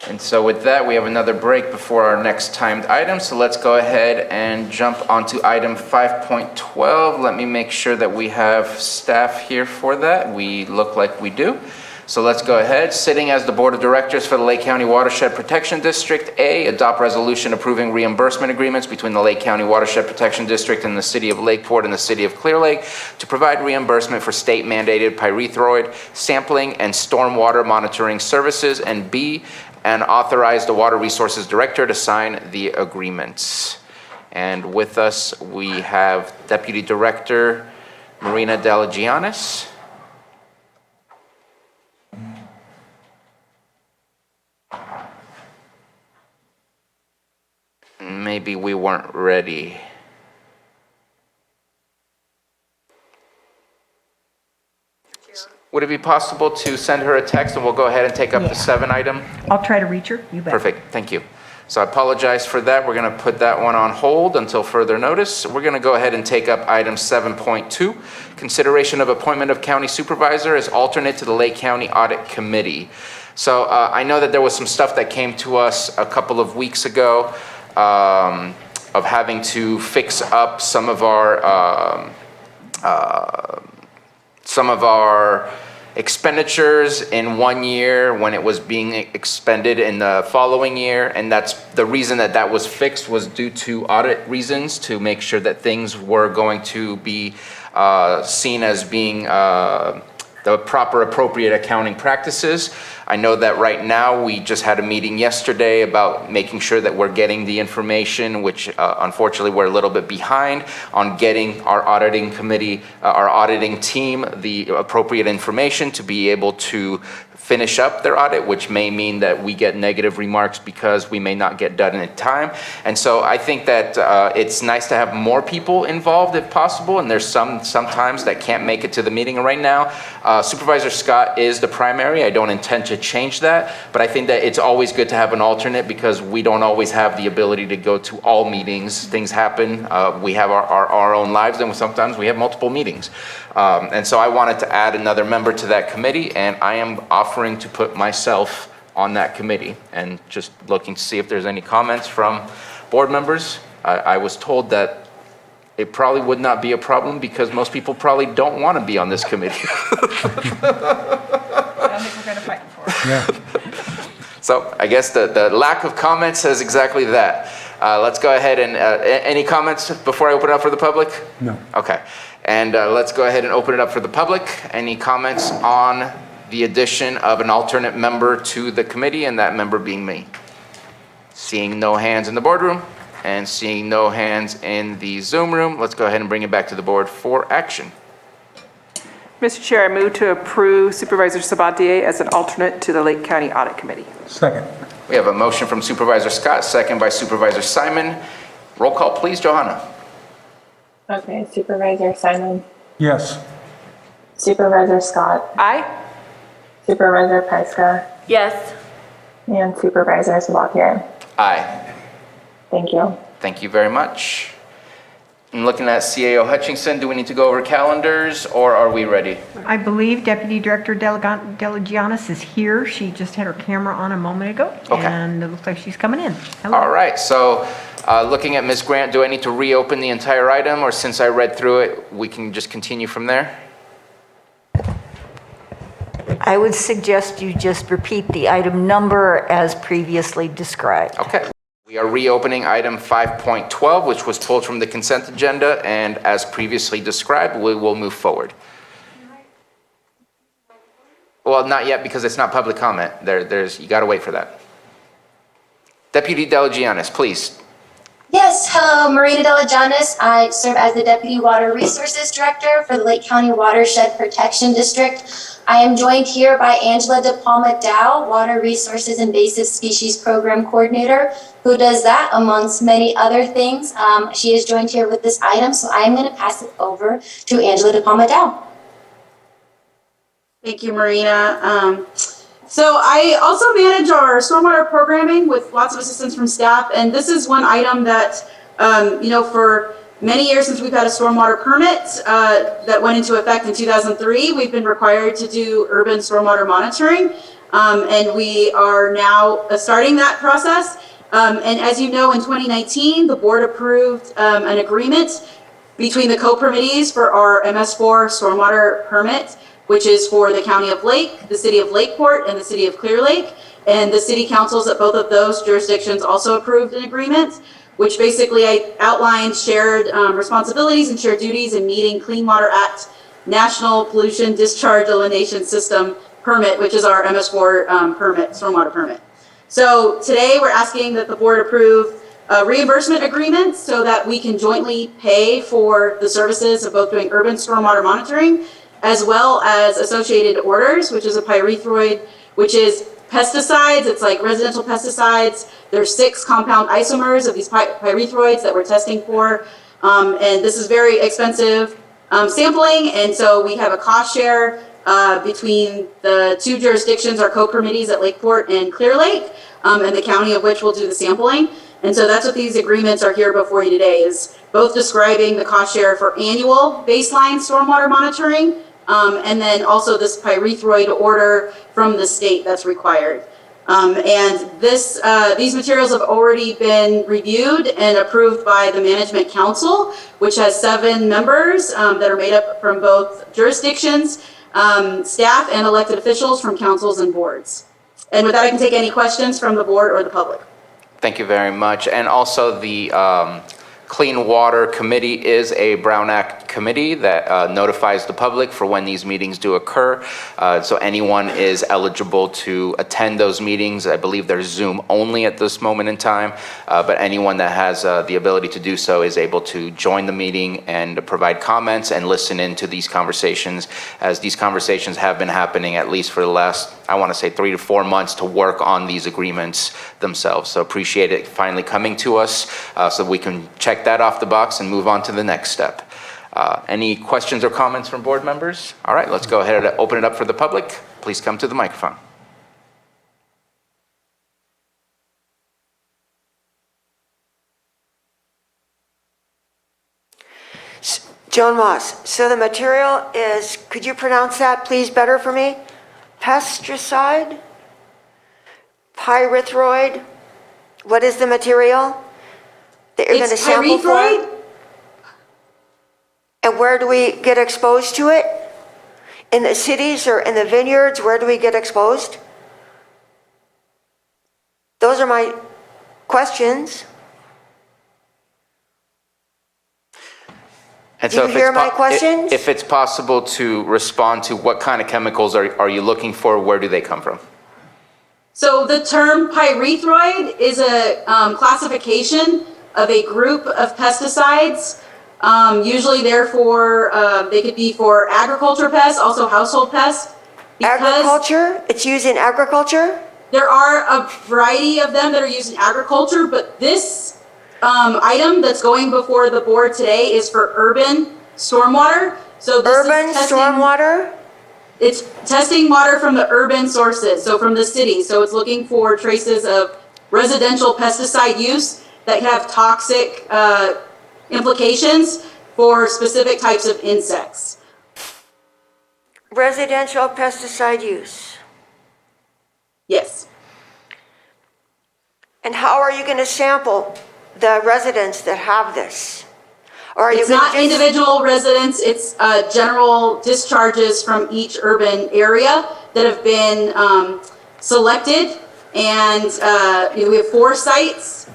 And so with that, we have another break before our next timed item. So let's go ahead and jump onto item 5.12. Let me make sure that we have staff here for that. We look like we do. So let's go ahead. Sitting as the Board of Directors for the Lake County Watershed Protection District, A, adopt resolution approving reimbursement agreements between the Lake County Watershed Protection District and the City of Lakeport and the City of Clear Lake to provide reimbursement for state-mandated pyrethroid sampling and stormwater monitoring services, and B, and authorize the Water Resources Director to sign the agreements. And with us, we have Deputy Director Marina Delagianis. Maybe we weren't ready. Would it be possible to send her a text and we'll go ahead and take up the 7 item? I'll try to reach her, you bet. Perfect, thank you. So I apologize for that. We're gonna put that one on hold until further notice. We're gonna go ahead and take up item 7.2, consideration of appointment of county supervisor as alternate to the Lake County Audit Committee. So I know that there was some stuff that came to us a couple of weeks ago of having to fix up some of our expenditures in one year when it was being expended in the following year. And that's the reason that that was fixed, was due to audit reasons, to make sure that things were going to be seen as being the proper, appropriate accounting practices. I know that right now, we just had a meeting yesterday about making sure that we're getting the information, which unfortunately we're a little bit behind on getting our auditing committee, our auditing team, the appropriate information to be able to finish up their audit, which may mean that we get negative remarks because we may not get done in time. And so I think that it's nice to have more people involved if possible, and there's sometimes that can't make it to the meeting right now. Supervisor Scott is the primary. I don't intend to change that, but I think that it's always good to have an alternate because we don't always have the ability to go to all meetings. Things happen. We have our own lives, and sometimes we have multiple meetings. And so I wanted to add another member to that committee, and I am offering to put myself on that committee, and just looking to see if there's any comments from board members. I was told that it probably would not be a problem because most people probably don't want to be on this committee. I don't think we're going to fight for it. Yeah. So I guess the lack of comments says exactly that. Let's go ahead and, any comments before I open it up for the public? No. Okay. And let's go ahead and open it up for the public. Any comments on the addition of an alternate member to the committee, and that member being me? Seeing no hands in the boardroom and seeing no hands in the Zoom room, let's go ahead and bring it back to the board for action. Mr. Chair, I move to approve Supervisor Sabatier as an alternate to the Lake County Audit Committee. Second. We have a motion from Supervisor Scott, second by Supervisor Simon. Roll call, please, Johanna. Okay, Supervisor Simon, Yes. Supervisor Scott, Aye? Supervisor Pyska, Yes. and Supervisor Sabatier. Aye. Thank you. Thank you very much. I'm looking at CAO Hutchinson. Do we need to go over calendars, or are we ready? I believe Deputy Director Delagianis is here. She just had her camera on a moment ago. Okay. And it looks like she's coming in. Hello. All right, so looking at Ms. Grant, do I need to reopen the entire item, or since I read through it, we can just continue from there? I would suggest you just repeat the item number as previously described. Okay. We are reopening item 5.12, which was pulled from the consent agenda, and as previously described, we will move forward. Well, not yet, because it's not public comment. You got to wait for that. Deputy Delagianis, please. Yes, hello, Marina Delagianis. I serve as the Deputy Water Resources Director for the Lake County Watershed Protection District. I am joined here by Angela De Palma Dow, Water Resources Invasive Species Program Coordinator, who does that amongst many other things. She is joined here with this item, so I am going to pass it over to Angela De Palma Dow. Thank you, Marina. So I also manage our stormwater programming with lots of assistance from staff, and this is one item that, for many years since we've had a stormwater permit that went into effect in 2003, we've been required to do urban stormwater monitoring, and we are now starting that process. And as you know, in 2019, the board approved an agreement between the co-permittees for our MS4 stormwater permit. which is for the County of Lake, the City of Lakeport, and the City of Clear Lake. And the city councils at both of those jurisdictions also approved an agreement, which basically outlines shared responsibilities and shared duties in meeting Clean Water Act National Pollution Discharge Elimination System permit, which is our MS4 permit, stormwater permit. So today we're asking that the board approve reimbursement agreements so that we can jointly pay for the services of both doing urban stormwater monitoring as well as associated orders, which is a pyrethroid, which is pesticides. It's like residential pesticides. There's 6 compound isomers of these pyrethroids that we're testing for. And this is very expensive sampling. And so we have a cost share between the 2 jurisdictions, our co-permittees at Lakeport and Clear Lake, and the county of which will do the sampling. And so that's what these agreements are here before you today, is both describing the cost share for annual baseline stormwater monitoring, and then also this pyrethroid order from the state that's required. And these materials have already been reviewed and approved by the Management Council, which has 7 members that are made up from both jurisdictions, staff and elected officials from councils and boards. And with that, I can take any questions from the board or the public. Thank you very much. And also the Clean Water Committee is a Brown Act committee that notifies the public for when these meetings do occur. So anyone is eligible to attend those meetings. I believe they're Zoom only at this moment in time, but anyone that has the ability to do so is able to join the meeting and provide comments and listen into these conversations, as these conversations have been happening at least for the last, I want to say, 3 to 4 months to work on these agreements themselves. So appreciate it finally coming to us so we can check that off the box and move on to the next step. Any questions or comments from board members? All right, let's go ahead and open it up for the public. Please come to the microphone. Joan Moss. So the material is, could you pronounce that please better for me? Pesticide? Pyrethroid? What is the material that you're going to sample for? Pyrethroid. And where do we get exposed to it? In the cities or in the vineyards, where do we get exposed? Those are my questions. And Do you hear my questions? If it's possible to respond to what kind of chemicals are you looking for? Where do they come from? So the term pyrethroid is a classification of a group of pesticides. Usually they could be for agriculture pests, also household pests. Agriculture? It's used in agriculture? There are a variety of them that are used in agriculture, but this item that's going before the board today is for urban stormwater. So this urban is testing, stormwater? It's testing water from the urban sources, so from the city. So it's looking for traces of residential pesticide use that can have toxic implications for specific types of insects. Residential pesticide use. Yes. And how are you going to sample the residents that have this? Or are you It's gonna not just- individual residents, it's general discharges from each urban area that have been selected. And we have 4 sites,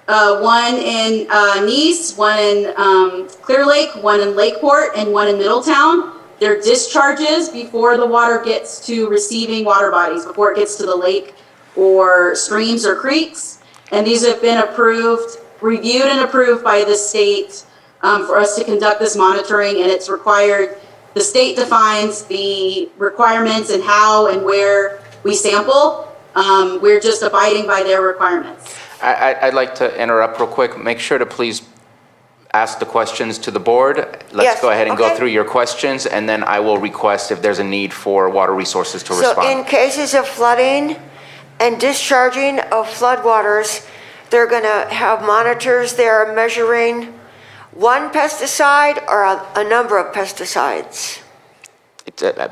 one in Nice, one in Clear Lake, one in Lakeport, and one in Middletown. They're discharges before the water gets to receiving water bodies, before it gets to the lake or streams or creeks. And these have been reviewed and approved by the state for us to conduct this monitoring, and it's required. The state defines the requirements and how and where we sample. We're just abiding by their requirements. I'd like to interrupt real quick. Make sure to please ask the questions to the board. Let's Yes, go ahead and go okay. through your questions, and then I will request if there's a need for Water Resources to So respond. in cases of flooding and discharging of floodwaters, they're going to have monitors there measuring one pesticide or a number of pesticides?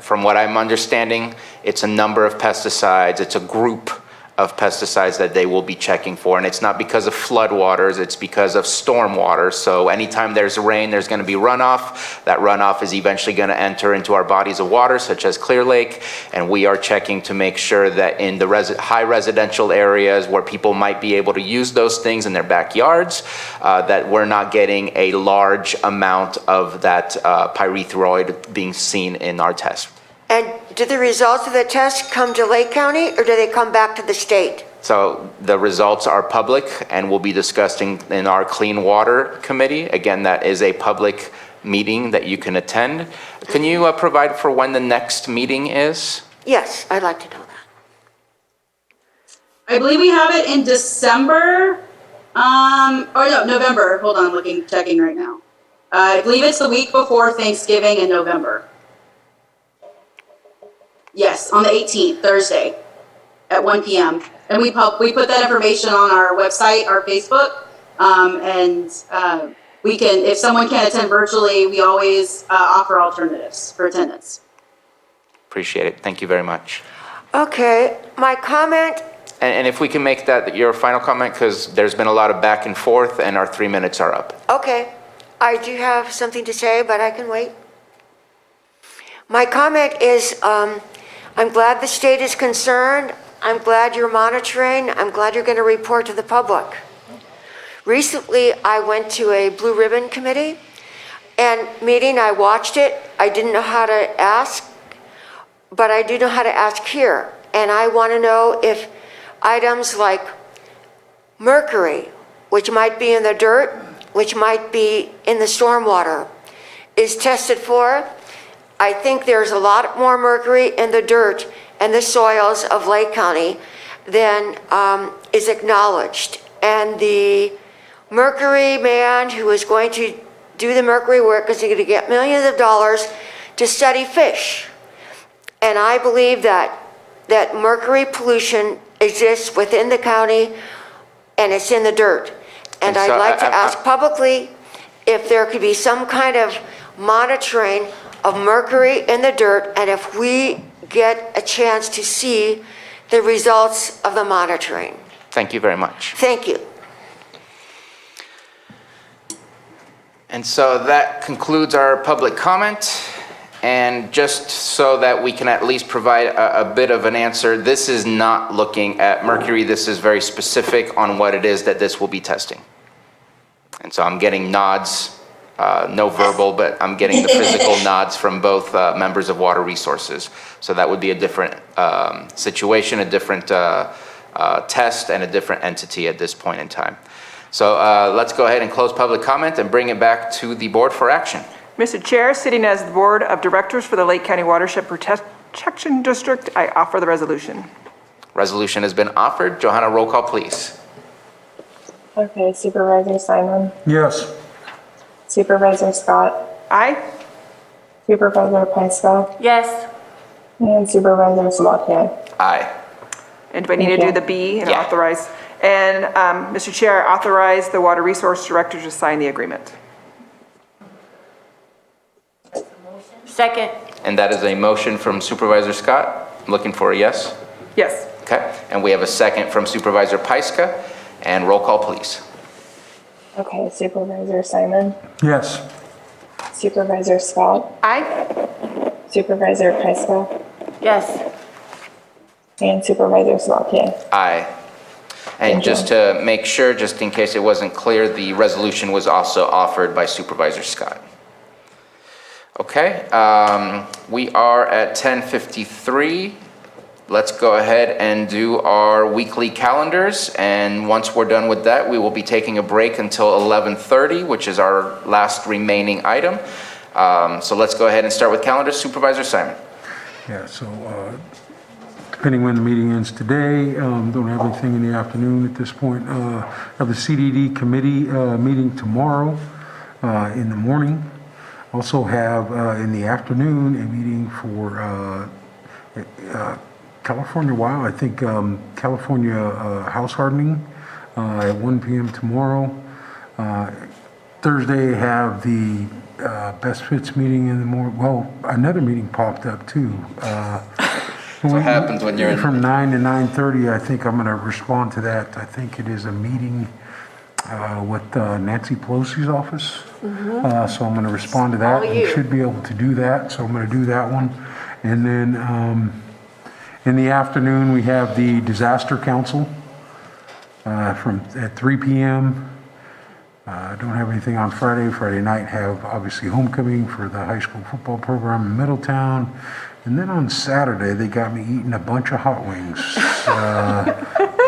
From what I'm understanding, it's a number of pesticides. It's a group of pesticides that they will be checking for. And it's not because of floodwaters, it's because of stormwater. So anytime there's rain, there's going to be runoff. That runoff is eventually going to enter into our bodies of water, such as Clear Lake. And we are checking to make sure that in the high residential areas where people might be able to use those things in their backyards, that we're not getting a large amount of that pyrethroid being seen in our test. And do the results of the test come to Lake County, or do they come back to the state? So the results are public and will be discussing in our Clean Water Committee. Again, that is a public meeting that you can attend. Can you provide for when the next meeting is? Yes, I'd like to know that. I believe we have it in December, or no, November. Hold on, checking right now. I believe it's the week before Thanksgiving in November. Yes, on the 18th, Thursday, at 1 p.m. And we put that information on our website, our Facebook, and we can, if someone can't attend virtually, we always offer alternatives for attendance. Appreciate it. Thank you very much. Okay, my comment. And if we can make that your final comment, because there's been a lot of back and forth and our 3 minutes are up. Okay, I do have something to say, but I can wait. My comment is, I'm glad the state is concerned. I'm glad you're monitoring. I'm glad you're going to report to the public. Recently, I went to a Blue Ribbon Committee and meeting. I watched it. I didn't know how to ask, but I do know how to ask here. And I want to know if items like mercury, which might be in the dirt, which might be in the stormwater, is tested for. I think there's a lot more mercury in the dirt and the soils of Lake County than is acknowledged. And the mercury man who is going to do the mercury work is going to get millions of dollars to study fish. And I believe that mercury pollution exists within the county and it's in the dirt. And so I'd like to ask publicly if there could be some kind of monitoring of mercury in the dirt, and if we get a chance to see the results of the monitoring. Thank you very much. Thank you. And so that concludes our public comment. And just so that we can at least provide a bit of an answer, this is not looking at mercury. This is very specific on what it is that this will be testing. And so I'm getting nods. No verbal, but I'm getting the physical nods from both members of Water Resources. So that would be a different situation, a different test, and a different entity at this point in time. So let's go ahead and close public comment and bring it back to the board for action. Mr. Chair, sitting as the Board of Directors for the Lake County Watershed Protection District, I offer the resolution. Resolution has been offered. Johanna, roll call, please. Okay, Supervisor Simon, Yes. Supervisor Scott, Aye? Supervisor Pyska, Yes. and Supervisor Sabatier. Aye. And do I need to do the B and Yeah. authorize? And Mr. Chair, I authorize the Water Resource Director to sign the agreement. Second. And that is a motion from Supervisor Scott. Looking for a yes? Yes. Okay. And we have a second from Supervisor Pyska. And roll call, please. Okay, Supervisor Simon, Yes. Supervisor Scott, Aye? Supervisor Pyska, Yes. and Supervisor Sabatier. Aye. And just to make sure, just in case it wasn't clear, the resolution was also offered by Supervisor Scott. Okay, we are at 10:53. Let's go ahead and do our weekly calendars. And once we're done with that, we will be taking a break until 11:30, which is our last remaining item. So let's go ahead and start with calendars. Supervisor Simon. Yeah, so depending when the meeting ends today, don't have anything in the afternoon at this point. Have the CDD committee meeting tomorrow in the morning. Also have in the afternoon a meeting for California Wild, I think California house hardening at 1 p.m. tomorrow. Thursday have the Best Fits meeting in the morning. Well, another meeting popped up too. That's what happens when you're in. From 9 to 9:30, I think I'm going to respond to that. I think it is a meeting with Nancy Pelosi's office. So I'm going to respond to that. All you. I should be able to do that, so I'm going to do that one. And then in the afternoon, we have the Disaster Council at 3 p.m. I don't have anything on Friday. Friday night have obviously homecoming for the high school football program in Middletown. And then on Saturday, they got me eating a bunch of hot wings.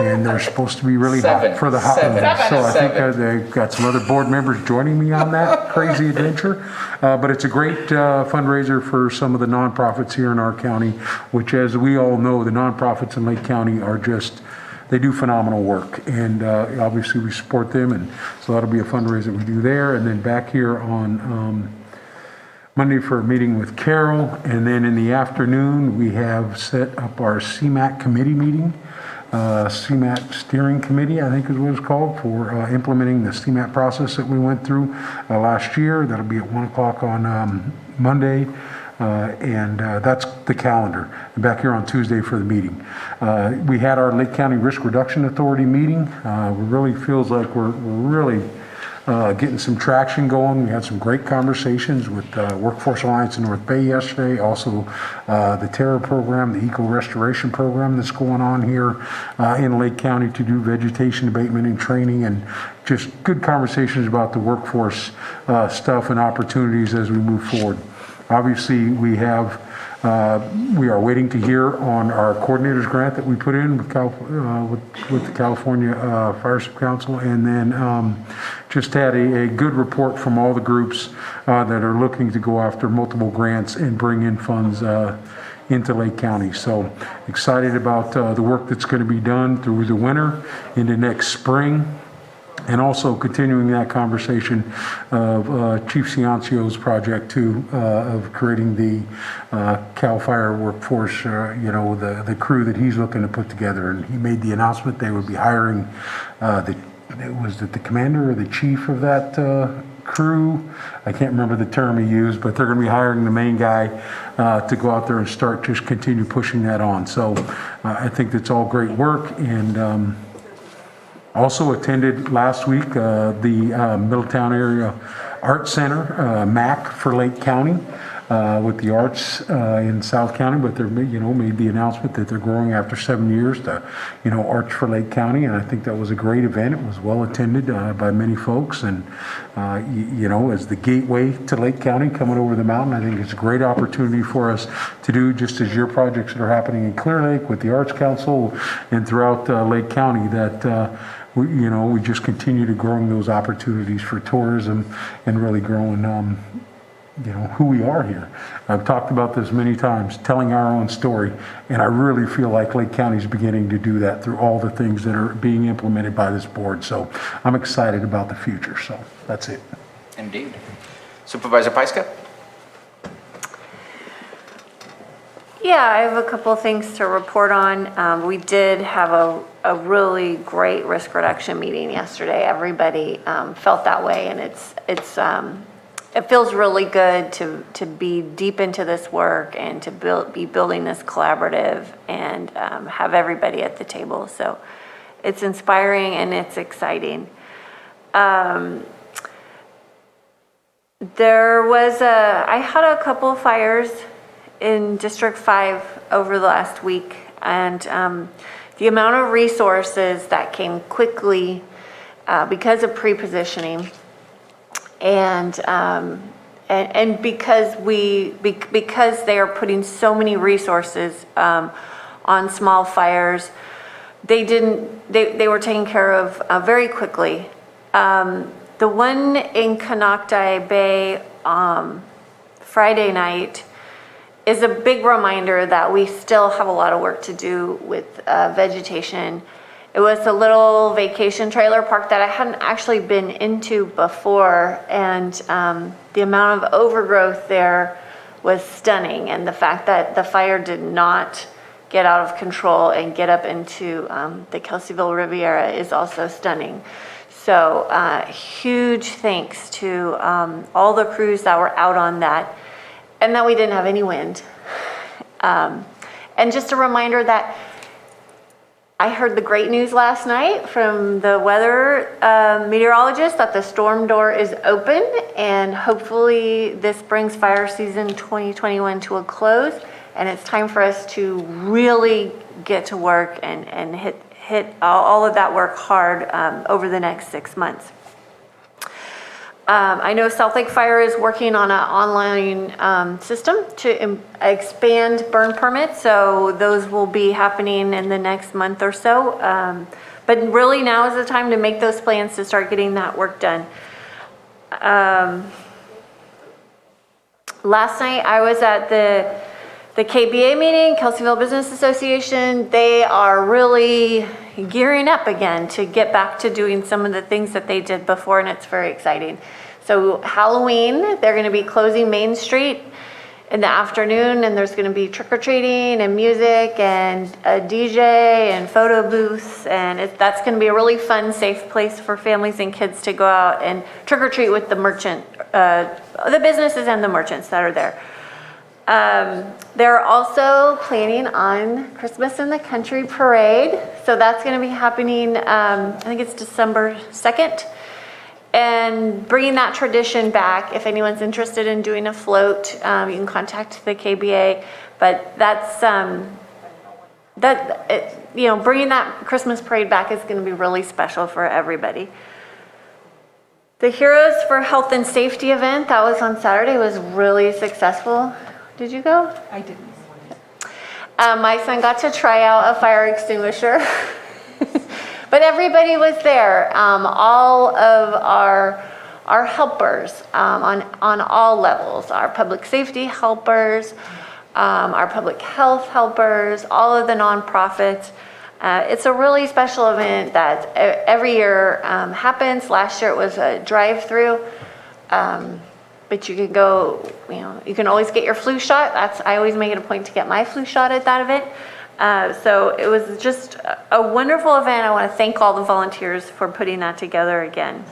And they're supposed to be really hot for the hot wings. So I think they've got some other board members joining me on that crazy adventure. But it's a great fundraiser for some of the nonprofits here in our county, which, as we all know, the nonprofits in Lake County are just, they do phenomenal work. And obviously we support them. And so that'll be a fundraiser we do there. And then back here on Monday for a meeting with Carol. And then in the afternoon, we have set up our CMAC committee meeting. CMAT Steering Committee, I think is what it's called, for implementing the CMAT process that we went through last year. That'll be at 1 o'clock on Monday. And that's the calendar. And back here on Tuesday for the meeting. We had our Lake County Risk Reduction Authority meeting. It really feels like we're really getting some traction going. We had some great conversations with Workforce Alliance in North Bay yesterday. Also, the Terra program, the Eco Restoration program that's going on here in Lake County to do vegetation abatement and training, and just good conversations about the workforce stuff and opportunities as we move forward. Obviously, we are waiting to hear on our coordinators grant that we put in with the California Fire Council, and then just had a good report from all the groups that are looking to go after multiple grants and bring in funds into Lake County. So excited about the work that's going to be done through the winter into next spring. And also continuing that conversation of Chief Ciancio's project too, of creating the CAL FIRE workforce, the crew that he's looking to put together. And he made the announcement they would be hiring the commander or the chief of that crew. I can't remember the term he used, but they're going to be hiring the main guy to go out there and start just continue pushing that on. So I think that's all great work. And also attended last week the Middletown Area Arts Center, MAC for Lake County, with the arts in South County, but they're made the announcement that they're growing after 7 years to Arts for Lake County, and I think that was a great event. It was well attended by many folks, and as the gateway to Lake County coming over the mountain, I think it's a great opportunity for us to do, just as your projects that are happening in Clear Lake with the Arts Council and throughout Lake County, that we just continue to growing those opportunities for tourism and really growing, who we are here. I've talked about this many times, telling our own story, and I really feel like Lake County is beginning to do that through all the things that are being implemented by this board. So I'm excited about the future. So that's it. Indeed. Supervisor Pyska? Yeah, I have a couple things to report on. We did have a really great risk reduction meeting yesterday. Everybody felt that way, and it feels really good to be deep into this work and to be building this collaborative and have everybody at the table. So it's inspiring and it's exciting. I had a couple of fires in District 5 over the last week, and the amount of resources that came quickly because of pre-positioning and because they are putting so many resources on small fires, they were taken care of very quickly. The one in Canocti Bay Friday night is a big reminder that we still have a lot of work to do with vegetation. It was a little vacation trailer park that I hadn't actually been into before, and the amount of overgrowth there was stunning, and the fact that the fire did not get out of control and get up into the Kelseyville Riviera is also stunning. So huge thanks to all the crews that were out on that, and that we didn't have any wind. And And just a reminder that I heard the great news last night from the weather meteorologist that the storm door is open, and hopefully this brings fire season 2021 to a close, and it's time for us to really get to work and hit all of that work hard over the next 6 months. I know South Lake Fire is working on an online system to expand burn permits, so those will be happening in the next month or so. But really now is the time to make those plans to start getting that work done. Last night I was at the KBA meeting, Kelseyville Business Association. They are really gearing up again to get back to doing some of the things that they did before, and it's very exciting. So Halloween, they're going to be closing Main Street in the afternoon, and there's going to be trick-or-treating and music and a DJ and photo booths, and that's going to be a really fun, safe place for families and kids to go out and trick-or-treat with the the businesses and the merchants that are there. They're also planning on Christmas in the Country Parade. So that's going to be happening, I think it's December 2nd. And bringing that tradition back. If anyone's interested in doing a float, you can contact the KBA. But that's, bringing that Christmas parade back is going to be really special for everybody. The Heroes for Health and Safety event that was on Saturday was really successful. Did you go? I didn't. My son got to try out a fire extinguisher, but everybody was there. All of our helpers on all levels, our public safety helpers, our public health helpers, all of the nonprofits. It's a really special event that every year happens. Last year it was a drive-through. But you can go, you can always get your flu shot. I always make it a point to get my flu shot at that event. So it was just a wonderful event. I want to thank all the volunteers for putting that together again.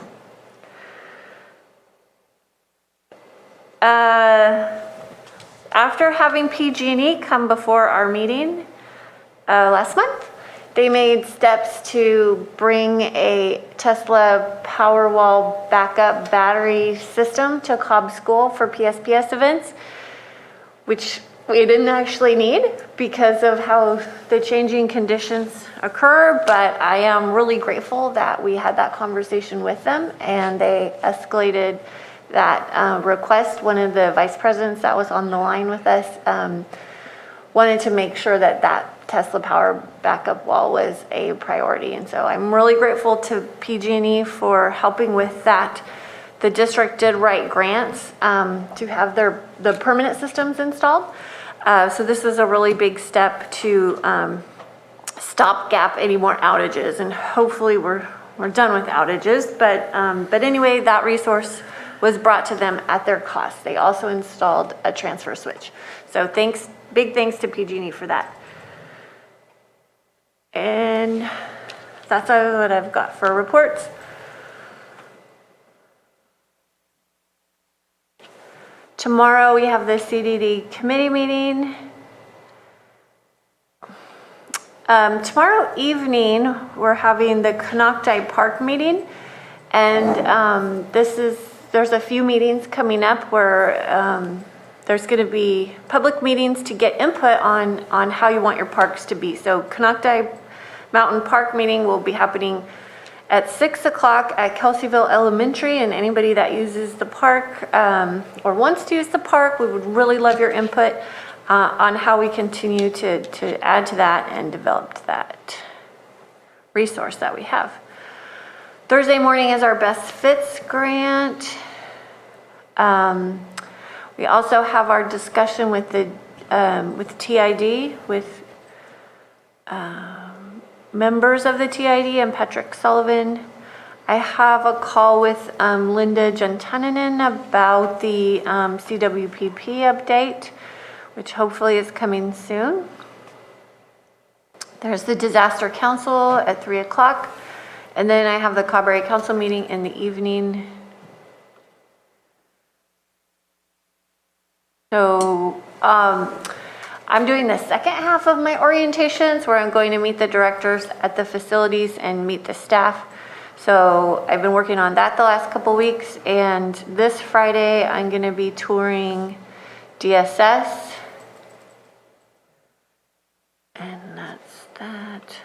After having PG&E come before our meeting last month, they made steps to bring a Tesla Powerwall backup battery system to Cobb School for PSPS events, which we didn't actually need because of how the changing conditions occur, but I am really grateful that we had that conversation with them and they escalated that request. One of the vice presidents that was on the line with us wanted to make sure that Tesla Power backup wall was a priority. And so I'm really grateful to PG&E for helping with that. The district did write grants to have the permanent systems installed. So this is a really big step to stopgap any more outages, and hopefully we're done with outages. But anyway, that resource was brought to them at their cost. They also installed a transfer switch. So big thanks to PG&E for that. And that's all that I've got for reports. Tomorrow we have the CDD committee meeting. Tomorrow evening we're having the Canocti Park meeting, and there's a few meetings coming up where there's going to be public meetings to get input on how you want your parks to be. So Canocti Mountain Park meeting will be happening at 6 o'clock at Kelseyville Elementary, and anybody that uses the park or wants to use the park, we would really love your input on how we continue to add to that and develop that resource that we have. Thursday morning is our Best Fits grant. We also have our discussion with the TID, with members of the TID and Patrick Sullivan. I have a call with Linda Gentananen about the CWPP update, which hopefully is coming soon. There's the Disaster Council at 3 o'clock. And then I have the Cabaret Council meeting in the evening. So I'm doing the second half of my orientations where I'm going to meet the directors at the facilities and meet the staff. So I've been working on that the last couple weeks, and this Friday I'm going to be touring DSS. And that's that.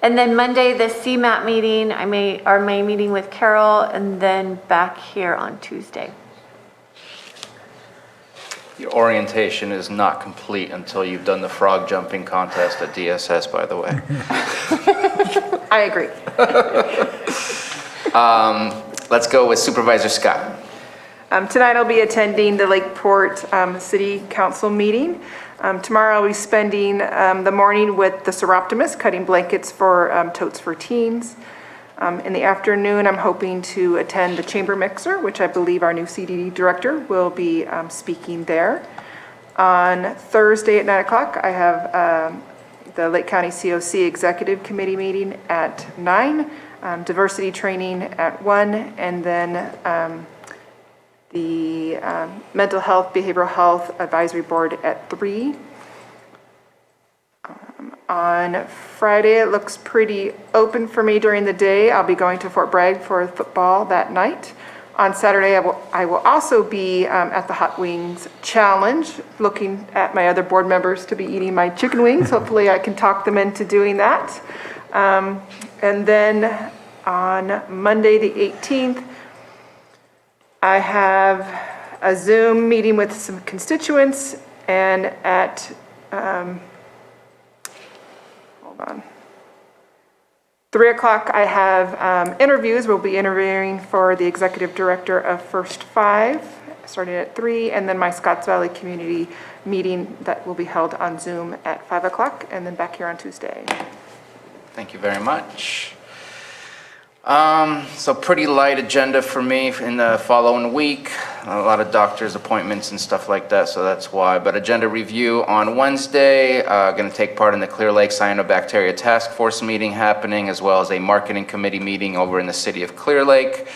And then Monday, the CMAT meeting, I may meeting with Carol, and then back here on Tuesday. Your orientation is not complete until you've done the frog jumping contest at DSS, by the way. I agree. Let's go with Supervisor Scott. Tonight I'll be attending the Lakeport City Council meeting. Tomorrow I'll be spending the morning with the Seroptimus, cutting blankets for Totes for Teens. In the afternoon, I'm hoping to attend the Chamber Mixer, which I believe our new CDD director will be speaking there. On Thursday at 9 o'clock, I have the Lake County COC Executive Committee meeting at 9, diversity training at 1, and then the Mental Health, Behavioral Health Advisory Board at 3. On Friday, it looks pretty open for me during the day. I'll be going to Fort Bragg for football that night. On Saturday, I will also be at the Hot Wings Challenge, looking at my other board members to be eating my chicken wings. Hopefully I can talk them into doing that. And then on Monday, the 18th, I have a Zoom meeting with some constituents, and at, hold on, 3 o'clock I have interviews. We'll be interviewing for the executive director of First Five, starting at 3, and then my Scotts Valley community meeting that will be held on Zoom at 5 o'clock, and then back here on Tuesday. Thank you very much. So pretty light agenda for me in the following week. A lot of doctor's appointments and stuff like that, so that's why. But agenda review on Wednesday, going to take part in the Clear Lake Cyanobacteria Task Force meeting happening, as well as a marketing committee meeting over in the city of Clear Lake.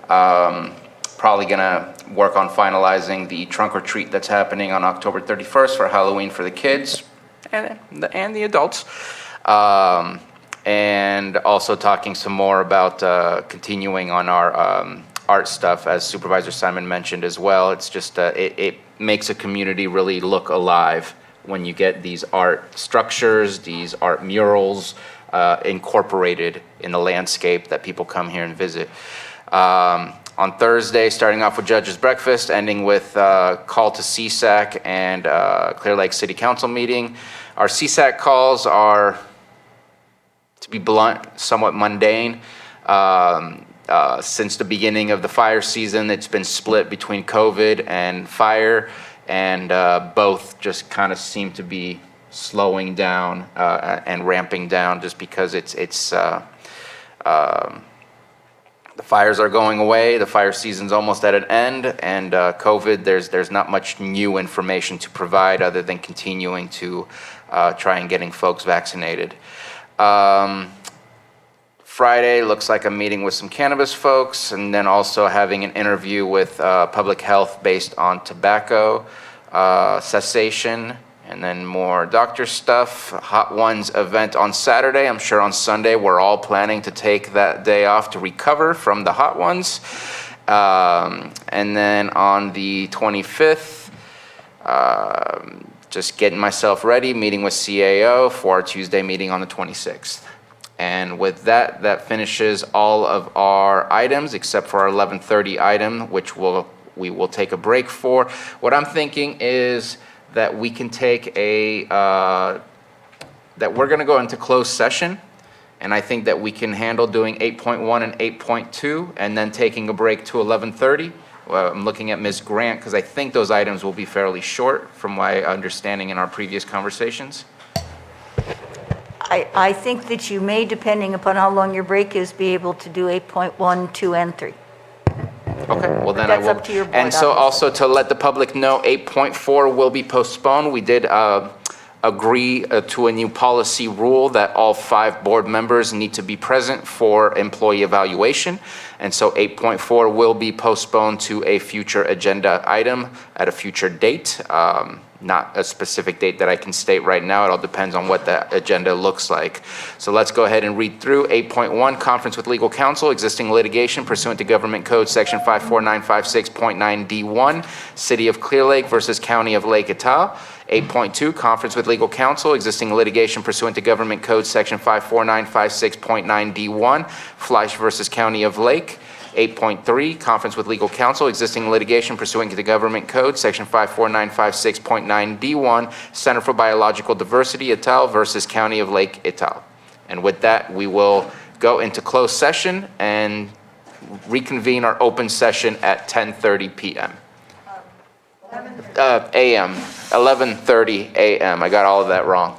Probably going to work on finalizing the trunk or treat that's happening on October 31st for Halloween for the kids and the adults. And also talking some more about continuing on our art stuff, as Supervisor Simon mentioned as well. It's just, it makes a community really look alive when you get these art structures, these art murals incorporated in the landscape that people come here and visit. On Thursday, starting off with Judge's Breakfast, ending with call to CSAC and Clear Lake City Council meeting. Our CSAC calls are, to be blunt, somewhat mundane. Since the beginning of the fire season, it's been split between COVID and fire, and both just kind of seem to be slowing down and ramping down just because the fires are going away, the fire season's almost at an end, and COVID, there's not much new information to provide other than continuing to try and getting folks vaccinated. Friday looks like I'm meeting with some cannabis folks, and then also having an interview with public health based on tobacco cessation, and then more doctor stuff. Hot Ones event on Saturday. I'm sure on Sunday we're all planning to take that day off to recover from the Hot Ones. And then on the 25th, just getting myself ready, meeting with CAO for our Tuesday meeting on the 26th. And with that, that finishes all of our items except for our 11:30 item, which we will take a break for. What I'm thinking is that we can take that we're gonna go into closed session, and I think that we can handle doing 8.1 and 8.2 and then taking a break to 11:30. I'm looking at Ms. Grant because I think those items will be fairly short from my understanding in our previous conversations. I think that you may, depending upon how long your break is, be able to do 8.1, 2, and 3. Okay, well then I will. That's up to your board, And so obviously. also to let the public know, 8.4 will be postponed. We did agree to a new policy rule that all 5 board members need to be present for employee evaluation. And so 8.4 will be postponed to a future agenda item at a future date. Not a specific date that I can state right now. It all depends on what that agenda looks like. So let's go ahead and read through. 8.1, conference with legal counsel, existing litigation pursuant to Government Code Section 54956.9D1, City of Clear Lake versus County of Lake et al. 8.2, conference with legal counsel, existing litigation pursuant to Government Code Section 54956.9D1, Fleisch versus County of Lake. 8.3, conference with legal counsel, existing litigation pursuant to the Government Code, Section 54956.9D1, Center for Biological Diversity et al. Versus County of Lake et al. And with that, we will go into closed session and reconvene our open session at 10:30 p.m. A.m. 11:30 a.m. I got all of that wrong.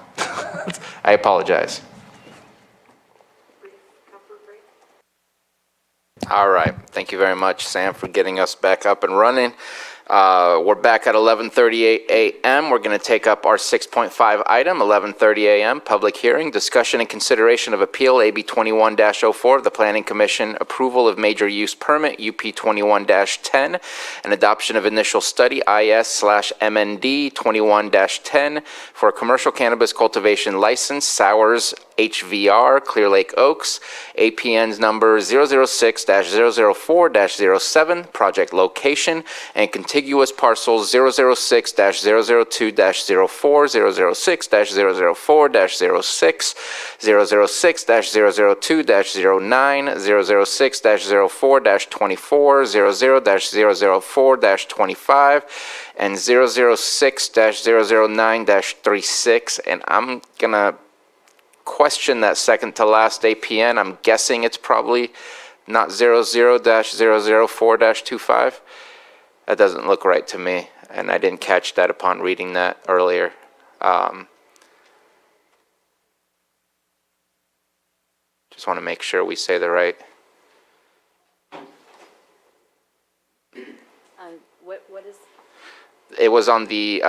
I apologize. All right. Thank you very much, Sam, for getting us back up and running. We're back at 11:38 a.m. We're going to take up our 6.5 item, 11:30 a.m., public hearing, discussion and consideration of appeal AB 21-04 of the Planning Commission, approval of major use permit UP 21-10, and adoption of initial study IS/MND 21-10 for a commercial cannabis cultivation license, Sours HVR, Clear Lake Oaks, APN's number 006-004-07, project location, and contiguous parcels 006-002-04, 006-004-06, 006-002-09, 006-04-24, 00-004-25, and 006-009-36, and I'm gonna question that second to last APN. I'm guessing it's probably not 00-004-25. That doesn't look right to me, and I didn't catch that upon reading that earlier. Just want to make sure we say the right. What is? It was on the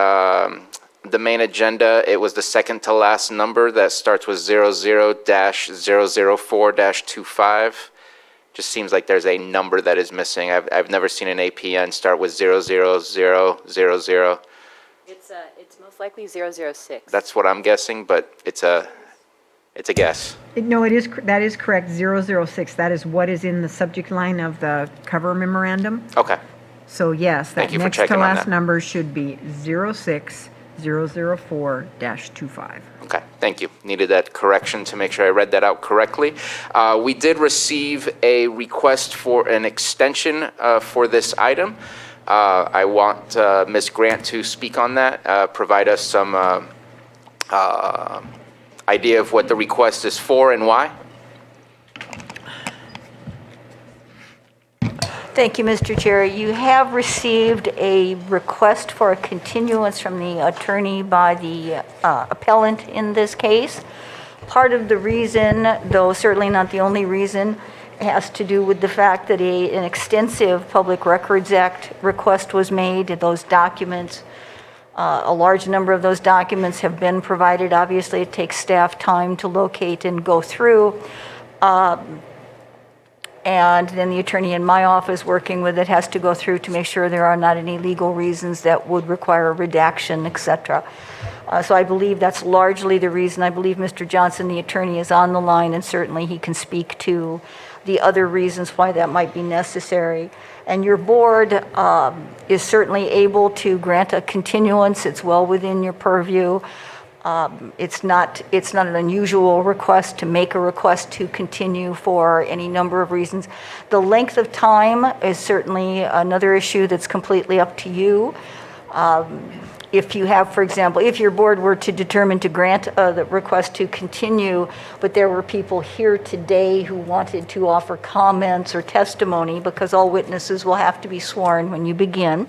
main agenda. It was the second to last number that starts with 00-004-25. Just seems like there's a number that is missing. I've never seen an APN start with 00000. It's most likely 006. That's what I'm guessing, but it's a guess. No, that is correct, 006. That is what is in the subject line of the cover memorandum. Okay. So yes, that Thank you for next checking to on last that. number should be 06004-25. Okay, thank you. Needed that correction to make sure I read that out correctly. We did receive a request for an extension for this item. I want Ms. Grant to speak on that, provide us some idea of what the request is for and why. Thank you, Mr. Chair. You have received a request for a continuance from the attorney by the appellant in this case. Part of the reason, though certainly not the only reason, has to do with the fact that an extensive Public Records Act request was made. Those documents, a large number of those documents have been provided. Obviously, it takes staff time to locate and go through. And then the attorney in my office working with it has to go through to make sure there are not any legal reasons that would require redaction, et cetera. So I believe that's largely the reason. I believe Mr. Johnson, the attorney, is on the line, and certainly he can speak to the other reasons why that might be necessary. And your board is certainly able to grant a continuance. It's well within your purview. It's not an unusual request to make a request to continue for any number of reasons. The length of time is certainly another issue that's completely up to you. If you have, for example, if your board were to determine to grant the request to continue, but there were people here today who wanted to offer comments or testimony, because all witnesses will have to be sworn when you begin,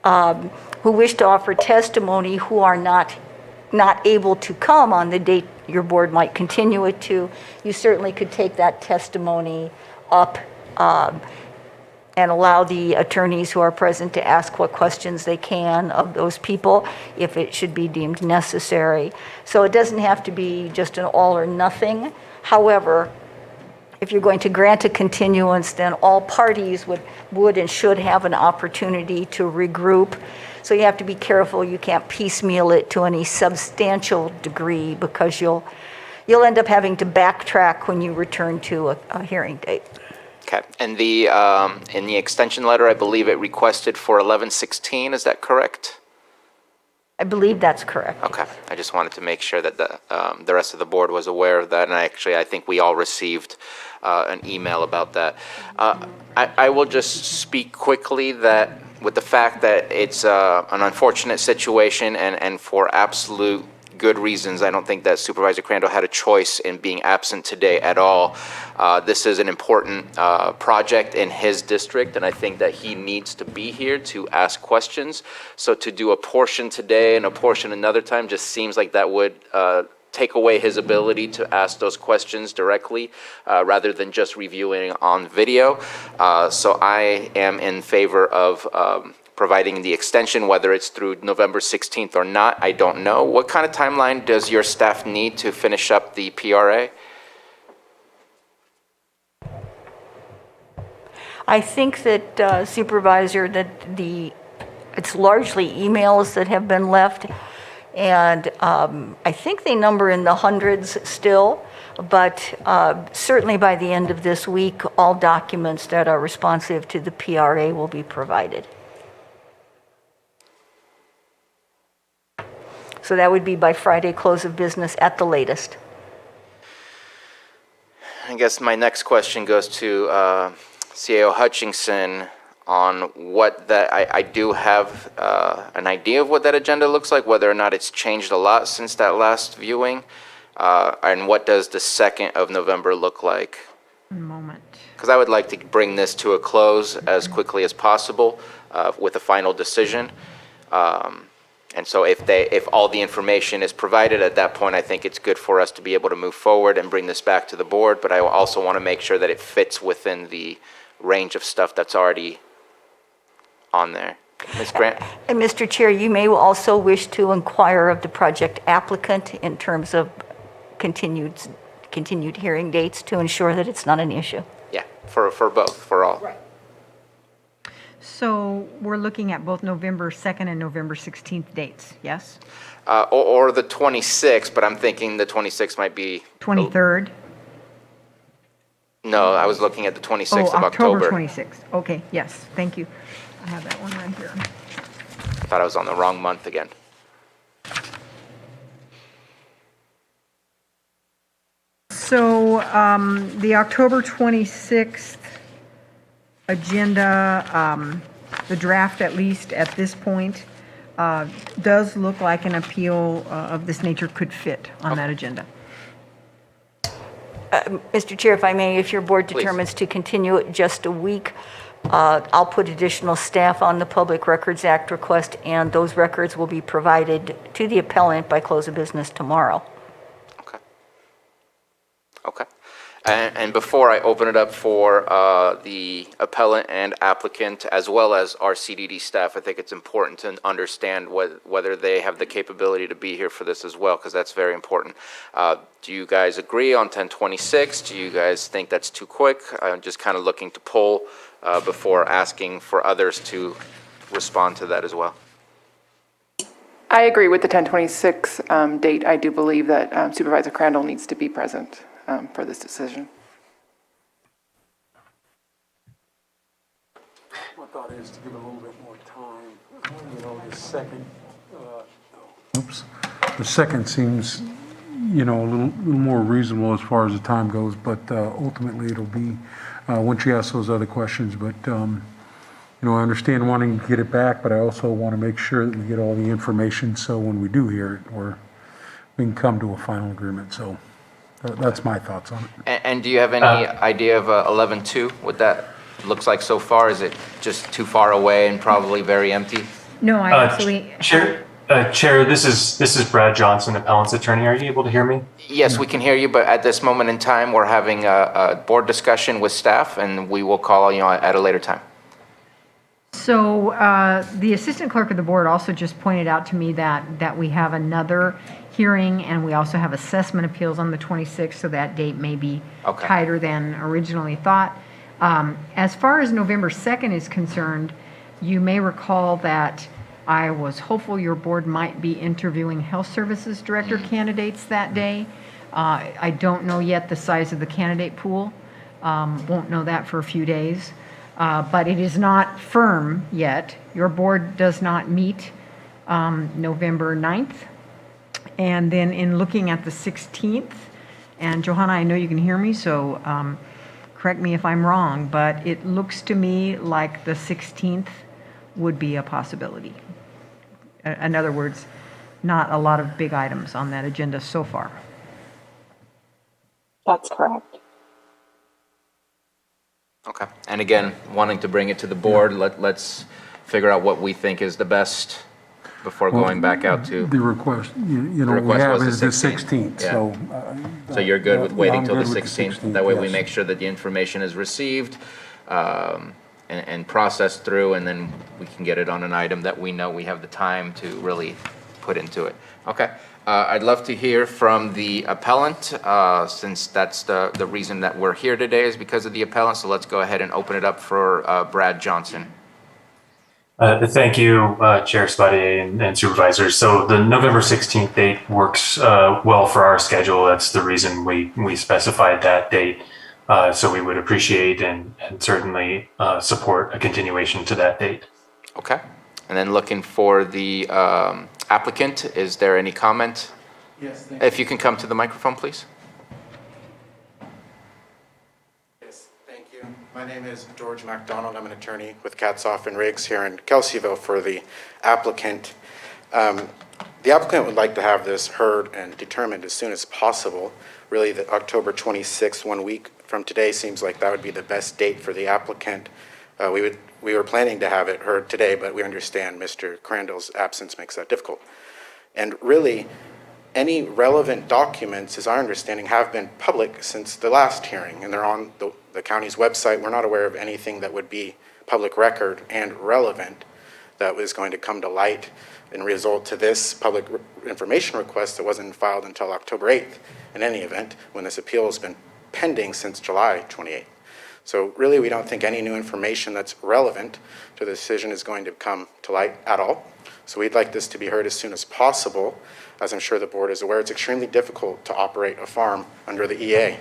who wish to offer testimony who are not able to come on the date your board might continue it to, you certainly could take that testimony up and allow the attorneys who are present to ask what questions they can of those people if it should be deemed necessary. So it doesn't have to be just an all or nothing. However, if you're going to grant a continuance, then all parties would and should have an opportunity to regroup. So you have to be careful. You can't piecemeal it to any substantial degree because you'll end up having to backtrack when you return to a hearing date. Okay, and in the extension letter, I believe it requested for 11/16, is that correct? I believe that's correct. Okay, I just wanted to make sure that the rest of the board was aware of that, and I think we all received an email about that. I will just speak quickly that with the fact that it's an unfortunate situation and for absolute good reasons, I don't think that Supervisor Crandall had a choice in being absent today at all. This is an important project in his district, and I think that he needs to be here to ask questions. So to do a portion today and a portion another time just seems like that would take away his ability to ask those questions directly rather than just reviewing on video. So I am in favor of providing the extension, whether it's through November 16th or not, I don't know. What kind of timeline does your staff need to finish up the PRA? I think that Supervisor, that it's largely emails that have been left, and I think they number in the hundreds still, but certainly by the end of this week, all documents that are responsive to the PRA will be provided. So that would be by Friday close of business at the latest. I guess my next question goes to CAO Hutchinson on what that, I do have an idea of what that agenda looks like, whether or not it's changed a lot since that last viewing, and what does the 2nd of November look like? One moment. Because I would like to bring this to a close as quickly as possible with a final decision. And so if all the information is provided at that point, I think it's good for us to be able to move forward and bring this back to the board, but I also want to make sure that it fits within the range of stuff that's already on there. Ms. Grant? And Mr. Chair, you may also wish to inquire of the project applicant in terms of continued hearing dates to ensure that it's not an issue. Yeah, for both, for all. Right. So we're looking at both November 2nd and November 16th dates, yes? Or the 26th, but I'm thinking the 26th might be... 23rd? No, I was looking at the 26th of October. October 26th. Okay, yes, thank you. I have that one right here. Thought I was on the wrong month again. So the October 26th agenda, the draft at least at this point, does look like an appeal of this nature could fit on that agenda. Mr. Chair, if I may, if your board Please. determines to continue it just a week, I'll put additional staff on the Public Records Act request, and those records will be provided to the appellant by close of business tomorrow. Okay. And before I open it up for the appellant and applicant, as well as our CDD staff, I think it's important to understand whether they have the capability to be here for this as well, because that's very important. Do you guys agree on 1026? Do you guys think that's too quick? I'm just kind of looking to poll before asking for others to respond to that as well. I agree with the 1026 date. I do believe that Supervisor Crandall needs to be present for this decision. My thought is to give it a little bit more time. The second seems, a little more reasonable as far as the time goes, but ultimately it'll be, once you ask those other questions, but, I understand wanting to get it back, but I also want to make sure that we get all the information, so when we do hear it, we can come to a final agreement, so that's my thoughts on it. And do you have any idea of 11-2, what that looks like so far? Is it just too far away and probably very empty? No, I actually... Chair, this is Brad Johnson, appellant's attorney. Are you able to hear me? Yes, we can hear you, but at this moment in time, we're having a board discussion with staff, and we will call you at a later time. So the Assistant Clerk of the Board also just pointed out to me that we have another hearing, and we also have assessment appeals on the 26th, so that date may be Okay. tighter than originally thought. As far as November 2nd is concerned, you may recall that I was hopeful your board might be interviewing Health Services Director candidates that day. I don't know yet the size of the candidate pool. Won't know that for a few days. But it is not firm yet. Your board does not meet November 9th. And then in looking at the 16th, and Johanna, I know you can hear me, so correct me if I'm wrong, but it looks to me like the 16th would be a possibility. In other words, not a lot of big items on that agenda so far. That's correct. Okay. And again, wanting to bring it to the board, let's figure out what we think is the best before going back out to. The request, you know, The we request have was is the the 16th, Yeah. so. So you're good with waiting I'm till the good with 16th? That way we yes. make sure that the information is received and processed through, and then we can get it on an item that we know we have the time to really put into it. Okay. I'd love to hear from the appellant, since that's the reason that we're here today is because of the appellant. So let's go ahead and open it up for Brad Johnson. Thank you, Chair Spadier and supervisors. So the November 16th date works well for our schedule. That's the reason we specified that date. So we would appreciate and certainly support a continuation to that date. Okay. And then looking for the applicant, is there any comment? Yes, thank If you can come to the microphone, please. Yes, thank you. My name is George MacDonald. I'm an attorney with Katzoff and Riggs here in Kelseyville for the applicant. The applicant would like to have this heard and determined as soon as possible. Really, the October 26th, 1 week from today, seems like that would be the best date for the applicant. We were planning to have it heard today, but we understand Mr. Crandall's absence makes that difficult. And really, any relevant documents, as our understanding, have been public since the last hearing, and they're on the county's website. We're not aware of anything that would be public record and relevant that was going to come to light and result to this public information request that wasn't filed until October 8th, in any event, when this appeal has been pending since July 28th. So really, we don't think any new information that's relevant to the decision is going to come to light at all. So we'd like this to be heard as soon as possible. As I'm sure the board is aware, it's extremely difficult to operate a farm under the EA,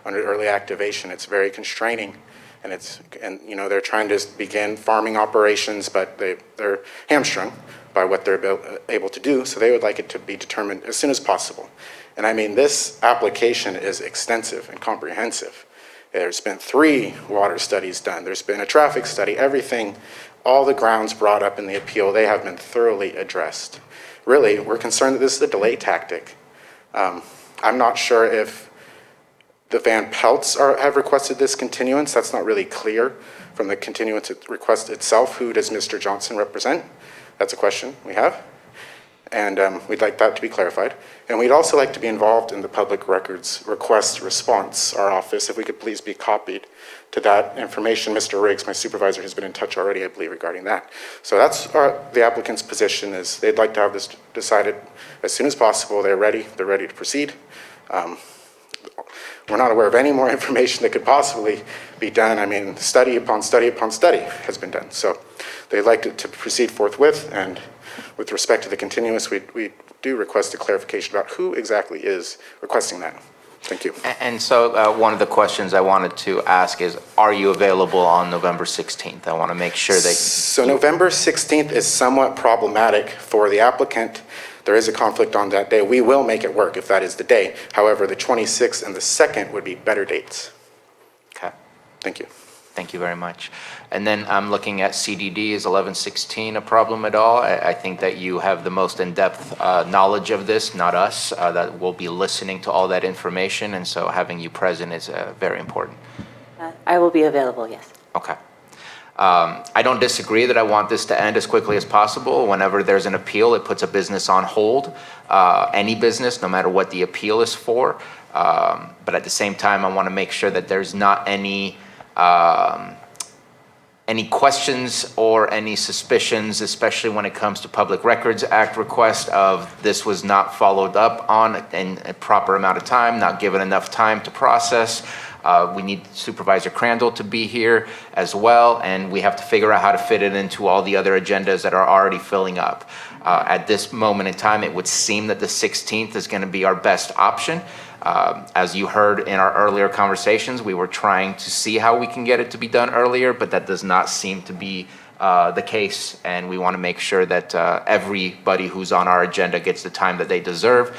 under early activation. It's very constraining, and they're trying to begin farming operations, but they're hamstrung by what they're able to do. So they would like it to be determined as soon as possible. And I mean, this application is extensive and comprehensive. There's been 3 water studies done. There's been a traffic study, everything, all the grounds brought up in the appeal, they have been thoroughly addressed. Really, we're concerned that this is a delay tactic. I'm not sure if the Van Pelts have requested this continuance. That's not really clear from the continuance request itself. Who does Mr. Johnson represent? That's a question we have. And we'd like that to be clarified. And we'd also like to be involved in the public records request response, our office, if we could please be copied to that information. Mr. Riggs, my supervisor, has been in touch already, I believe, regarding that. So that's the applicant's position, is they'd like to have this decided as soon as possible. They're ready to proceed. We're not aware of any more information that could possibly be done. I mean, study upon study upon study has been done. So they'd like to proceed forthwith, and with respect to the continuous, we do request a clarification about who exactly is requesting that. Thank you. And so one of the questions I wanted to ask is, are you available on November 16th? I want to make sure that... So November 16th is somewhat problematic for the applicant. There is a conflict on that day. We will make it work if that is the day. However, the 26th and the 2nd would be better dates. Okay. Thank you. Thank you very much. And then I'm looking at CDD. Is 1116 a problem at all? I think that you have the most in-depth knowledge of this, not us, that will be listening to all that information. And so having you present is very important. I will be available, yes. Okay. I don't disagree that I want this to end as quickly as possible. Whenever there's an appeal, it puts a business on hold, any business, no matter what the appeal is for. But at the same time, I want to make sure that there's not any any questions or any suspicions, especially when it comes to Public Records Act request of this was not followed up on in a proper amount of time, not given enough time to process. We need Supervisor Crandall to be here as well, and we have to figure out how to fit it into all the other agendas that are already filling up. At this moment in time, it would seem that the 16th is going to be our best option. As you heard in our earlier conversations, we were trying to see how we can get it to be done earlier, but that does not seem to be the case, and we want to make sure that everybody who's on our agenda gets the time that they deserve.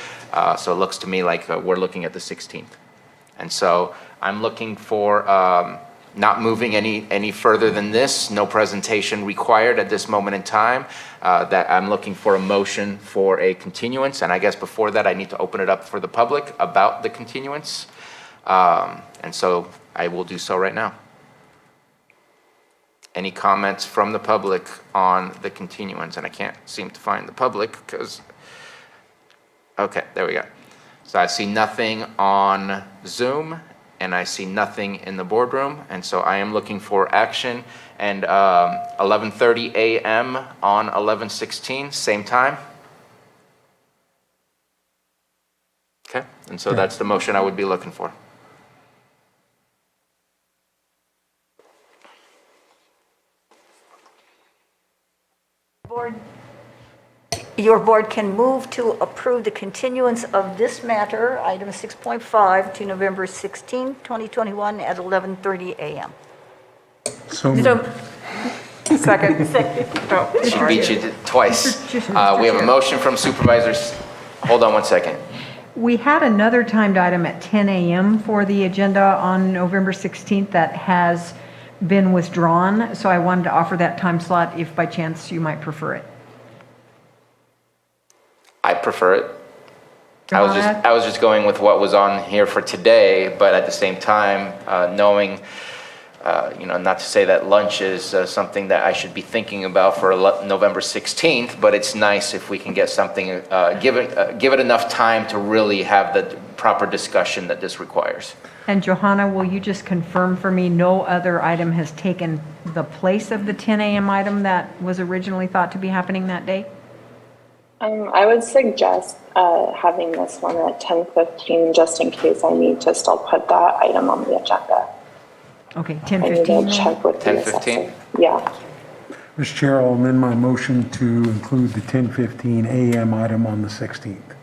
So it looks to me like we're looking at the 16th. And so I'm looking for not moving any further than this, no presentation required at this moment in time, that I'm looking for a motion for a continuance. And I guess before that, I need to open it up for the public about the continuance. And so I will do so right now. Any comments from the public on the continuance? And I can't seem to find the public because, okay, there we go. So I see nothing on Zoom, and I see nothing in the boardroom, and so I am looking for action. And 11:30 a.m. on 11/16, same time. Okay, and so that's the motion I would be looking for. Your board can move to approve the continuance of this matter, item 6.5, to November 16, 2021 at 11:30 a.m. So Second. Oh, She sorry. beat you twice. We have a motion from supervisors. Hold on one second. We had another timed item at 10 a.m. for the agenda on November 16th that has been withdrawn, so I wanted to offer that time slot if by chance you might prefer it. I prefer it. Go ahead. I was just going with what was on here for today, but at the same time, knowing, not to say that lunch is something that I should be thinking about for November 16th, but it's nice if we can get something, give it enough time to really have the proper discussion that this requires. And Johanna, will you just confirm for me no other item has taken the place of the 10 a.m. item that was originally thought to be happening that day? I would suggest having this one at 10:15, just in case I need to still put that item on the agenda. Okay, I need 10:15 to check with the 10:15? assessor. Yeah. Mr. Chair, I'll amend my motion to include the 10:15 a.m. item on the 16th.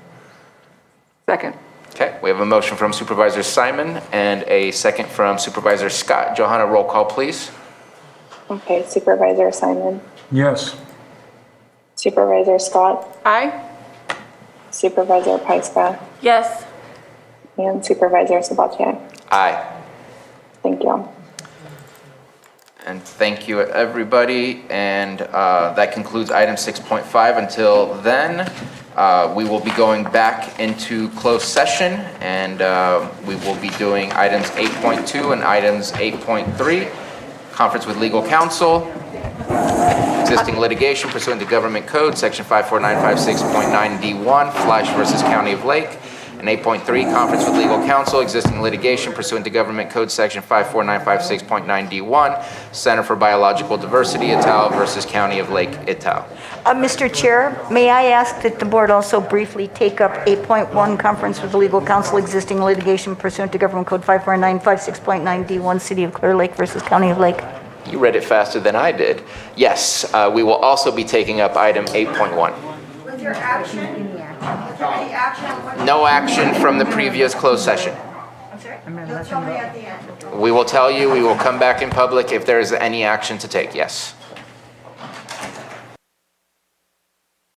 Second. Okay, we have a motion from Supervisor Simon and a second from Supervisor Scott. Johanna, roll call, please. Okay, Supervisor Simon, Yes. Supervisor Scott, Aye. Supervisor Pyska, Yes. and Supervisor Sabatier. Aye. Thank you. And thank you, everybody. And that concludes item 6.5. Until then, we will be going back into closed session, and we will be doing items 8.2 and items 8.3. Conference with legal counsel, existing litigation pursuant to Government Code, Section 54956.9D1, Fleisch versus County of Lake. And 8.3, conference with legal counsel, existing litigation pursuant to Government Code Section 54956.9D1, Center for Biological Diversity, et al. Versus County of Lake, et al. Mr. Chair, may I ask that the board also briefly take up 8.1, conference with legal counsel, existing litigation pursuant to Government Code 54956.9D1, City of Clear Lake versus County of Lake? You read it faster than I did. Yes, we will also be taking up item 8.1. Was there action? Was there any action on what? No action from the previous closed session. I'm sorry? You'll tell me at the end. We will tell you, we will come back in public if there is any action to take, yes.